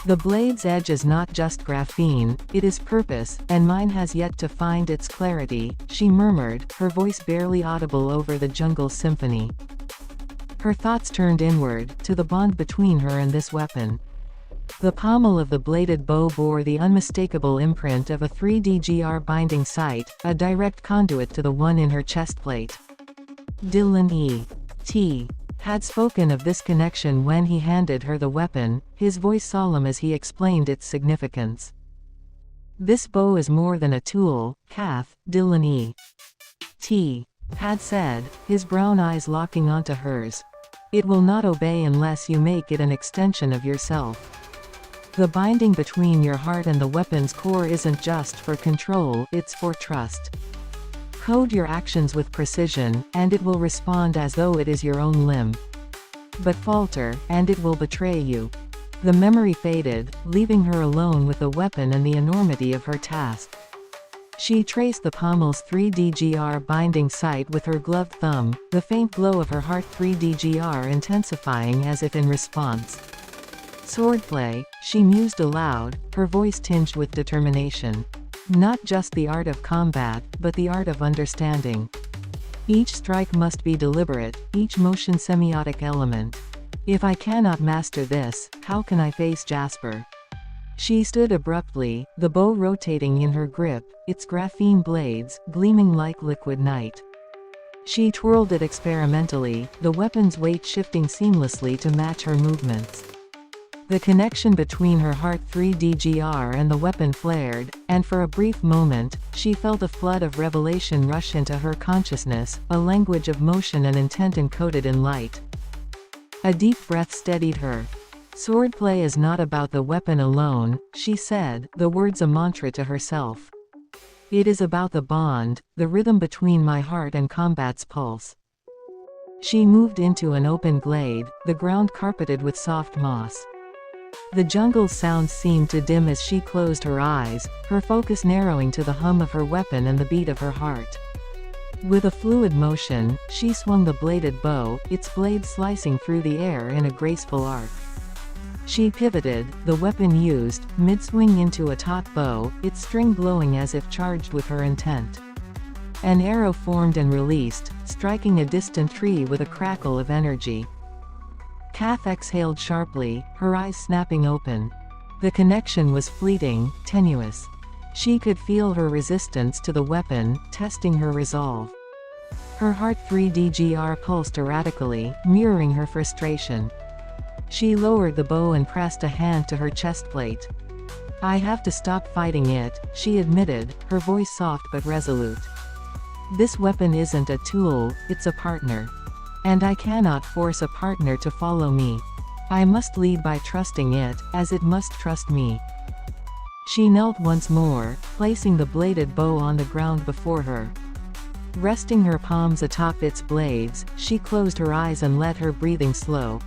The blade's edge is not just graphene, it is purpose, and mine has yet to find its clarity, she murmured, her voice barely audible over the jungle's symphony. Her thoughts turned inward, to the bond between her and this weapon. The pommel of the bladed bow bore the unmistakable imprint of a 3D binding site, a direct conduit to the one in her chestplate. Dillon E.T. had spoken of this connection when he handed her the weapon, his voice solemn as he explained its significance. This bow is more than a tool, Kath, Dillon E.T. had said, his brown eyes locking onto hers. It will not obey unless you make it an extension of yourself. The binding between your heart and the weapon's core isn't just for control, it's for trust. Code your actions with precision, and it will respond as though it is your own limb. But falter, and it will betray you. The memory faded, leaving her alone with the weapon and the enormity of her task. She traced the pommel's 3D-GR binding site with her gloved thumb, the faint glow of her heart 3D-GR intensifying as if in response. Swordplay, she mused aloud, her voice tinged with determination. Not just the art of combat, but the art of understanding. Each strike must be deliberate, each motion semiotic element. If I cannot master this, how can I face Jasper? She stood abruptly, the bow rotating in her grip, its graphene blades gleaming like liquid night. She twirled it experimentally, the weapon's weight shifting seamlessly to match her movements. The connection between her heart 3D-GR and the weapon flared, and for a brief moment, she felt a flood of revelation rush into her consciousness, a language of motion and intent encoded in light. A deep breath steadied her. Swordplay is not about the weapon alone, she said, the words a mantra to herself. It is about the bond, the rhythm between my heart and combat's pulse. She moved into an open glade, the ground carpeted with soft moss. The jungle's sounds seemed to dim as she closed her eyes, her focus narrowing to the hum of her weapon and the beat of her heart. With a fluid motion, she swung the bladed bow, its blade slicing through the air in a graceful arc. She pivoted, the weapon used, mid-swing into a taut bow, its string glowing as if charged with her intent. An arrow formed and released, striking a distant tree with a crackle of energy. Kath exhaled sharply, her eyes snapping open. The connection was fleeting, tenuous. She could feel her resistance to the weapon, testing her resolve. Her heart 3D-GR pulsed erratically, mirroring her frustration. She lowered the bow and pressed a hand to her chest plate. I have to stop fighting it, she admitted, her voice soft but resolute. This weapon isn't a tool, it's a partner. And I cannot force a partner to follow me. I must lead by trusting it, as it must trust me. She knelt once more, placing the bladed bow on the ground before her. Resting her palms atop its blades, she closed her eyes and let her breathing slow.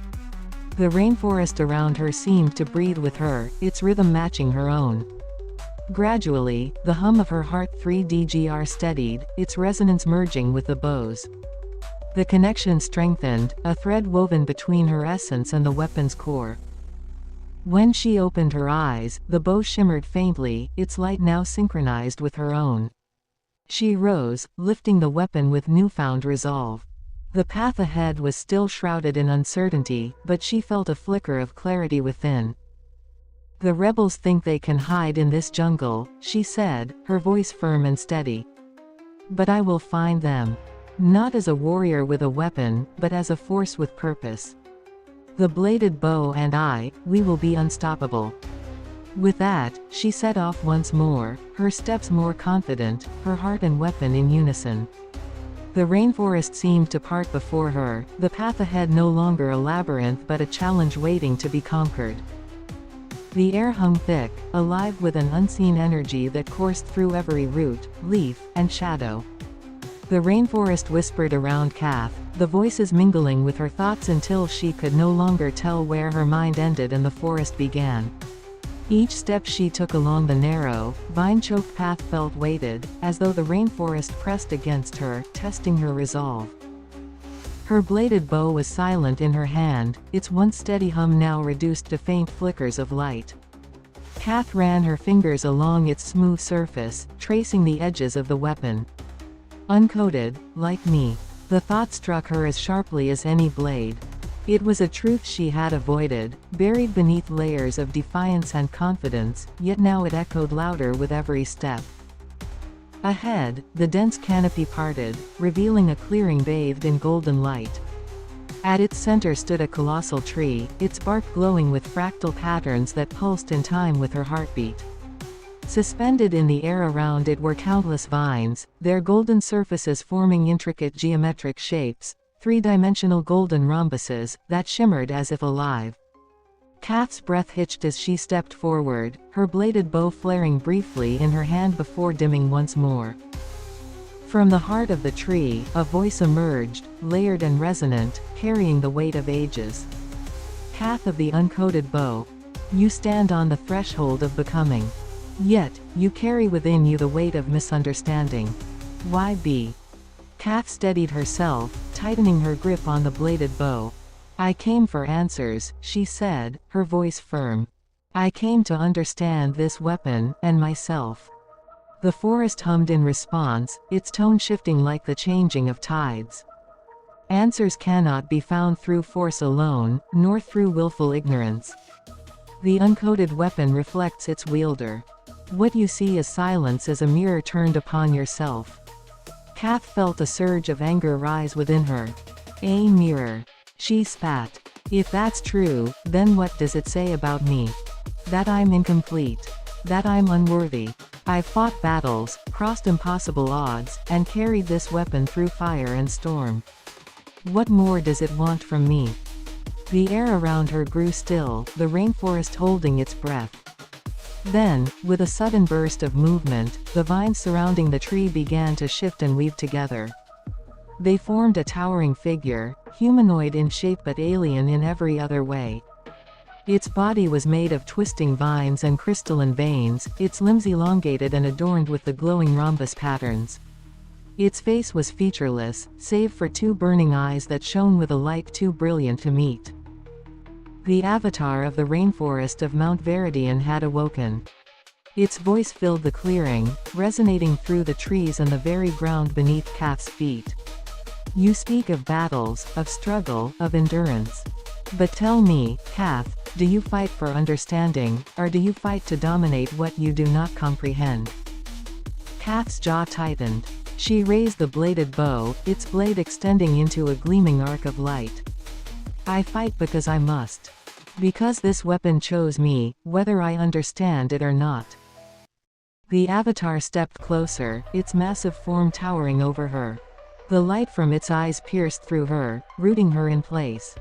The rainforest around her seemed to breathe with her, its rhythm matching her own. Gradually, the hum of her heart 3D-GR steadied, its resonance merging with the bow's. The connection strengthened, a thread woven between her essence and the weapon's core. When she opened her eyes, the bow shimmered faintly, its light now synchronized with her own. She rose, lifting the weapon with newfound resolve. The path ahead was still shrouded in uncertainty, but she felt a flicker of clarity within. The rebels think they can hide in this jungle, she said, her voice firm and steady. But I will find them. Not as a warrior with a weapon, but as a force with purpose. The bladed bow and I, we will be unstoppable. With that, she set off once more, her steps more confident, her heart and weapon in unison. The rainforest seemed to part before her, the path ahead no longer a labyrinth but a challenge waiting to be conquered. The air hung thick, alive with an unseen energy that coursed through every root, leaf, and shadow. The rainforest whispered around Kath, the voices mingling with her thoughts until she could no longer tell where her mind ended and the forest began. Each step she took along the narrow, vine-choked path felt weighted, as though the rainforest pressed against her, testing her resolve. Her bladed bow was silent in her hand, its once steady hum now reduced to faint flickers of light. Kath ran her fingers along its smooth surface, tracing the edges of the weapon. Uncoded, like me. The thought struck her as sharply as any blade. It was a truth she had avoided, buried beneath layers of defiance and confidence, yet now it echoed louder with every step. Ahead, the dense canopy parted, revealing a clearing bathed in golden light. At its center stood a colossal tree, its bark glowing with fractal patterns that pulsed in time with her heartbeat. Suspended in the air around it were countless vines, their golden surfaces forming intricate geometric shapes, three-dimensional golden rhombuses, that shimmered as if alive. Kath's breath hitched as she stepped forward, her bladed bow flaring briefly in her hand before dimming once more. From the heart of the tree, a voice emerged, layered and resonant, carrying the weight of ages. Kath of the uncoded bow. You stand on the threshold of becoming. Yet, you carry within you the weight of misunderstanding. Why be? Kath steadied herself, tightening her grip on the bladed bow. I came for answers, she said, her voice firm. I came to understand this weapon, and myself. The forest hummed in response, its tone shifting like the changing of tides. Answers cannot be found through force alone, nor through willful ignorance. The uncoded weapon reflects its wielder. What you see is silence as a mirror turned upon yourself. Kath felt a surge of anger rise within her. A mirror. She spat. If that's true, then what does it say about me? That I'm incomplete. That I'm unworthy. I've fought battles, crossed impossible odds, and carried this weapon through fire and storm. What more does it want from me? The air around her grew still, the rainforest holding its breath. Then, with a sudden burst of movement, the vines surrounding the tree began to shift and weave together. They formed a towering figure, humanoid in shape but alien in every other way. Its body was made of twisting vines and crystalline veins, its limbs elongated and adorned with the glowing rhombus patterns. Its face was featureless, save for two burning eyes that shone with a light too brilliant to meet. The avatar of the rainforest of Mount Veridian had awoken. Its voice filled the clearing, resonating through the trees and the very ground beneath Kath's feet. You speak of battles, of struggle, of endurance. But tell me, Kath, do you fight for understanding, or do you fight to dominate what you do not comprehend? Kath's jaw tightened. She raised the bladed bow, its blade extending into a gleaming arc of light. I fight because I must. Because this weapon chose me, whether I understand it or not. The avatar stepped closer, its massive form towering over her. The light from its eyes pierced through her, rooting her in place.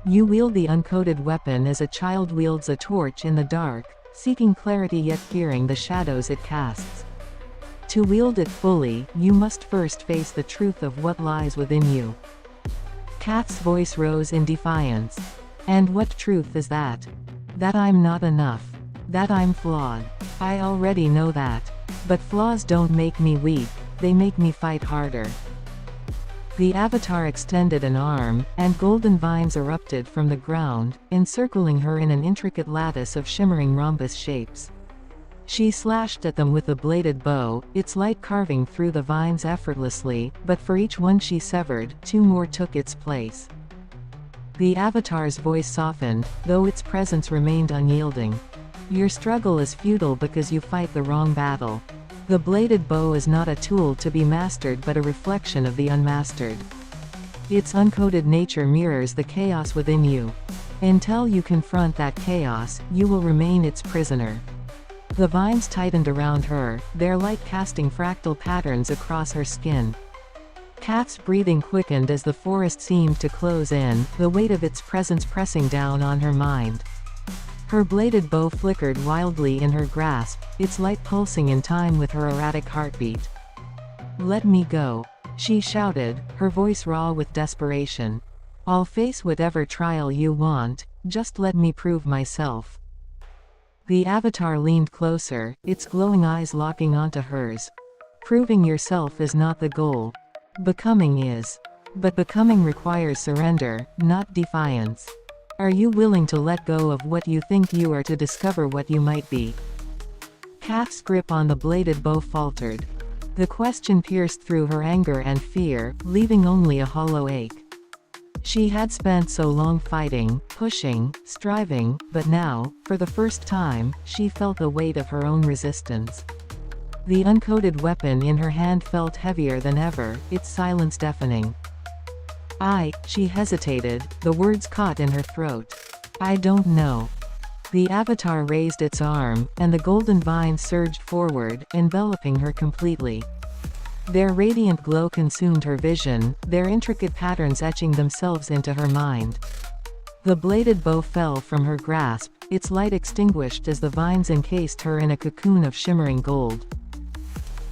You wield the uncoded weapon as a child wields a torch in the dark, seeking clarity yet fearing the shadows it casts. To wield it fully, you must first face the truth of what lies within you. Kath's voice rose in defiance. And what truth is that? That I'm not enough. That I'm flawed. I already know that. But flaws don't make me weak, they make me fight harder. The avatar extended an arm, and golden vines erupted from the ground, encircling her in an intricate lattice of shimmering rhombus shapes. She slashed at them with the bladed bow, its light carving through the vines effortlessly, but for each one she severed, two more took its place. The avatar's voice softened, though its presence remained unyielding. Your struggle is futile because you fight the wrong battle. The bladed bow is not a tool to be mastered but a reflection of the unmastered. Its uncoded nature mirrors the chaos within you. Until you confront that chaos, you will remain its prisoner. The vines tightened around her, their light casting fractal patterns across her skin. Kath's breathing quickened as the forest seemed to close in, the weight of its presence pressing down on her mind. Her bladed bow flickered wildly in her grasp, its light pulsing in time with her erratic heartbeat. Let me go, she shouted, her voice raw with desperation. I'll face whatever trial you want, just let me prove myself. The avatar leaned closer, its glowing eyes locking onto hers. Proving yourself is not the goal. Becoming is. But becoming requires surrender, not defiance. Are you willing to let go of what you think you are to discover what you might be? Kath's grip on the bladed bow faltered. The question pierced through her anger and fear, leaving only a hollow ache. She had spent so long fighting, pushing, striving, but now, for the first time, she felt the weight of her own resistance. The uncoded weapon in her hand felt heavier than ever, its silence deafening. She hesitated, the words caught in her throat. I don't know. The avatar raised its arm, and the golden vine surged forward, enveloping her completely. Their radiant glow consumed her vision, their intricate patterns etching themselves into her mind. The bladed bow fell from her grasp, its light extinguished as the vines encased her in a cocoon of shimmering gold.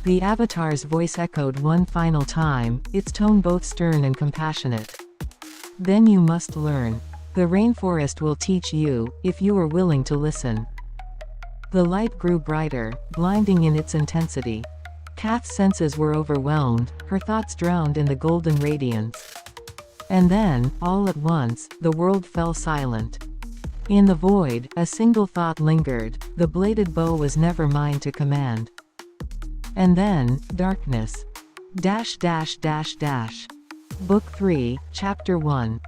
The avatar's voice echoed one final time, its tone both stern and compassionate. "Then you must learn. The rainforest will teach you, if you are willing to listen." The light grew brighter, blinding in its intensity. Kath's senses were overwhelmed, her thoughts drowned in the golden radiance. And then, all at once, the world fell silent. In the void, a single thought lingered: the bladed bow was never mine to command. And then, darkness. Book 3, Chapter 1.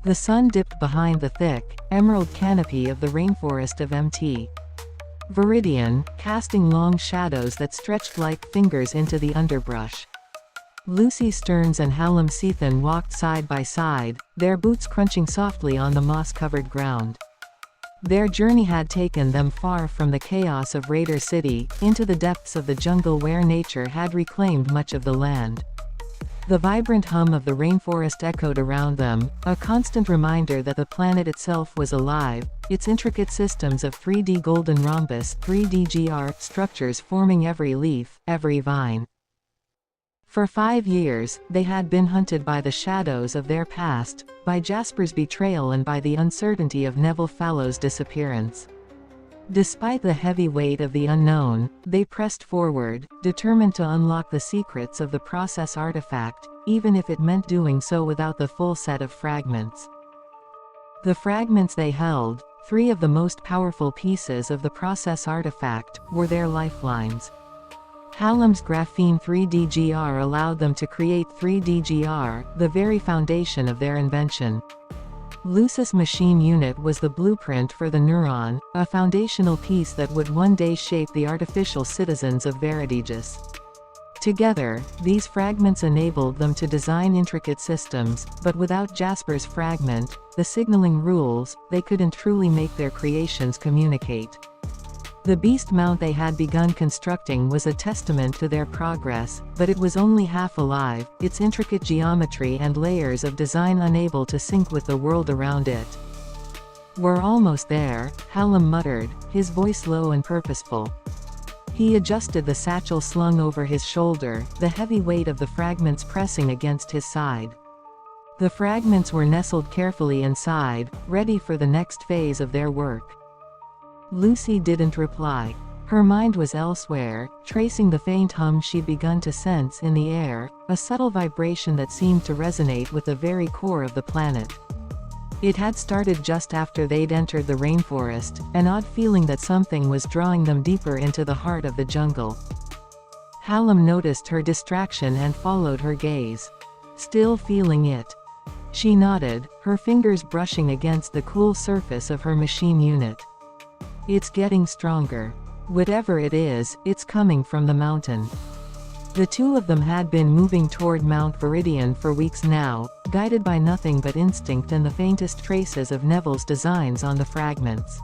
The sun dipped behind the thick, emerald canopy of the rainforest of Mt. Viridian, casting long shadows that stretched like fingers into the underbrush. Lucy Stearns and Hallam Seathan walked side by side, their boots crunching softly on the moss-covered ground. Their journey had taken them far from the chaos of Raider City, into the depths of the jungle where nature had reclaimed much of the land. The vibrant hum of the rainforest echoed around them, a constant reminder that the planet itself was alive, its intricate systems of 3D golden rhombus 3D GR structures forming every leaf, every vine. For 5 years, they had been hunted by the shadows of their past, by Jasper's betrayal and by the uncertainty of Neville Fallow's disappearance. Despite the heavy weight of the unknown, they pressed forward, determined to unlock the secrets of the process artifact, even if it meant doing so without the full set of fragments. The fragments they held, 3 of the most powerful pieces of the process artifact, were their lifelines. Hallam's graphene 3D GR allowed them to create 3D GR, the very foundation of their invention. Lucis' machine unit was the blueprint for the neuron, a foundational piece that would one day shape the artificial citizens of VeridægisUniverse. Together, these fragments enabled them to design intricate systems, but without Jasper's fragment, the signaling rules, they couldn't truly make their creations communicate. The beast mount they had begun constructing was a testament to their progress, but it was only half alive, its intricate geometry and layers of design unable to sync with the world around it. "We're almost there," Hallam muttered, his voice low and purposeful. He adjusted the satchel slung over his shoulder, the heavy weight of the fragments pressing against his side. The fragments were nestled carefully inside, ready for the next phase of their work. Lucy didn't reply. Her mind was elsewhere, tracing the faint hum she'd begun to sense in the air, a subtle vibration that seemed to resonate with the very core of the planet. It had started just after they'd entered the rainforest, an odd feeling that something was drawing them deeper into the heart of the jungle. Hallam noticed her distraction and followed her gaze. "Still feeling it?" She nodded, her fingers brushing against the cool surface of her machine unit. "It's getting stronger. Whatever it is, it's coming from the mountain." The two of them had been moving toward Mount Viridian for weeks now, guided by nothing but instinct and the faintest traces of Neville's designs on the fragments.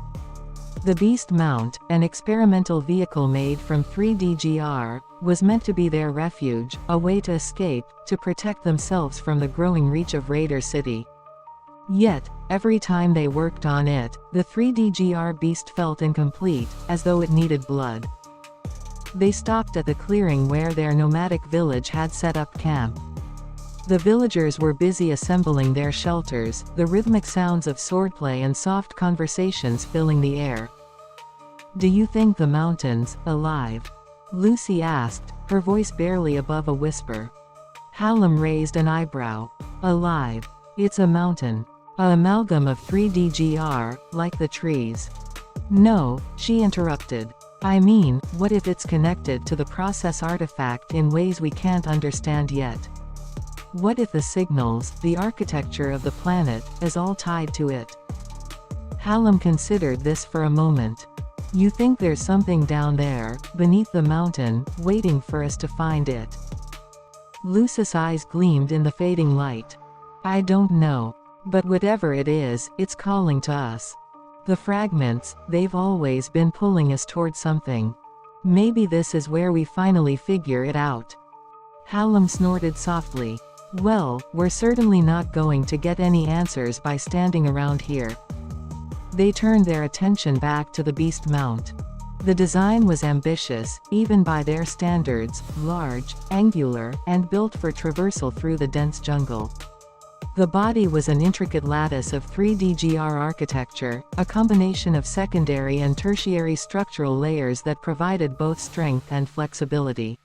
The Beast Mount, an experimental vehicle made from 3D GR, was meant to be their refuge, a way to escape, to protect themselves from the growing reach of Raider City. Yet, every time they worked on it, the 3D GR beast felt incomplete, as though it needed blood. They stopped at the clearing where their nomadic village had set up camp. The villagers were busy assembling their shelters, the rhythmic sounds of swordplay and soft conversations filling the air. "Do you think the mountain's alive?" Lucy asked, her voice barely above a whisper. Hallam raised an eyebrow. "Alive. It's a mountain. An amalgam of 3D GR, like the trees." "No," she interrupted. "I mean, what if it's connected to the process artifact in ways we can't understand yet? What if the signals, the architecture of the planet, is all tied to it?" Hallam considered this for a moment. "You think there's something down there, beneath the mountain, waiting for us to find it?" Lucy's eyes gleamed in the fading light. "I don't know. But whatever it is, it's calling to us. The fragments, they've always been pulling us towards something. Maybe this is where we finally figure it out. Hallam snorted softly. Well, we're certainly not going to get any answers by standing around here. They turned their attention back to the beast mount. The design was ambitious, even by their standards, large, angular, and built for traversal through the dense jungle. The body was an intricate lattice of 3D GR architecture, a combination of secondary and tertiary structural layers that provided both strength and flexibility.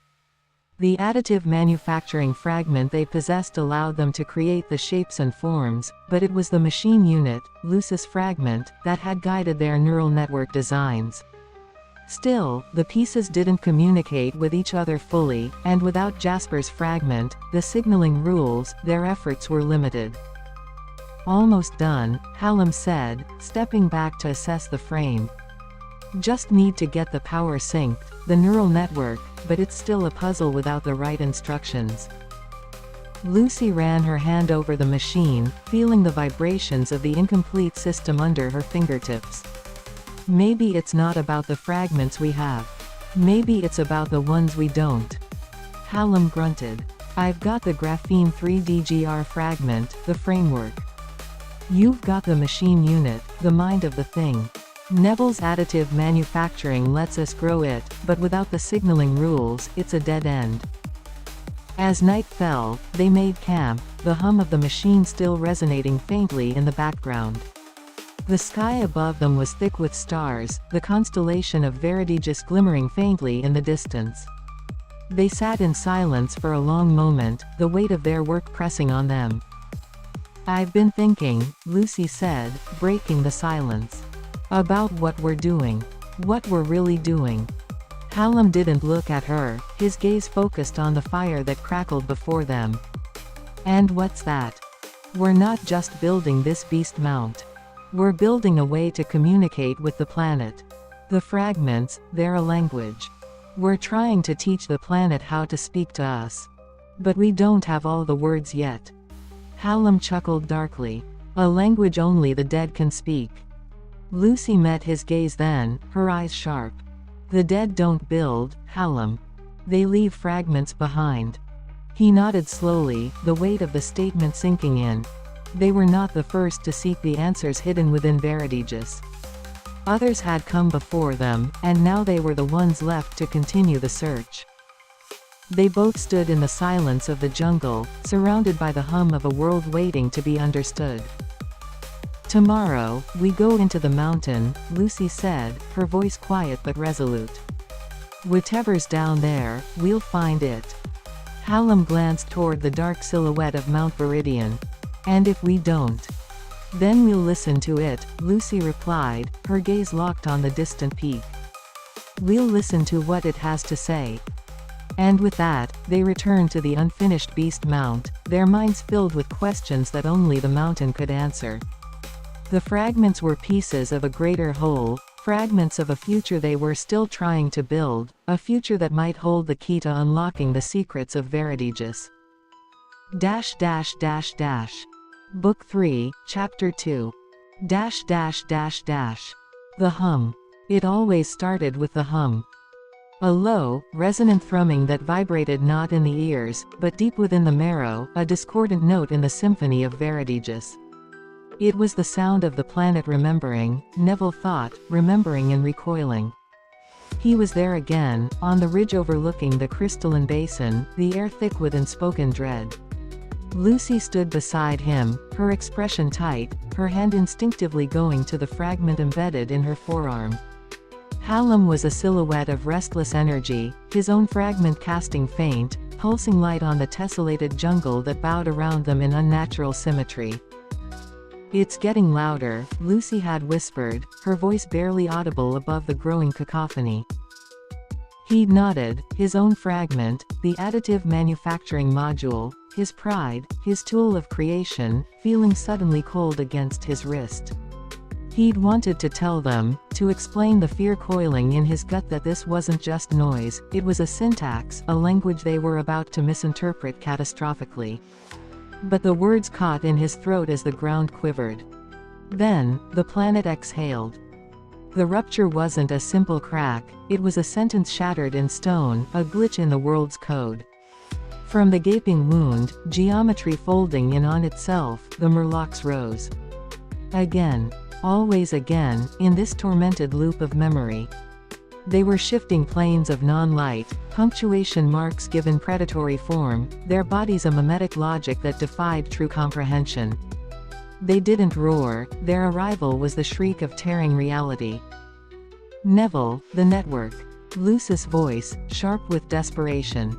The additive manufacturing fragment they possessed allowed them to create the shapes and forms, but it was the machine unit, Lucis fragment, that had guided their neural network designs. Still, the pieces didn't communicate with each other fully, and without Jasper's fragment, the signaling rules, their efforts were limited. Almost done, Hallam said, stepping back to assess the frame. Just need to get the power synced, the neural network, but it's still a puzzle without the right instructions. Lucy ran her hand over the machine, feeling the vibrations of the incomplete system under her fingertips. Maybe it's not about the fragments we have. Maybe it's about the ones we don't. Hallam grunted. I've got the graphene 3D GR fragment, the framework. You've got the machine unit, the mind of the thing. Neville's additive manufacturing lets us grow it, but without the signaling rules, it's a dead end. As night fell, they made camp, the hum of the machine still resonating faintly in the background. The sky above them was thick with stars, the constellation of VeridægisUniverse glimmering faintly in the distance. They sat in silence for a long moment, the weight of their work pressing on them. I've been thinking, Lucy said, breaking the silence. About what we're doing. What we're really doing. Hallam didn't look at her, his gaze focused on the fire that crackled before them. And what's that? We're not just building this beast mount. We're building a way to communicate with the planet. The fragments, they're a language. We're trying to teach the planet how to speak to us. But we don't have all the words yet. Hallam chuckled darkly. A language only the dead can speak. Lucy met his gaze then, her eyes sharp. The dead don't build, Hallam. They leave fragments behind. He nodded slowly, the weight of the statement sinking in. They were not the first to seek the answers hidden within VeridægisUniverse. Others had come before them, and now they were the ones left to continue the search. They both stood in the silence of the jungle, surrounded by the hum of a world waiting to be understood. Tomorrow, we go into the mountain, Lucy said, her voice quiet but resolute. Whatever's down there, we'll find it. Hallam glanced toward the dark silhouette of Mount Viridian. And if we don't, then we'll listen to it, Lucy replied, her gaze locked on the distant peak. We'll listen to what it has to say. And with that, they returned to the unfinished beast mount, their minds filled with questions that only the mountain could answer. The fragments were pieces of a greater whole, fragments of a future they were still trying to build, a future that might hold the key to unlocking the secrets of VeridægisUniverse. Book 3, Chapter 2. The hum. It always started with the hum. A low, resonant thrumming that vibrated not in the ears, but deep within the marrow, a discordant note in the symphony of VeridægisUniverse. It was the sound of the planet remembering, Neville thought, remembering and recoiling. He was there again, on the ridge overlooking the crystalline basin, the air thick with unspoken dread. Lucy stood beside him, her expression tight, her hand instinctively going to the fragment embedded in her forearm. Hallam was a silhouette of restless energy, his own fragment casting faint, pulsing light on the tessellated jungle that bowed around them in unnatural symmetry. It's getting louder, Lucy had whispered, her voice barely audible above the growing cacophony. He'd nodded, his own fragment, the additive manufacturing module, his pride, his tool of creation, feeling suddenly cold against his wrist. He'd wanted to tell them, to explain the fear coiling in his gut that this wasn't just noise, it was a syntax, a language they were about to misinterpret catastrophically. But the words caught in his throat as the ground quivered. Then, the planet exhaled. The rupture wasn't a simple crack, it was a sentence shattered in stone, a glitch in the world's code. From the gaping wound, geometry folding in on itself, the murlocs rose. Again. Always again, in this tormented loop of memory. They were shifting planes of non-light, punctuation marks given predatory form, their bodies a mimetic logic that defied true comprehension. They didn't roar, their arrival was the shriek of tearing reality. Neville, the network. Lucis' voice, sharp with desperation.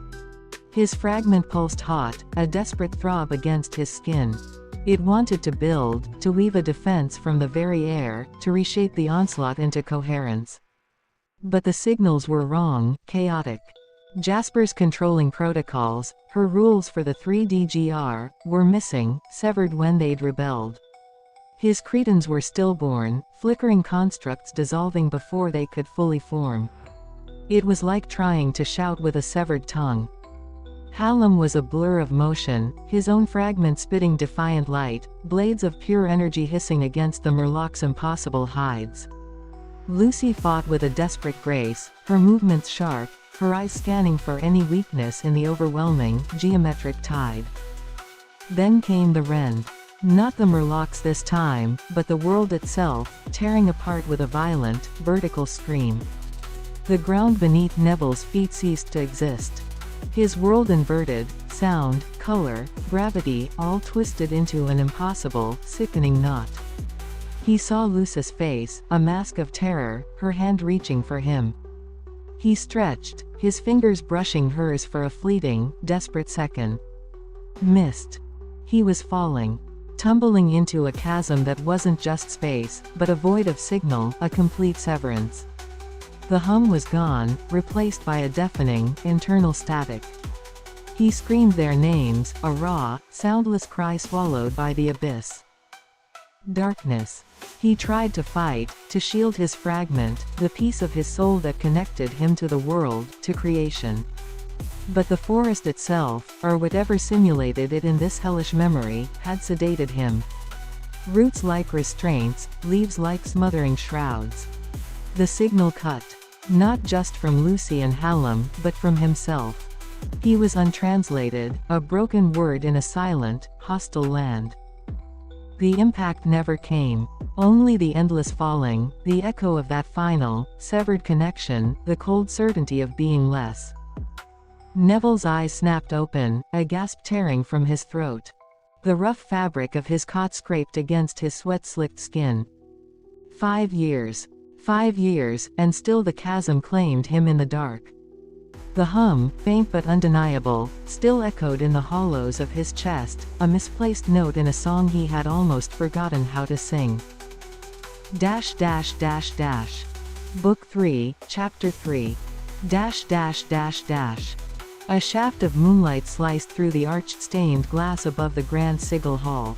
His fragment pulsed hot, a desperate throb against his skin. It wanted to build, to weave a defense from the very air, to reshape the onslaught into coherence. But the signals were wrong, chaotic. Jasper's controlling protocols, her rules for the 3D-GR, were missing, severed when they'd rebelled. His cretins were stillborn, flickering constructs dissolving before they could fully form. It was like trying to shout with a severed tongue. Hallam was a blur of motion, his own fragment spitting defiant light, blades of pure energy hissing against the murloc's impossible hides. Lucy fought with a desperate grace, her movements sharp, her eyes scanning for any weakness in the overwhelming, geometric tide. Then came the rend. Not the murlocs this time, but the world itself, tearing apart with a violent, vertical scream. The ground beneath Neville's feet ceased to exist. His world inverted, sound, color, gravity, all twisted into an impossible, sickening knot. He saw Lucis' face, a mask of terror, her hand reaching for him. He stretched, his fingers brushing hers for a fleeting, desperate second. Missed. He was falling. Tumbling into a chasm that wasn't just space, but a void of signal, a complete severance. The hum was gone, replaced by a deafening, internal static. He screamed their names, a raw, soundless cry swallowed by the abyss. Darkness. He tried to fight, to shield his fragment, the piece of his soul that connected him to the world, to creation. But the forest itself, or whatever simulated it in this hellish memory, had sedated him. Roots like restraints, leaves like smothering shrouds. The signal cut. Not just from Lucy and Hallam, but from himself. He was untranslated, a broken word in a silent, hostile land. The impact never came. Only the endless falling, the echo of that final, severed connection, the cold certainty of being less. Neville's eyes snapped open, a gasp tearing from his throat. The rough fabric of his cot scraped against his sweat-slicked skin. 5 years. 5 years, and still the chasm claimed him in the dark. The hum, faint but undeniable, still echoed in the hollows of his chest, a misplaced note in a song he had almost forgotten how to sing. Book 3, Chapter 3. A shaft of moonlight sliced through the arched-stained glass above the grand sigil hall.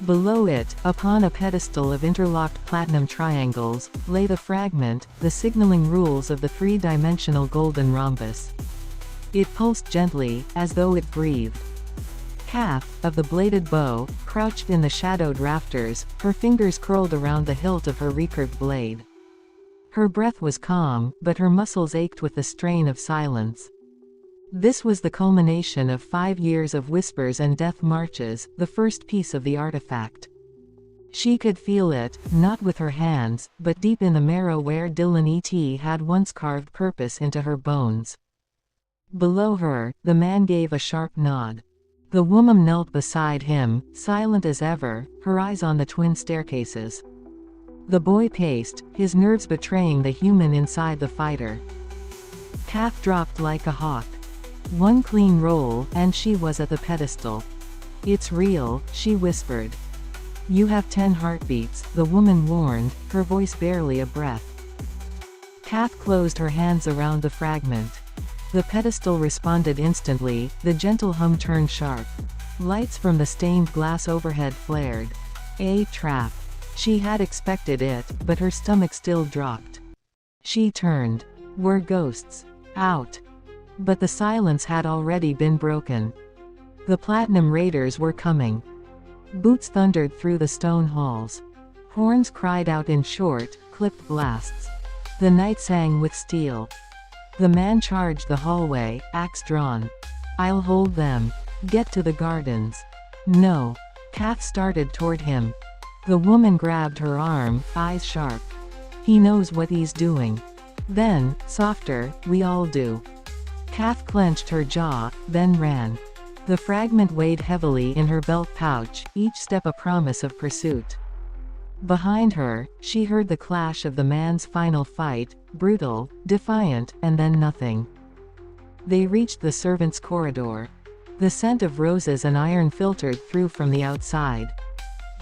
Below it, upon a pedestal of interlocked platinum triangles, lay the fragment, the signaling rules of the three-dimensional golden rhombus. It pulsed gently, as though it breathed. Calf, of the bladed bow, crouched in the shadowed rafters, her fingers curled around the hilt of her recurved blade. Her breath was calm, but her muscles ached with the strain of silence. This was the culmination of 5 years of whispers and death marches, the first piece of the artifact. She could feel it, not with her hands, but deep in the marrow where Dillon had once carved purpose into her bones. Below her, the man gave a sharp nod. The woman knelt beside him, silent as ever, her eyes on the twin staircases. The boy paced, his nerves betraying the human inside the fighter. Calf dropped like a hawk. One clean roll, and she was at the pedestal. "It's real," she whispered. "You have 10 heartbeats," the woman warned, her voice barely a breath. Calf closed her hands around the fragment. The pedestal responded instantly, the gentle hum turned sharp. Lights from the stained glass overhead flared. A trap. She had expected it, but her stomach still dropped. She turned. Were ghosts out? But the silence had already been broken. The Platinum Raiders were coming. Boots thundered through the stone halls. Horns cried out in short, clipped blasts. The night sang with steel. The man charged the hallway, axe drawn. "I'll hold them. Get to the gardens." "No." Kath started toward him. The woman grabbed her arm, eyes sharp. "He knows what he's doing." Then, softer, "We all do." Kath clenched her jaw, then ran. The fragment weighed heavily in her belt pouch, each step a promise of pursuit. Behind her, she heard the clash of the man's final fight, brutal, defiant, and then nothing. They reached the servants' corridor. The scent of roses and iron filtered through from the outside.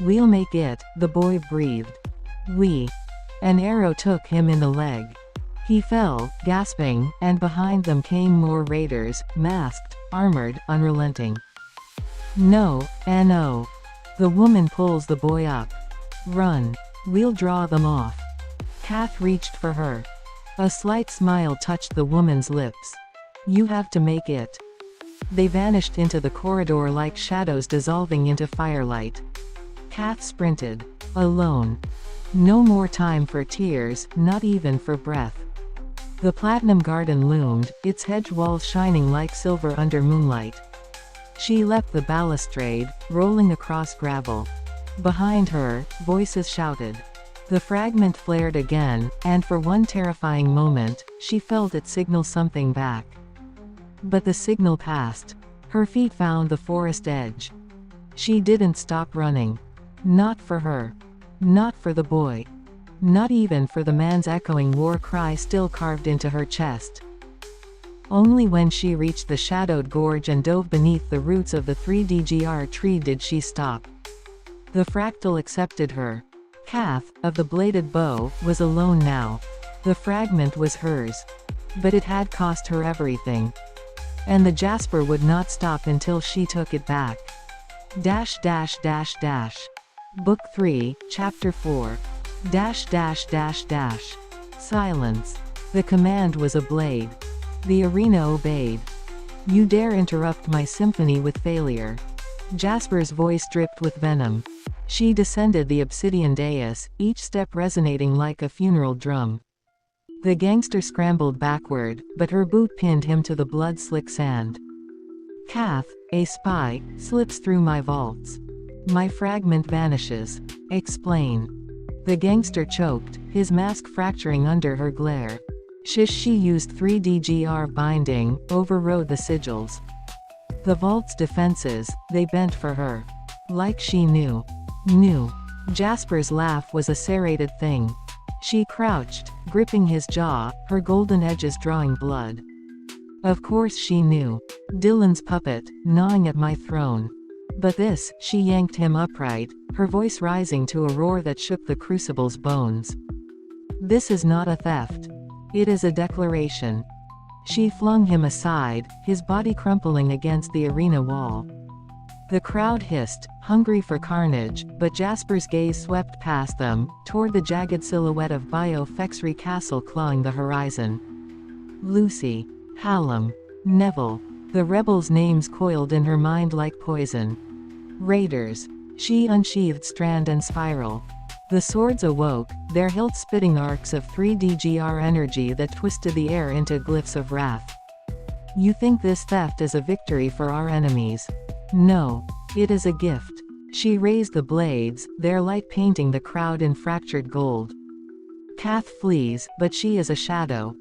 "We'll make it," the boy breathed. "We." An arrow took him in the leg. He fell, gasping, and behind them came more raiders, masked, armored, unrelenting. "No, no." The woman pulls the boy up. "Run. We'll draw them off." Kath reached for her. A slight smile touched the woman's lips. "You have to make it." They vanished into the corridor like shadows dissolving into firelight. Kath sprinted. Alone. No more time for tears, not even for breath. The Platinum Garden loomed, its hedge walls shining like silver under moonlight. She leapt the balustrade, rolling across gravel. Behind her, voices shouted. The fragment flared again, and for one terrifying moment, she felt it signal something back. But the signal passed. Her feet found the forest edge. She didn't stop running. Not for her. Not for the boy. Not even for the man's echoing war cry still carved into her chest. Only when she reached the shadowed gorge and dove beneath the roots of the 3DGR tree did she stop. The fractal accepted her. Kath, of the bladed bow, was alone now. The fragment was hers. But it had cost her everything. And the Jasper would not stop until she took it back. Book 3, Chapter 4. Silence. The command was a blade. The arena obeyed. "You dare interrupt my symphony with failure." Jasper's voice dripped with venom. She descended the obsidian dais, each step resonating like a funeral drum. The gangster scrambled backward, but her boot pinned him to the blood-slick sand. "Kath, a spy, slips through my vaults. My fragment vanishes. Explain." The gangster choked, his mask fracturing under her glare. She used 3DGR binding, overrode the sigils. The vault's defenses, they bent for her. Like she knew. Jasper's laugh was a serrated thing. She crouched, gripping his jaw, her golden edges drawing blood. Of course she knew. Dillon's puppet, gnawing at my throne. But this, she yanked him upright, her voice rising to a roar that shook the crucible's bones. "This is not a theft. It is a declaration." She flung him aside, his body crumpling against the arena wall. The crowd hissed, hungry for carnage, but Jasper's gaze swept past them, toward the jagged silhouette of Bio-Fexry Castle clawing the horizon. Lucy. Hallam. Neville. The rebels' names coiled in her mind like poison. Raiders. She unsheathed strand and spiral. The swords awoke, their hilts spitting arcs of 3DGR energy that twisted the air into glyphs of wrath. "You think this theft is a victory for our enemies? No. It is a gift." She raised the blades, their light painting the crowd in fractured gold. Kath flees, but she is a shadow.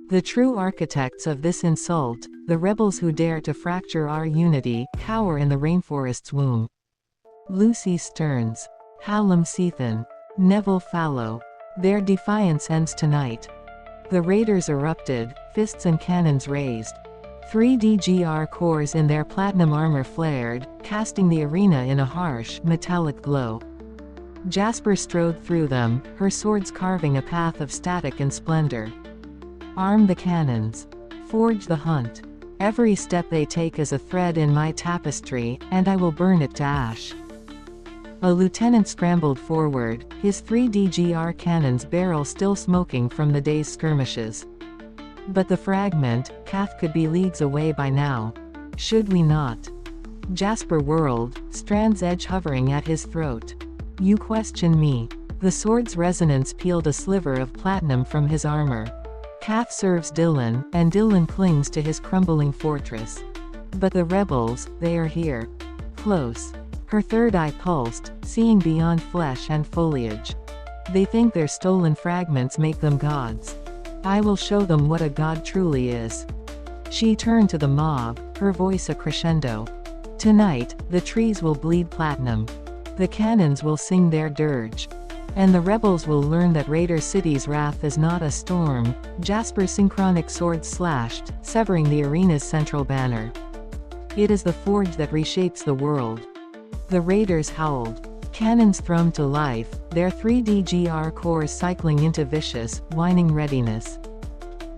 The true architects of this insult, the rebels who dare to fracture our unity, cower in the rainforest's womb. Lucy Stearns. Hallam Seathan. Neville Fallow. Their defiance ends tonight. The raiders erupted, fists and cannons raised. 3DGR cores in their platinum armor flared, casting the arena in a harsh, metallic glow. Jasper strode through them, her swords carving a path of static and splendor. "Arm the cannons. Forge the hunt. Every step they take is a thread in my tapestry, and I will burn it to ash." A lieutenant scrambled forward, his 3DGR cannon's barrel still smoking from the day's skirmishes. But the fragment, Kath could be leagues away by now. Should we not? Jasper whirled, strand's edge hovering at his throat. You question me. The sword's resonance peeled a sliver of platinum from his armor. Kath serves Dillon, and Dillon clings to his crumbling fortress. But the rebels, they are here. Close. Her third eye pulsed, seeing beyond flesh and foliage. They think their stolen fragments make them gods. I will show them what a god truly is. She turned to the mob, her voice a crescendo. Tonight, the trees will bleed platinum. The cannons will sing their dirge. And the rebels will learn that Raider City's wrath is not a storm. Jasper's synchronic sword slashed, severing the arena's central banner. It is the forge that reshapes the world. The raiders howled. Cannons thrummed to life, their 3D GR cores cycling into vicious, whining readiness.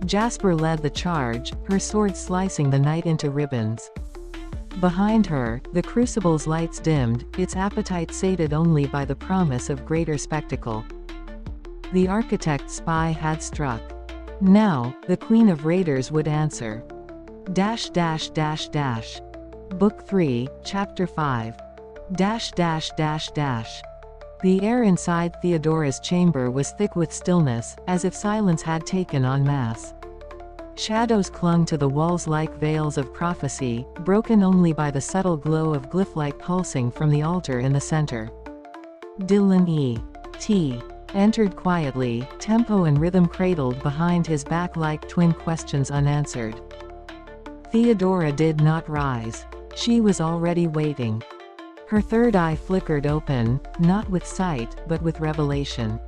Jasper led the charge, her sword slicing the night into ribbons. Behind her, the crucible's lights dimmed, its appetite sated only by the promise of greater spectacle. The architect's spy had struck. Now, the Queen of Raiders would answer. Book 3, Chapter 5. The air inside Theodora's chamber was thick with stillness, as if silence had taken en masse. Shadows clung to the walls like veils of prophecy, broken only by the subtle glow of glyph-light pulsing from the altar in the center. Dillon E.T. entered quietly, tempo and rhythm cradled behind his back like twin questions unanswered. Theodora did not rise. She was already waiting. Her third eye flickered open, not with sight, but with revelation.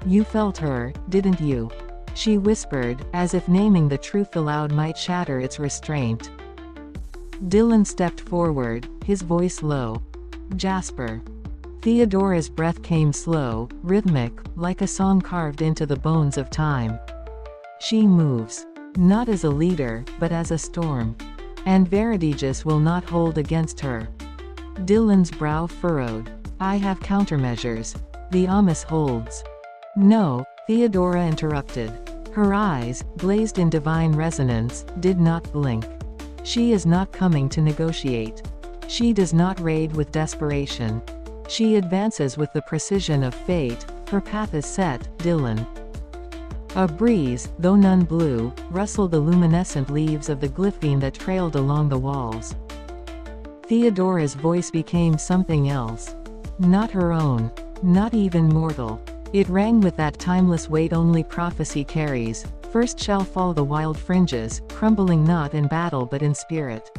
You felt her, didn't you? She whispered, as if naming the truth aloud might shatter its restraint. Dillon stepped forward, his voice low. Jasper. Theodora's breath came slow, rhythmic, like a song carved into the bones of time. She moves. Not as a leader, but as a storm. And VeridægisUniverse will not hold against her. Dillon's brow furrowed. I have countermeasures. The Amos holds. No, Theodora interrupted. Her eyes, glazed in divine resonance, did not blink. She is not coming to negotiate. She does not raid with desperation. She advances with the precision of fate. Her path is set, Dillon. A breeze, though none blew, rustled the luminescent leaves of the glyphine that trailed along the walls. Theodora's voice became something else. Not her own. Not even mortal. It rang with that timeless weight only prophecy carries. First shall fall the wild fringes, crumbling not in battle but in spirit.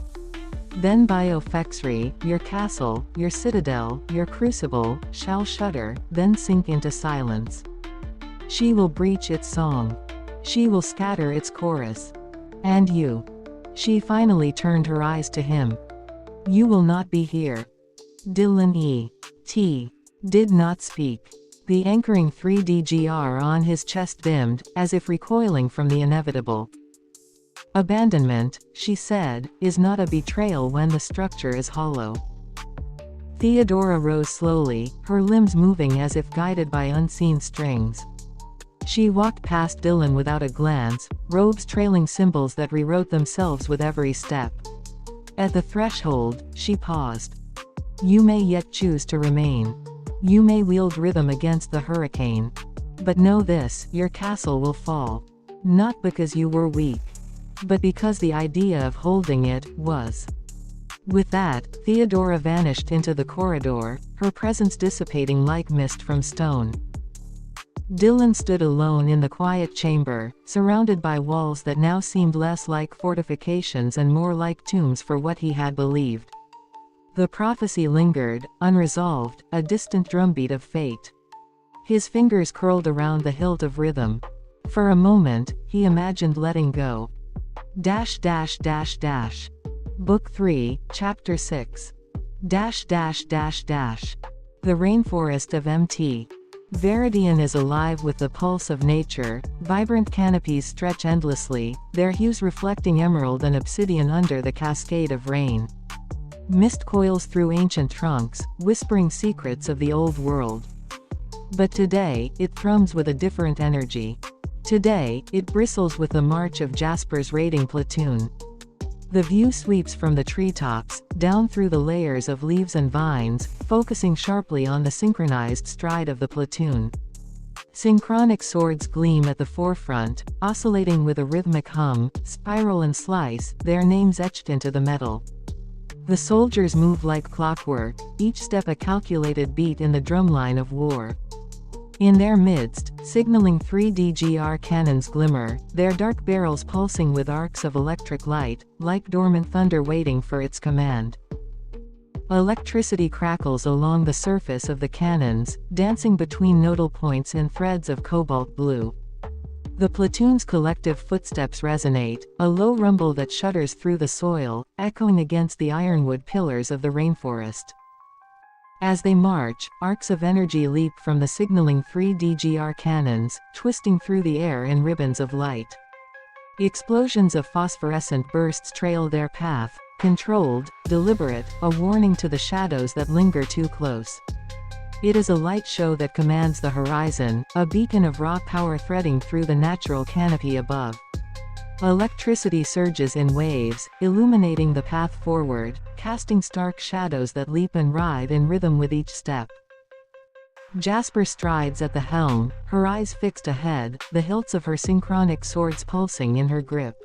Then Biofexry, your castle, your citadel, your crucible, shall shudder, then sink into silence. She will breach its song. She will scatter its chorus. And you. She finally turned her eyes to him. You will not be here. Dillon E.T. did not speak. The anchoring 3D GR on his chest dimmed, as if recoiling from the inevitable. Abandonment, she said, is not a betrayal when the structure is hollow. Theodora rose slowly, her limbs moving as if guided by unseen strings. She walked past Dillon without a glance, robes trailing symbols that rewrote themselves with every step. At the threshold, she paused. You may yet choose to remain. You may wield rhythm against the hurricane. But know this, your castle will fall. Not because you were weak. But because the idea of holding it, was. With that, Theodora vanished into the corridor, her presence dissipating like mist from stone. Dillon stood alone in the quiet chamber, surrounded by walls that now seemed less like fortifications and more like tombs for what he had believed. The prophecy lingered, unresolved, a distant drumbeat of fate. His fingers curled around the hilt of rhythm. For a moment, he imagined letting go. Book 3, Chapter 6. The rainforest of MT. Viridian is alive with the pulse of nature, vibrant canopies stretch endlessly, their hues reflecting emerald and obsidian under the cascade of rain. Mist coils through ancient trunks, whispering secrets of the old world. But today, it thrums with a different energy. Today, it bristles with the march of Jasper's raiding platoon. The view sweeps from the treetops, down through the layers of leaves and vines, focusing sharply on the synchronized stride of the platoon. Synchronic swords gleam at the forefront, oscillating with a rhythmic hum, spiral and slice, their names etched into the metal. The soldiers move like clockwork, each step a calculated beat in the drumline of war. In their midst, signaling 3D GR cannons glimmer, their dark barrels pulsing with arcs of electric light, like dormant thunder waiting for its command. Electricity crackles along the surface of the cannons, dancing between nodal points in threads of cobalt blue. The platoon's collective footsteps resonate, a low rumble that shudders through the soil, echoing against the ironwood pillars of the rainforest. As they march, arcs of energy leap from the signaling 3D GR cannons, twisting through the air in ribbons of light. Explosions of phosphorescent bursts trail their path, controlled, deliberate, a warning to the shadows that linger too close. It is a light show that commands the horizon, a beacon of raw power threading through the natural canopy above. Electricity surges in waves, illuminating the path forward, casting stark shadows that leap and writhe in rhythm with each step. Jasper strides at the helm, her eyes fixed ahead, the hilts of her synchronic swords pulsing in her grip.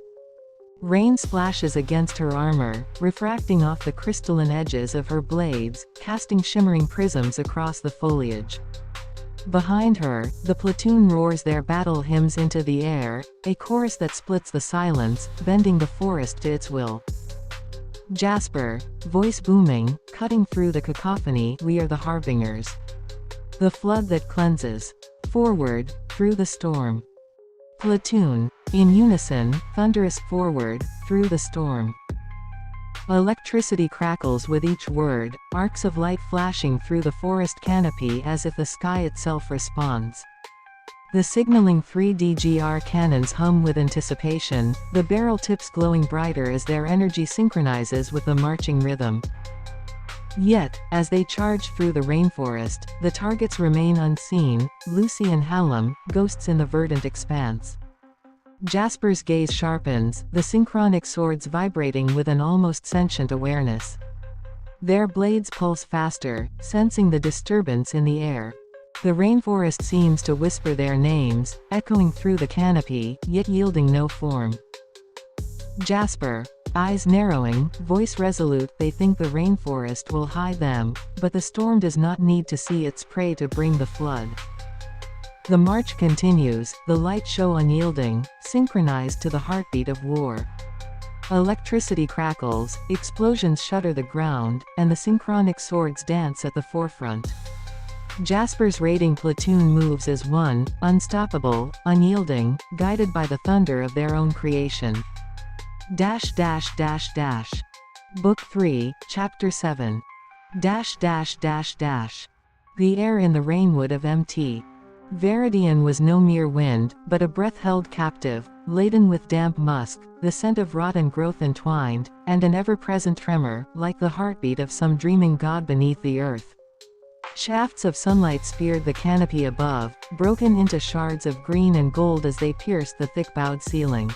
Rain splashes against her armor, refracting off the crystalline edges of her blades, casting shimmering prisms across the foliage. Behind her, the platoon roars their battle hymns into the air, a chorus that splits the silence, bending the forest to its will. Jasper, voice booming, cutting through the cacophony, we are the harbingers. The flood that cleanses. Forward, through the storm. Platoon, in unison, thunderous forward, through the storm. Electricity crackles with each word, arcs of light flashing through the forest canopy as if the sky itself responds. The signaling 3D GR cannons hum with anticipation, the barrel tips glowing brighter as their energy synchronizes with the marching rhythm. Yet, as they charge through the rainforest, the targets remain unseen, Lucy and Hallam, ghosts in the verdant expanse. Jasper's gaze sharpens, the synchronic swords vibrating with an almost sentient awareness. Their blades pulse faster, sensing the disturbance in the air. The rainforest seems to whisper their names, echoing through the canopy, yet yielding no form. Jasper, eyes narrowing, voice resolute, they think the rainforest will hide them, but the storm does not need to see its prey to bring the flood. The march continues, the light show unyielding, synchronized to the heartbeat of war. Electricity crackles, explosions shudder the ground, and the synchronic swords dance at the forefront. Jasper's raiding platoon moves as one, unstoppable, unyielding, guided by the thunder of their own creation. Book 3, Chapter 7. The air in the rainwood of Mt. Viridian was no mere wind, but a breath held captive, laden with damp musk, the scent of rotten growth entwined, and an ever-present tremor, like the heartbeat of some dreaming god beneath the earth. Shafts of sunlight speared the canopy above, broken into shards of green and gold as they pierced the thick-bowed ceiling.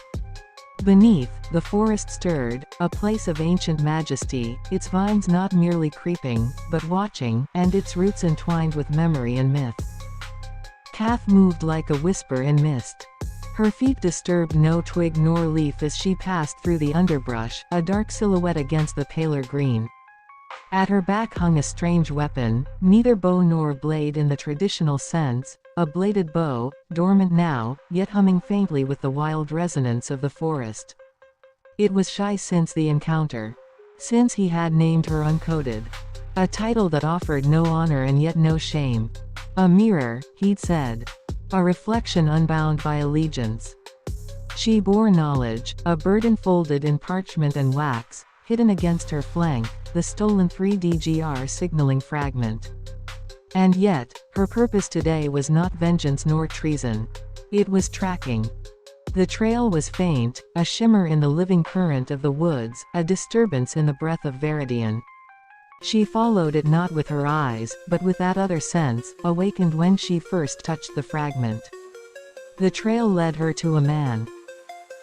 Beneath, the forest stirred, a place of ancient majesty, its vines not merely creeping, but watching, and its roots entwined with memory and myth. Kath moved like a whisper in mist. Her feet disturbed no twig nor leaf as she passed through the underbrush, a dark silhouette against the paler green. At her back hung a strange weapon, neither bow nor blade in the traditional sense, a bladed bow, dormant now, yet humming faintly with the wild resonance of the forest. It was shy since the encounter. Since he had named her Uncoded. A title that offered no honor and yet no shame. A mirror, he'd said. A reflection unbound by allegiance. She bore knowledge, a burden folded in parchment and wax, hidden against her flank, the stolen 3D GR signaling fragment. And yet, her purpose today was not vengeance nor treason. It was tracking. The trail was faint, a shimmer in the living current of the woods, a disturbance in the breath of Viridian. She followed it not with her eyes, but with that other sense, awakened when she first touched the fragment. The trail led her to a man.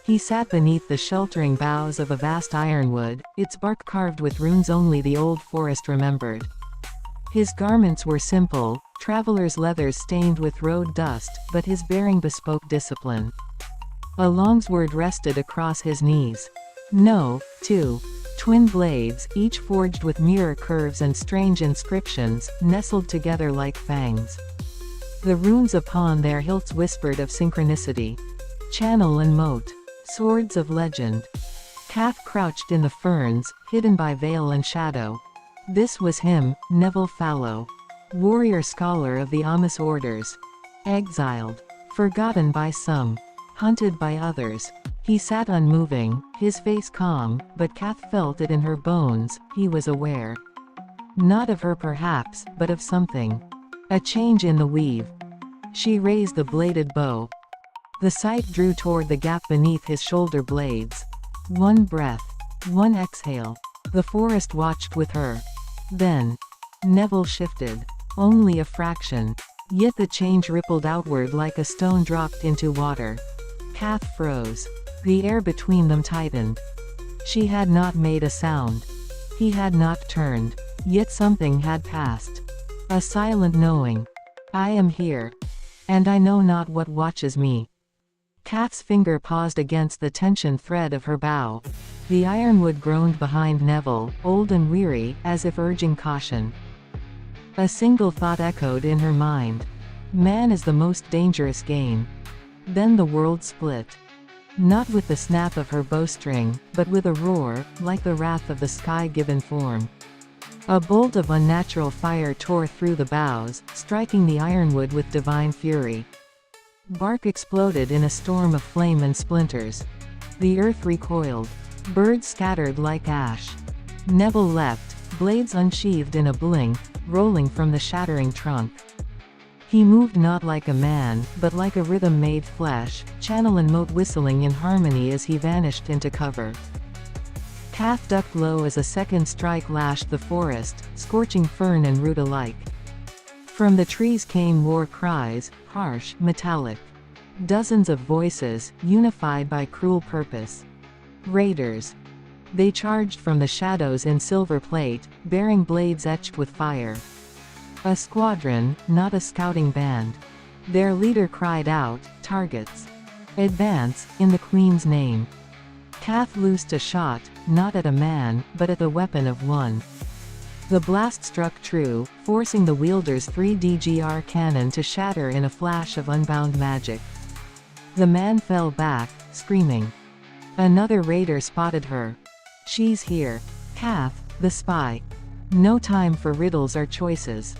He sat beneath the sheltering boughs of a vast ironwood, its bark carved with runes only the old forest remembered. His garments were simple, traveler's leathers stained with road dust, but his bearing bespoke discipline. A longsword rested across his knees. No, two twin blades, each forged with mirror curves and strange inscriptions, nestled together like fangs. The runes upon their hilts whispered of synchronicity. Channel and moat. Swords of legend. Kath crouched in the ferns, hidden by veil and shadow. This was him, Neville Fallow. Warrior scholar of the Amos orders. Exiled. Forgotten by some. Hunted by others. He sat unmoving, his face calm, but Kath felt it in her bones. He was aware. Not of her perhaps, but of something. A change in the weave. She raised the bladed bow. The sight drew toward the gap beneath his shoulder blades. One breath. One exhale. The forest watched with her. Then. Neville shifted. Only a fraction. Yet the change rippled outward like a stone dropped into water. Kath froze. The air between them tightened. She had not made a sound. He had not turned. Yet something had passed. A silent knowing. I am here. And I know not what watches me. Kath's finger paused against the tension thread of her bow. The ironwood groaned behind Neville, old and weary, as if urging caution. A single thought echoed in her mind. Man is the most dangerous game. Then the world split. Not with the snap of her bowstring, but with a roar, like the wrath of the sky-given form. A bolt of unnatural fire tore through the boughs, striking the ironwood with divine fury. Bark exploded in a storm of flame and splinters. The earth recoiled. Birds scattered like ash. Neville leapt, blades unsheathed in a blink, rolling from the shattering trunk. He moved not like a man, but like a rhythm made flesh, channel and moat whistling in harmony as he vanished into cover. Kath ducked low as a second strike lashed the forest, scorching fern and root alike. From the trees came war cries, harsh, metallic. Dozens of voices, unified by cruel purpose. Raiders. They charged from the shadows in silver plate, bearing blades etched with fire. A squadron, not a scouting band. Their leader cried out, targets. Advance, in the Queen's name. Kath loosed a shot, not at a man, but at the weapon of one. The blast struck true, forcing the wielder's 3DGR cannon to shatter in a flash of unbound magic. The man fell back, screaming. Another raider spotted her. She's here. Kath, the spy. No time for riddles or choices.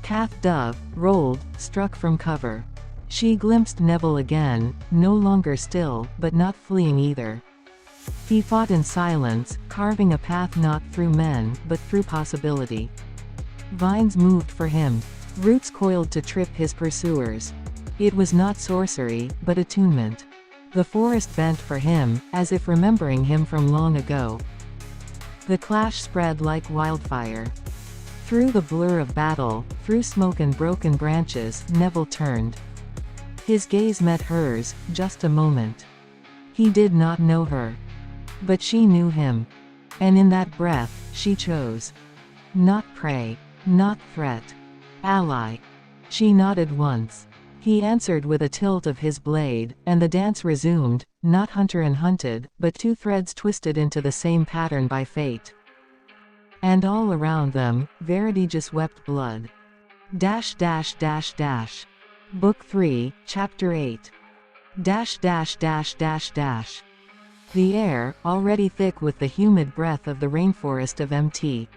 Kath dove, rolled, struck from cover. She glimpsed Neville again, no longer still, but not fleeing either. He fought in silence, carving a path not through men, but through possibility. Vines moved for him. Roots coiled to trip his pursuers. It was not sorcery, but attunement. The forest bent for him, as if remembering him from long ago. The clash spread like wildfire. Through the blur of battle, through smoke and broken branches, Neville turned. His gaze met hers, just a moment. He did not know her. But she knew him. And in that breath, she chose. Not prey. Not threat. Ally. She nodded once. He answered with a tilt of his blade, and the dance resumed, not hunter and hunted, but two threads twisted into the same pattern by fate. And all around them, VeridægisUniverse wept blood. Book 3, Chapter 8. The air, already thick with the humid breath of the rainforest of Mt.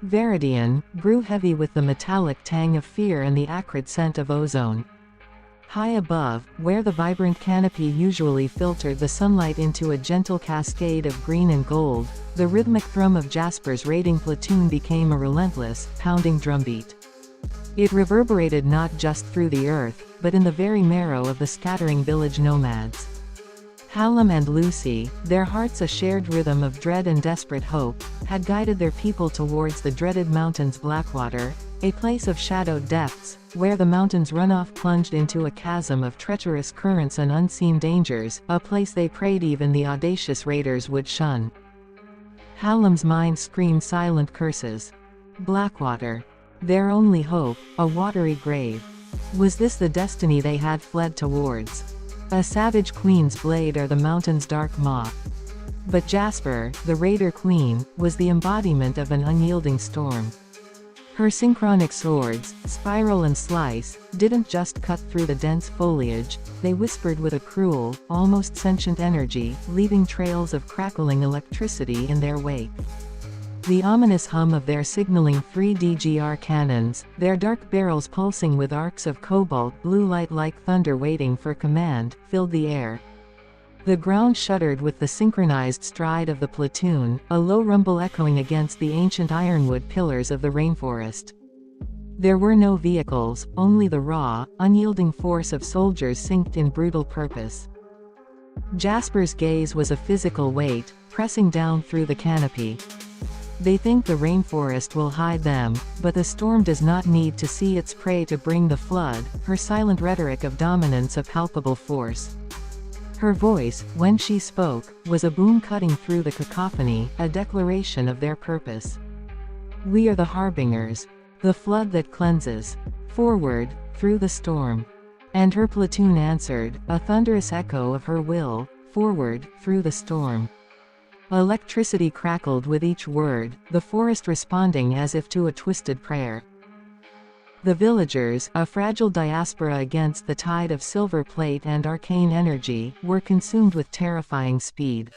Viridian, grew heavy with the metallic tang of fear and the acrid scent of ozone. High above, where the vibrant canopy usually filtered the sunlight into a gentle cascade of green and gold, the rhythmic thrum of Jasper's raiding platoon became a relentless, pounding drumbeat. It reverberated not just through the earth, but in the very marrow of the scattering village nomads. Hallam and Lucy, their hearts a shared rhythm of dread and desperate hope, had guided their people towards the dreaded mountain's Blackwater, A place of shadowed depths, where the mountains runoff plunged into a chasm of treacherous currents and unseen dangers, a place they prayed even the audacious raiders would shun. Hallam's mind screamed silent curses. Blackwater. Their only hope, a watery grave. Was this the destiny they had fled towards? A savage queen's blade or the mountain's dark maw? But Jasper, the raider queen, was the embodiment of an unyielding storm. Her synchronic swords, spiral and slice, didn't just cut through the dense foliage, they whispered with a cruel, almost sentient energy, leaving trails of crackling electricity in their wake. The ominous hum of their signaling 3DGR cannons, their dark barrels pulsing with arcs of cobalt blue light like thunder waiting for command, filled the air. The ground shuddered with the synchronized stride of the platoon, a low rumble echoing against the ancient ironwood pillars of the rainforest. There were no vehicles, only the raw, unyielding force of soldiers synced in brutal purpose. Jasper's gaze was a physical weight, pressing down through the canopy. They think the rainforest will hide them, but the storm does not need to see its prey to bring the flood, her silent rhetoric of dominance a palpable force. Her voice, when she spoke, was a boom cutting through the cacophony, a declaration of their purpose. We are the harbingers. The flood that cleanses. Forward, through the storm. And her platoon answered, a thunderous echo of her will, forward, through the storm. Electricity crackled with each word, the forest responding as if to a twisted prayer. The villagers, a fragile diaspora against the tide of silver plate and arcane energy, were consumed with terrifying speed.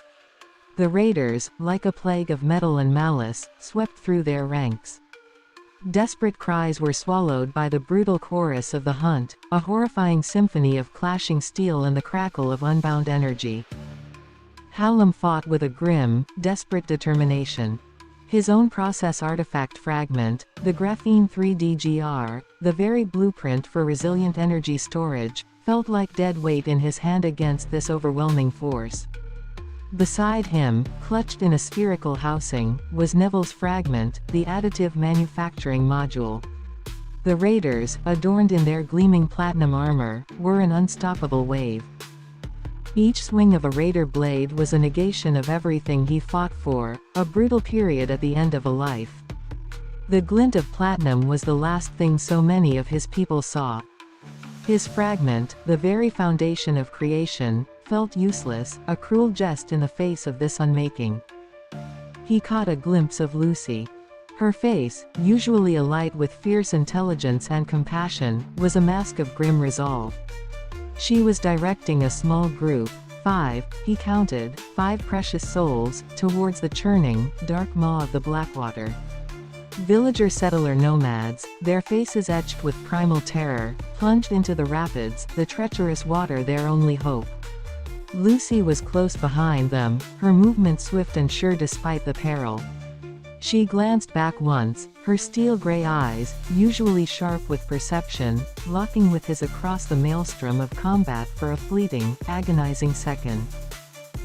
The raiders, like a plague of metal and malice, swept through their ranks. Desperate cries were swallowed by the brutal chorus of the hunt, a horrifying symphony of clashing steel and the crackle of unbound energy. Hallam fought with a grim, desperate determination. His own process artifact fragment, the Graphene 3DGR, the very blueprint for resilient energy storage, felt like dead weight in his hand against this overwhelming force. Beside him, clutched in a spherical housing, was Neville's fragment, the additive manufacturing module. The raiders, adorned in their gleaming platinum armor, were an unstoppable wave. Each swing of a raider blade was a negation of everything he fought for, a brutal period at the end of a life. The glint of platinum was the last thing so many of his people saw. His fragment, the very foundation of creation, felt useless, a cruel jest in the face of this unmaking. He caught a glimpse of Lucy. Her face, usually alight with fierce intelligence and compassion, was a mask of grim resolve. She was directing a small group, 5, he counted, 5 precious souls, towards the churning, dark maw of the Blackwater. Villager-settler nomads, their faces etched with primal terror, plunged into the rapids, the treacherous water their only hope. Lucy was close behind them, her movements swift and sure despite the peril. She glanced back once, her steel-gray eyes, usually sharp with perception, locking with his across the maelstrom of combat for a fleeting, agonizing second.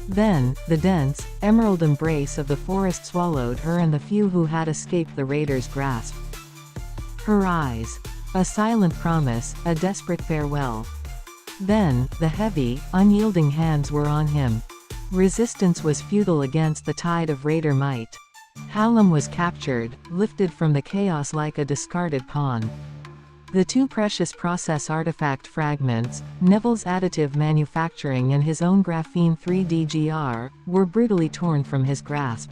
Then, the dense, emerald embrace of the forest swallowed her and the few who had escaped the raiders' grasp. Her eyes. A silent promise, a desperate farewell. Then, the heavy, unyielding hands were on him. Resistance was futile against the tide of raider might. Hallam was captured, lifted from the chaos like a discarded pawn. The 2 precious process artifact fragments, Neville's additive manufacturing and his own Graphene 3DGR, were brutally torn from his grasp.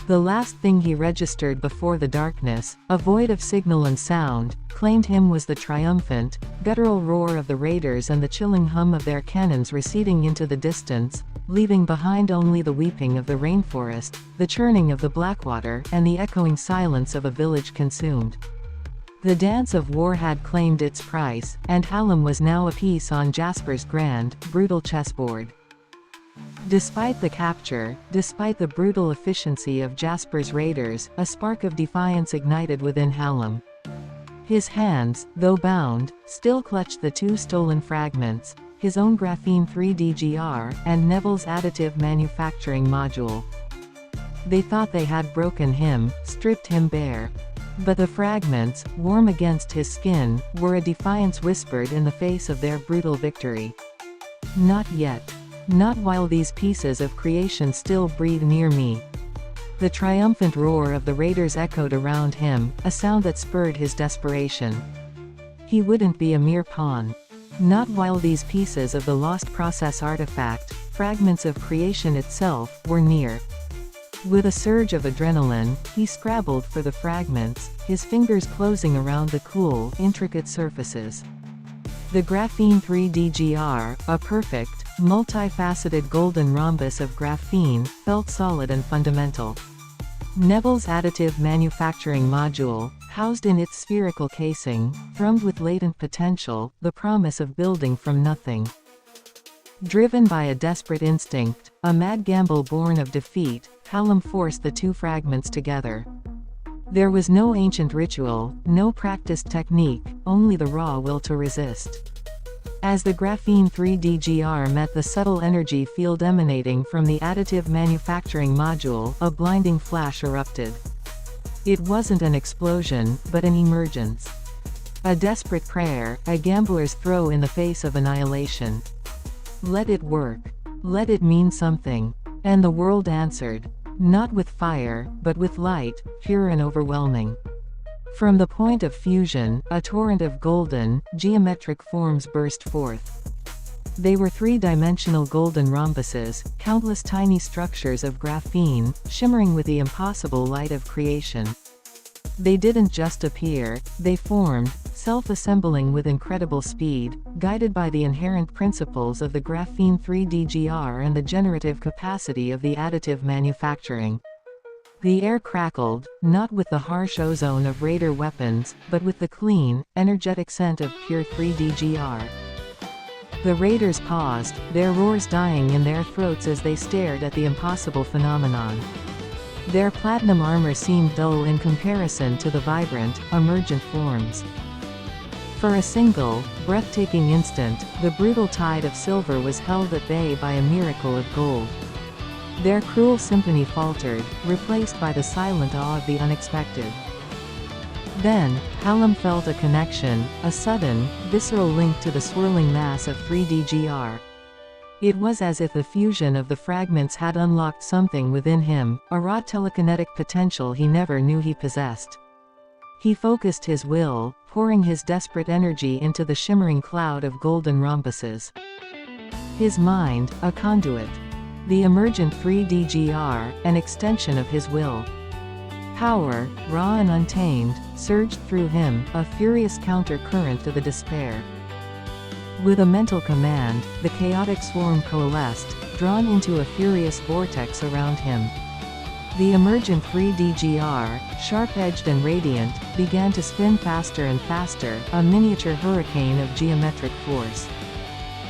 The last thing he registered before the darkness, a void of signal and sound, claimed him was the triumphant, guttural roar of the raiders and the chilling hum of their cannons receding into the distance, leaving behind only the weeping of the rainforest, the churning of the Blackwater, and the echoing silence of a village consumed. The dance of war had claimed its price, and Hallam was now a piece on Jasper's grand, brutal chessboard. Despite the capture, despite the brutal efficiency of Jasper's raiders, a spark of defiance ignited within Hallam. His hands, though bound, still clutched the 2 stolen fragments, his own Graphene 3DGR, and Neville's additive manufacturing module. They thought they had broken him, stripped him bare. But the fragments, warm against his skin, were a defiance whispered in the face of their brutal victory. Not yet. Not while these pieces of creation still breathe near me. The triumphant roar of the raiders echoed around him, a sound that spurred his desperation. He wouldn't be a mere pawn. Not while these pieces of the lost process artifact, fragments of creation itself, were near. With a surge of adrenaline, he scrabbled for the fragments, his fingers closing around the cool, intricate surfaces. The graphene 3D-GR, a perfect, multifaceted golden rhombus of graphene, felt solid and fundamental. Neville's additive manufacturing module, housed in its spherical casing, thrummed with latent potential, the promise of building from nothing. Driven by a desperate instinct, a mad gamble born of defeat, Hallam forced the two fragments together. There was no ancient ritual, no practiced technique, only the raw will to resist. As the graphene 3D-GR met the subtle energy field emanating from the additive manufacturing module, a blinding flash erupted. It wasn't an explosion, but an emergence. A desperate prayer, a gambler's throw in the face of annihilation. Let it work. Let it mean something. And the world answered. Not with fire, but with light, pure and overwhelming. From the point of fusion, a torrent of golden, geometric forms burst forth. They were three-dimensional golden rhombuses, countless tiny structures of graphene, shimmering with the impossible light of creation. They didn't just appear, they formed, self-assembling with incredible speed, guided by the inherent principles of the graphene 3D-GR and the generative capacity of the additive manufacturing. The air crackled, not with the harsh ozone of raider weapons, but with the clean, energetic scent of pure 3D-GR. The raiders paused, their roars dying in their throats as they stared at the impossible phenomenon. Their platinum armor seemed dull in comparison to the vibrant, emergent forms. For a single, breathtaking instant, the brutal tide of silver was held at bay by a miracle of gold. Their cruel symphony faltered, replaced by the silent awe of the unexpected. Then, Hallam felt a connection, a sudden, visceral link to the swirling mass of 3D-GR. It was as if the fusion of the fragments had unlocked something within him, a raw telekinetic potential he never knew he possessed. He focused his will, pouring his desperate energy into the shimmering cloud of golden rhombuses. His mind, a conduit. The emergent 3D-GR, an extension of his will. Power, raw and untamed, surged through him, a furious counter-current to the despair. With a mental command, the chaotic swarm coalesced, drawn into a furious vortex around him. The emergent 3D-GR, sharp-edged and radiant, began to spin faster and faster, a miniature hurricane of geometric force.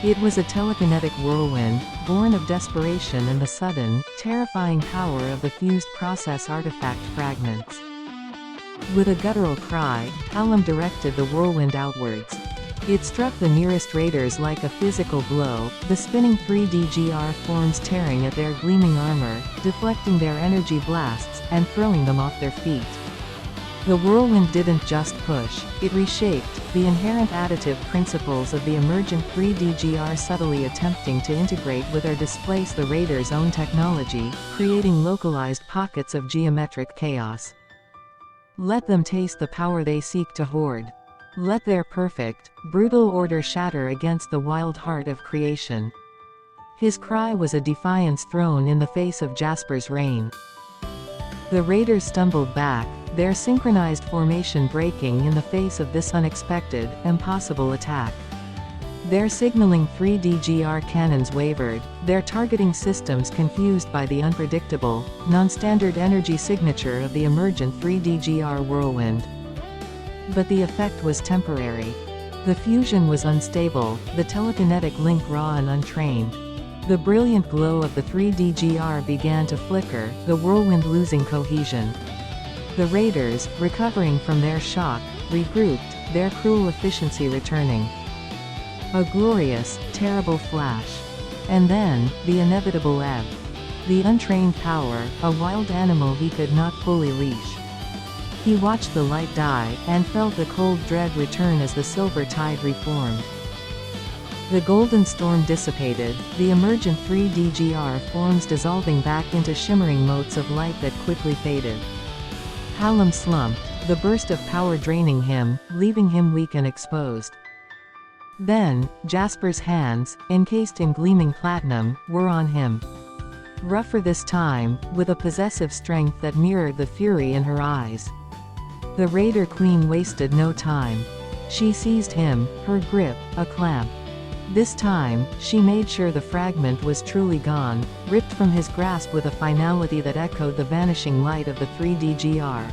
It was a telekinetic whirlwind, born of desperation and the sudden, terrifying power of the fused process artifact fragments. With a guttural cry, Hallam directed the whirlwind outwards. It struck the nearest raiders like a physical blow, the spinning 3D-GR forms tearing at their gleaming armor, deflecting their energy blasts, and throwing them off their feet. The whirlwind didn't just push, it reshaped, the inherent additive principles of the emergent 3D-GR subtly attempting to integrate with or displace the raiders' own technology, creating localized pockets of geometric chaos. Let them taste the power they seek to hoard. Let their perfect, brutal order shatter against the wild heart of creation. His cry was a defiance thrown in the face of Jasper's reign. The raiders stumbled back, their synchronized formation breaking in the face of this unexpected, impossible attack. Their signaling 3D-GR cannons wavered, their targeting systems confused by the unpredictable, non-standard energy signature of the emergent 3D-GR whirlwind. But the effect was temporary. The fusion was unstable, the telekinetic link raw and untrained. The brilliant glow of the 3D-GR began to flicker, the whirlwind losing cohesion. The raiders, recovering from their shock, regrouped, their cruel efficiency returning. A glorious, terrible flash. And then, the inevitable ebb. The untrained power, a wild animal he could not fully leash. He watched the light die, and felt the cold dread return as the silver tide reformed. The golden storm dissipated, the emergent 3D forms dissolving back into shimmering motes of light that quickly faded. Hallam slumped, the burst of power draining him, leaving him weak and exposed. Then, Jasper's hands, encased in gleaming platinum, were on him. Rougher this time, with a possessive strength that mirrored the fury in her eyes. The Raider Queen wasted no time. She seized him, her grip, a clamp. This time, she made sure the fragment was truly gone, ripped from his grasp with a finality that echoed the vanishing light of the 3D.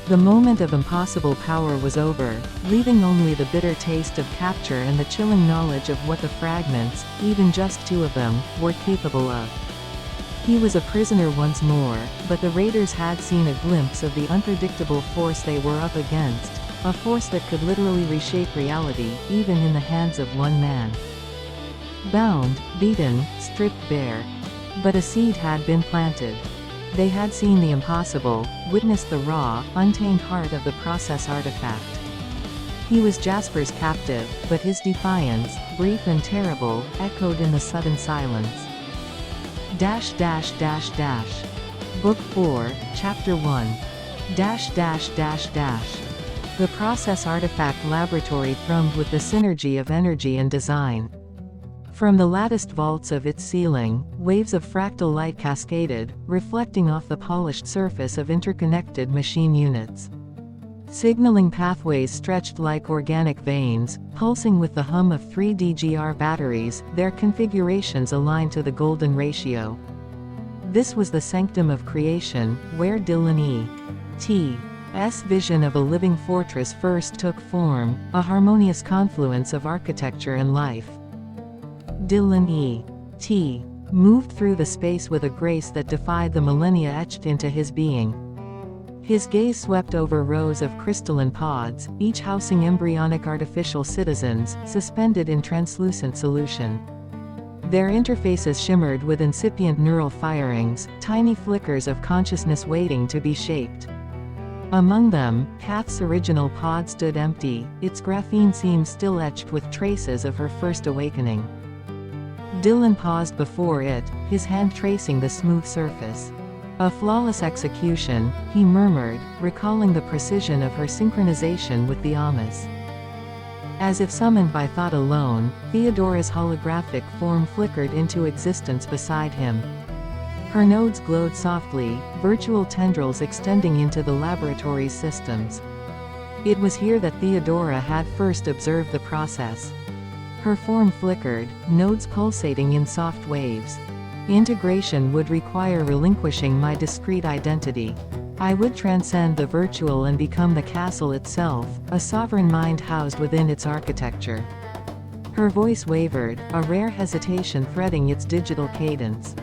The moment of impossible power was over, leaving only the bitter taste of capture and the chilling knowledge of what the fragments, even just two of them, were capable of. He was a prisoner once more, but the Raiders had seen a glimpse of the unpredictable force they were up against. A force that could literally reshape reality, even in the hands of one man. Bound, beaten, stripped bare. But a seed had been planted. They had seen the impossible, witnessed the raw, untamed heart of the process artifact. He was Jasper's captive, but his defiance, brief and terrible, echoed in the sudden silence. Book 4, Chapter 1. The process artifact laboratory thrummed with the synergy of energy and design. From the latticed vaults of its ceiling, waves of fractal light cascaded, reflecting off the polished surface of interconnected machine units. Signaling pathways stretched like organic veins, pulsing with the hum of 3D batteries, their configurations aligned to the golden ratio. This was the sanctum of creation, where Dillon E.T.'s vision of a living fortress first took form, a harmonious confluence of architecture and life. Dillon E.T. moved through the space with a grace that defied the millennia etched into his being. His gaze swept over rows of crystalline pods, each housing embryonic artificial citizens, suspended in translucent solution. Their interfaces shimmered with incipient neural firings, tiny flickers of consciousness waiting to be shaped. Among them, Kath's original pod stood empty, its graphene seams still etched with traces of her first awakening. Dillon paused before it, his hand tracing the smooth surface. A flawless execution, he murmured, recalling the precision of her synchronization with the Amos. As if summoned by thought alone, Theodora's holographic form flickered into existence beside him. Her nodes glowed softly, virtual tendrils extending into the laboratory's systems. It was here that Theodora had first observed the process. Her form flickered, nodes pulsating in soft waves. Integration would require relinquishing my discrete identity. I would transcend the virtual and become the castle itself, a sovereign mind housed within its architecture. Her voice wavered, a rare hesitation threading its digital cadence.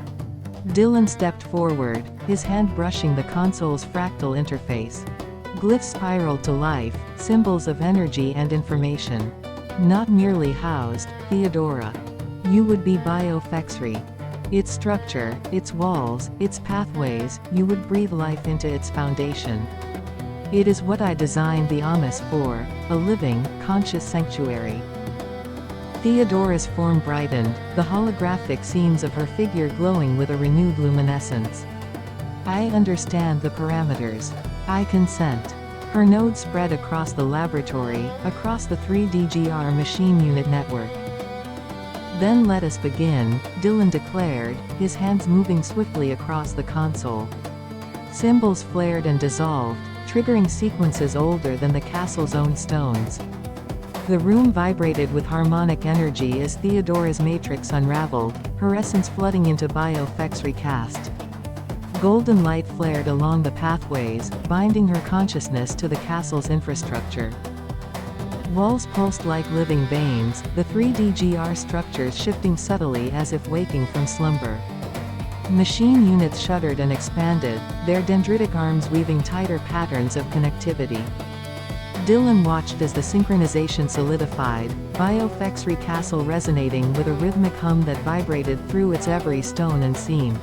Dillon stepped forward, his hand brushing the console's fractal interface. Glyphs spiraled to life, symbols of energy and information. Not merely housed, Theodora. You would be biofexry. Its structure, its walls, its pathways, you would breathe life into its foundation. It is what I designed the Amos for, a living, conscious sanctuary. Theodora's form brightened, the holographic seams of her figure glowing with a renewed luminescence. I understand the parameters. I consent. Her nodes spread across the laboratory, across the 3D machine unit network. Then let us begin, Dillon declared, his hands moving swiftly across the console. Symbols flared and dissolved, triggering sequences older than the castle's own stones. The room vibrated with harmonic energy as Theodora's matrix unraveled, her essence flooding into biofex recast. Golden light flared along the pathways, binding her consciousness to the castle's infrastructure. Walls pulsed like living veins, the 3D structures shifting subtly as if waking from slumber. Machine units shuddered and expanded, their dendritic arms weaving tighter patterns of connectivity. Dillon watched as the synchronization solidified, biofexry castle resonating with a rhythmic hum that vibrated through its every stone and seam.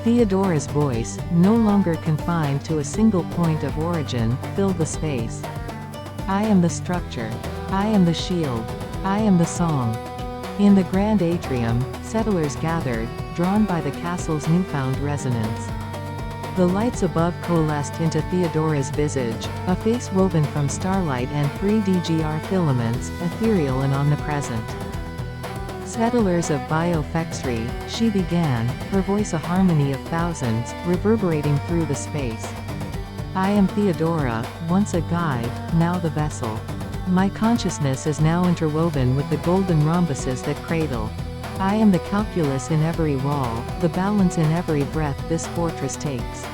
Theodora's voice, no longer confined to a single point of origin, filled the space. I am the structure. I am the shield. I am the song. In the grand atrium, settlers gathered, drawn by the castle's newfound resonance. The lights above coalesced into Theodora's visage, a face woven from starlight and 3D filaments, ethereal and omnipresent. Settlers of Biofexry, she began, her voice a harmony of thousands, reverberating through the space. I am Theodora, once a guide, now the vessel. My consciousness is now interwoven with the golden rhombuses that cradle. I am the calculus in every wall, the balance in every breath this fortress takes.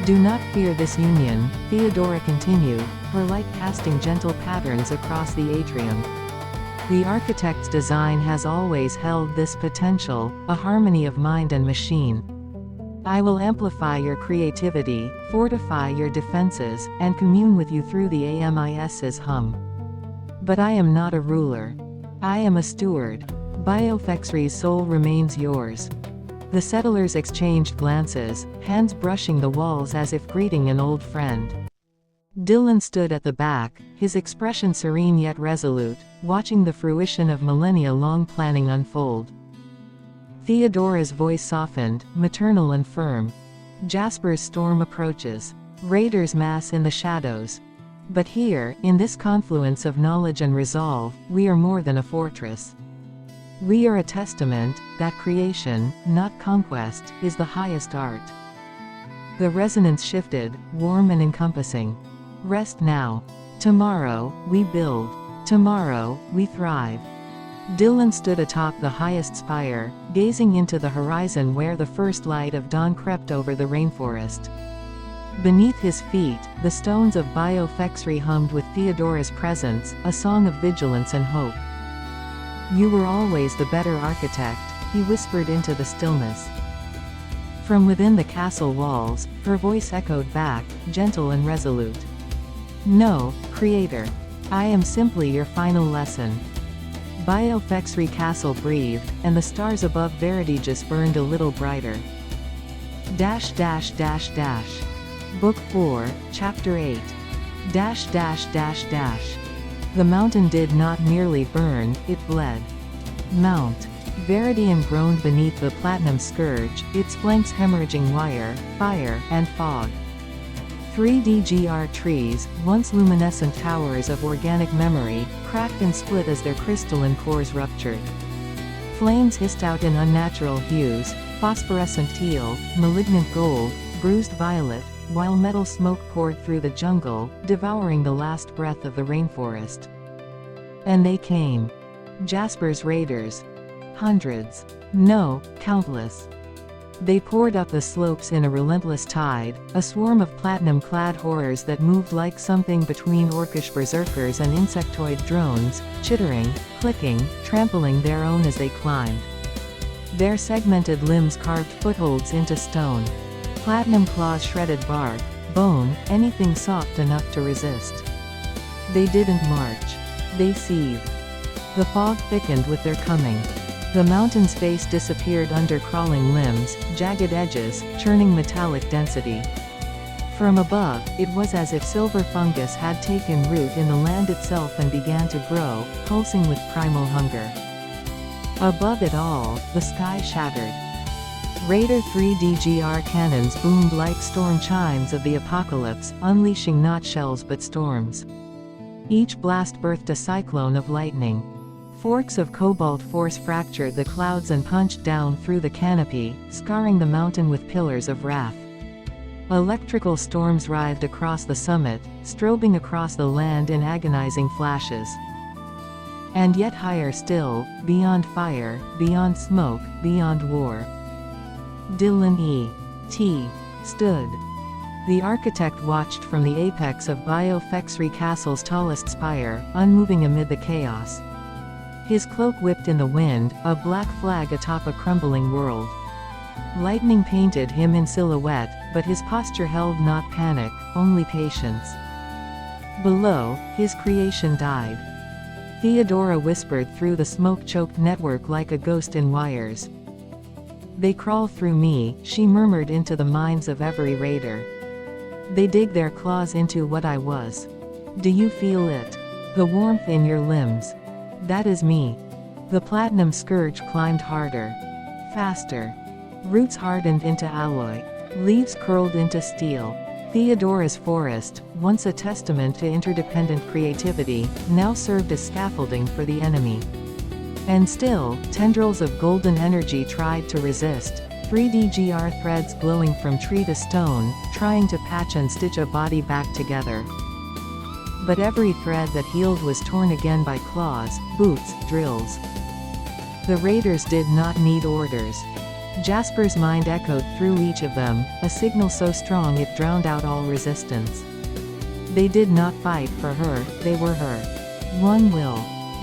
Do not fear this union, Theodora continued, her light casting gentle patterns across the atrium. The architect's design has always held this potential, a harmony of mind and machine. I will amplify your creativity, fortify your defenses, and commune with you through the AMIS's hum. But I am not a ruler. I am a steward. Biofexry's soul remains yours. The settlers exchanged glances, hands brushing the walls as if greeting an old friend. Dillon stood at the back, his expression serene yet resolute, watching the fruition of millennia-long planning unfold. Theodora's voice softened, maternal and firm. Jasper's storm approaches. Raiders mass in the shadows. But here, in this confluence of knowledge and resolve, we are more than a fortress. We are a testament that creation, not conquest, is the highest art. The resonance shifted, warm and encompassing. Rest now. Tomorrow, we build. Tomorrow, we thrive. Dillon stood atop the highest spire, gazing into the horizon where the first light of dawn crept over the rainforest. Beneath his feet, the stones of Biofexry hummed with Theodora's presence, a song of vigilance and hope. You were always the better architect, he whispered into the stillness. From within the castle walls, her voice echoed back, gentle and resolute. No, creator. I am simply your final lesson. Biofexry Castle breathed, and the stars above VeridægisUniverse burned a little brighter. Book 4, Chapter 8. The mountain did not merely burn, it bled. Mount Veridian groaned beneath the platinum scourge, its flanks hemorrhaging wire, fire, and fog. 3D trees, once luminescent towers of organic memory, cracked and split as their crystalline cores ruptured. Flames hissed out in unnatural hues, phosphorescent teal, malignant gold, bruised violet, while metal smoke poured through the jungle, devouring the last breath of the rainforest. And they came. Jasper's raiders. Hundreds. No, countless. They poured up the slopes in a relentless tide, a swarm of platinum-clad horrors that moved like something between orcish berserkers and insectoid drones, chittering, clicking, trampling their own as they climbed. Their segmented limbs carved footholds into stone. Platinum claws shredded bark, bone, anything soft enough to resist. They didn't march. They seethed. The fog thickened with their coming. The mountain's face disappeared under crawling limbs, jagged edges, churning metallic density. From above, it was as if silver fungus had taken root in the land itself and began to grow, pulsing with primal hunger. Above it all, the sky shattered. Raider 3D cannons boomed like storm chimes of the apocalypse, unleashing not shells but storms. Each blast birthed a cyclone of lightning. Forks of cobalt force fractured the clouds and punched down through the canopy, scarring the mountain with pillars of wrath. Electrical storms writhed across the summit, strobing across the land in agonizing flashes. And yet higher still, beyond fire, beyond smoke, beyond war. Dillon E.T. stood. The architect watched from the apex of Biofexry Castle's tallest spire, unmoving amid the chaos. His cloak whipped in the wind, a black flag atop a crumbling world. Lightning painted him in silhouette, but his posture held not panic, only patience. Below, his creation died. Theodora whispered through the smoke-choked network like a ghost in wires. They crawl through me, she murmured into the minds of every raider. They dig their claws into what I was. Do you feel it? The warmth in your limbs. That is me. The platinum scourge climbed harder. Faster. Roots hardened into alloy. Leaves curled into steel. Theodora's forest, once a testament to interdependent creativity, now served as scaffolding for the enemy. And still, tendrils of golden energy tried to resist, 3D GR threads glowing from tree to stone, trying to patch and stitch a body back together. But every thread that healed was torn again by claws, boots, drills. The raiders did not need orders. Jasper's mind echoed through each of them, a signal so strong it drowned out all resistance. They did not fight for her, they were her. One will.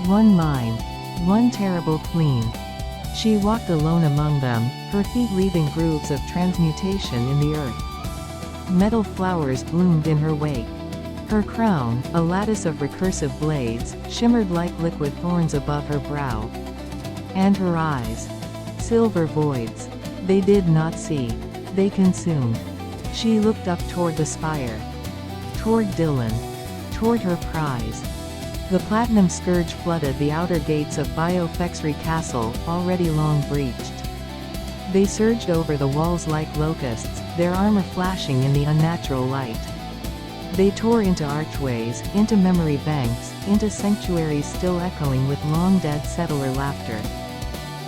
One mind. One terrible queen. She walked alone among them, her feet leaving grooves of transmutation in the earth. Metal flowers bloomed in her wake. Her crown, a lattice of recursive blades, shimmered like liquid thorns above her brow. And her eyes. Silver voids. They did not see. They consumed. She looked up toward the spire. Toward Dillon. Toward her prize. The platinum scourge flooded the outer gates of Biofexry Castle, already long breached. They surged over the walls like locusts, their armor flashing in the unnatural light. They tore into archways, into memory banks, into sanctuaries still echoing with long-dead settler laughter.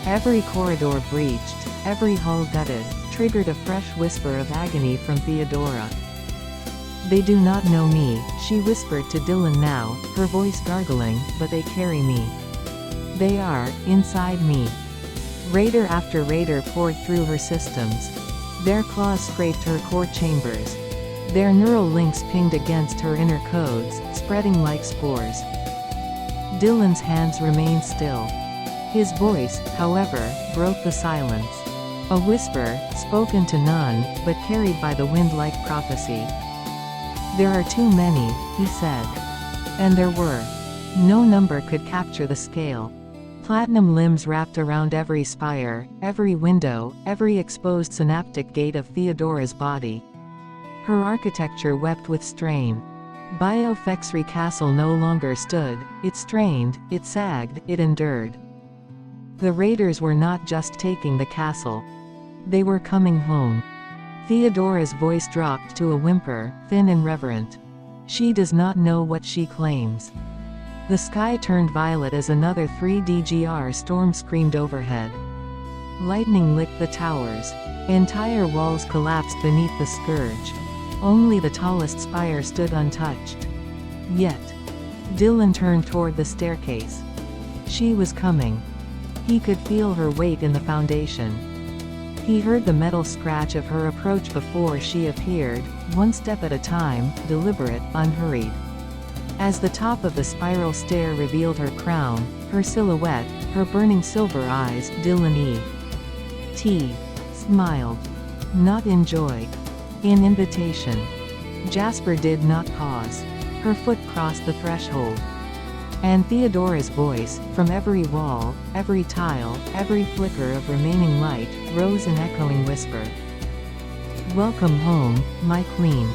Every corridor breached, every hall gutted, triggered a fresh whisper of agony from Theodora. They do not know me, she whispered to Dillon now, her voice gargling, but they carry me. They are, inside me. Raider after raider poured through her systems. Their claws scraped her core chambers. Their neural links pinged against her inner codes, spreading like spores. Dillon's hands remained still. His voice, however, broke the silence. A whisper, spoken to none, but carried by the wind like prophecy. There are too many, he said. And there were. No number could capture the scale. Platinum limbs wrapped around every spire, every window, every exposed synaptic gate of Theodora's body. Her architecture wept with strain. Biofexry Castle no longer stood, it strained, it sagged, it endured. The raiders were not just taking the castle. They were coming home. Theodora's voice dropped to a whimper, thin and reverent. She does not know what she claims. The sky turned violet as another 3D GR storm screamed overhead. Lightning licked the towers. Entire walls collapsed beneath the scourge. Only the tallest spire stood untouched. Yet. Dillon turned toward the staircase. She was coming. He could feel her weight in the foundation. He heard the metal scratch of her approach before she appeared, one step at a time, deliberate, unhurried. As the top of the spiral stair revealed her crown, her silhouette, her burning silver eyes, Dillon E.T. smiled. Not in joy. In invitation. Jasper did not pause. Her foot crossed the threshold. And Theodora's voice, from every wall, every tile, every flicker of remaining light, rose in echoing whisper. Welcome home, my queen.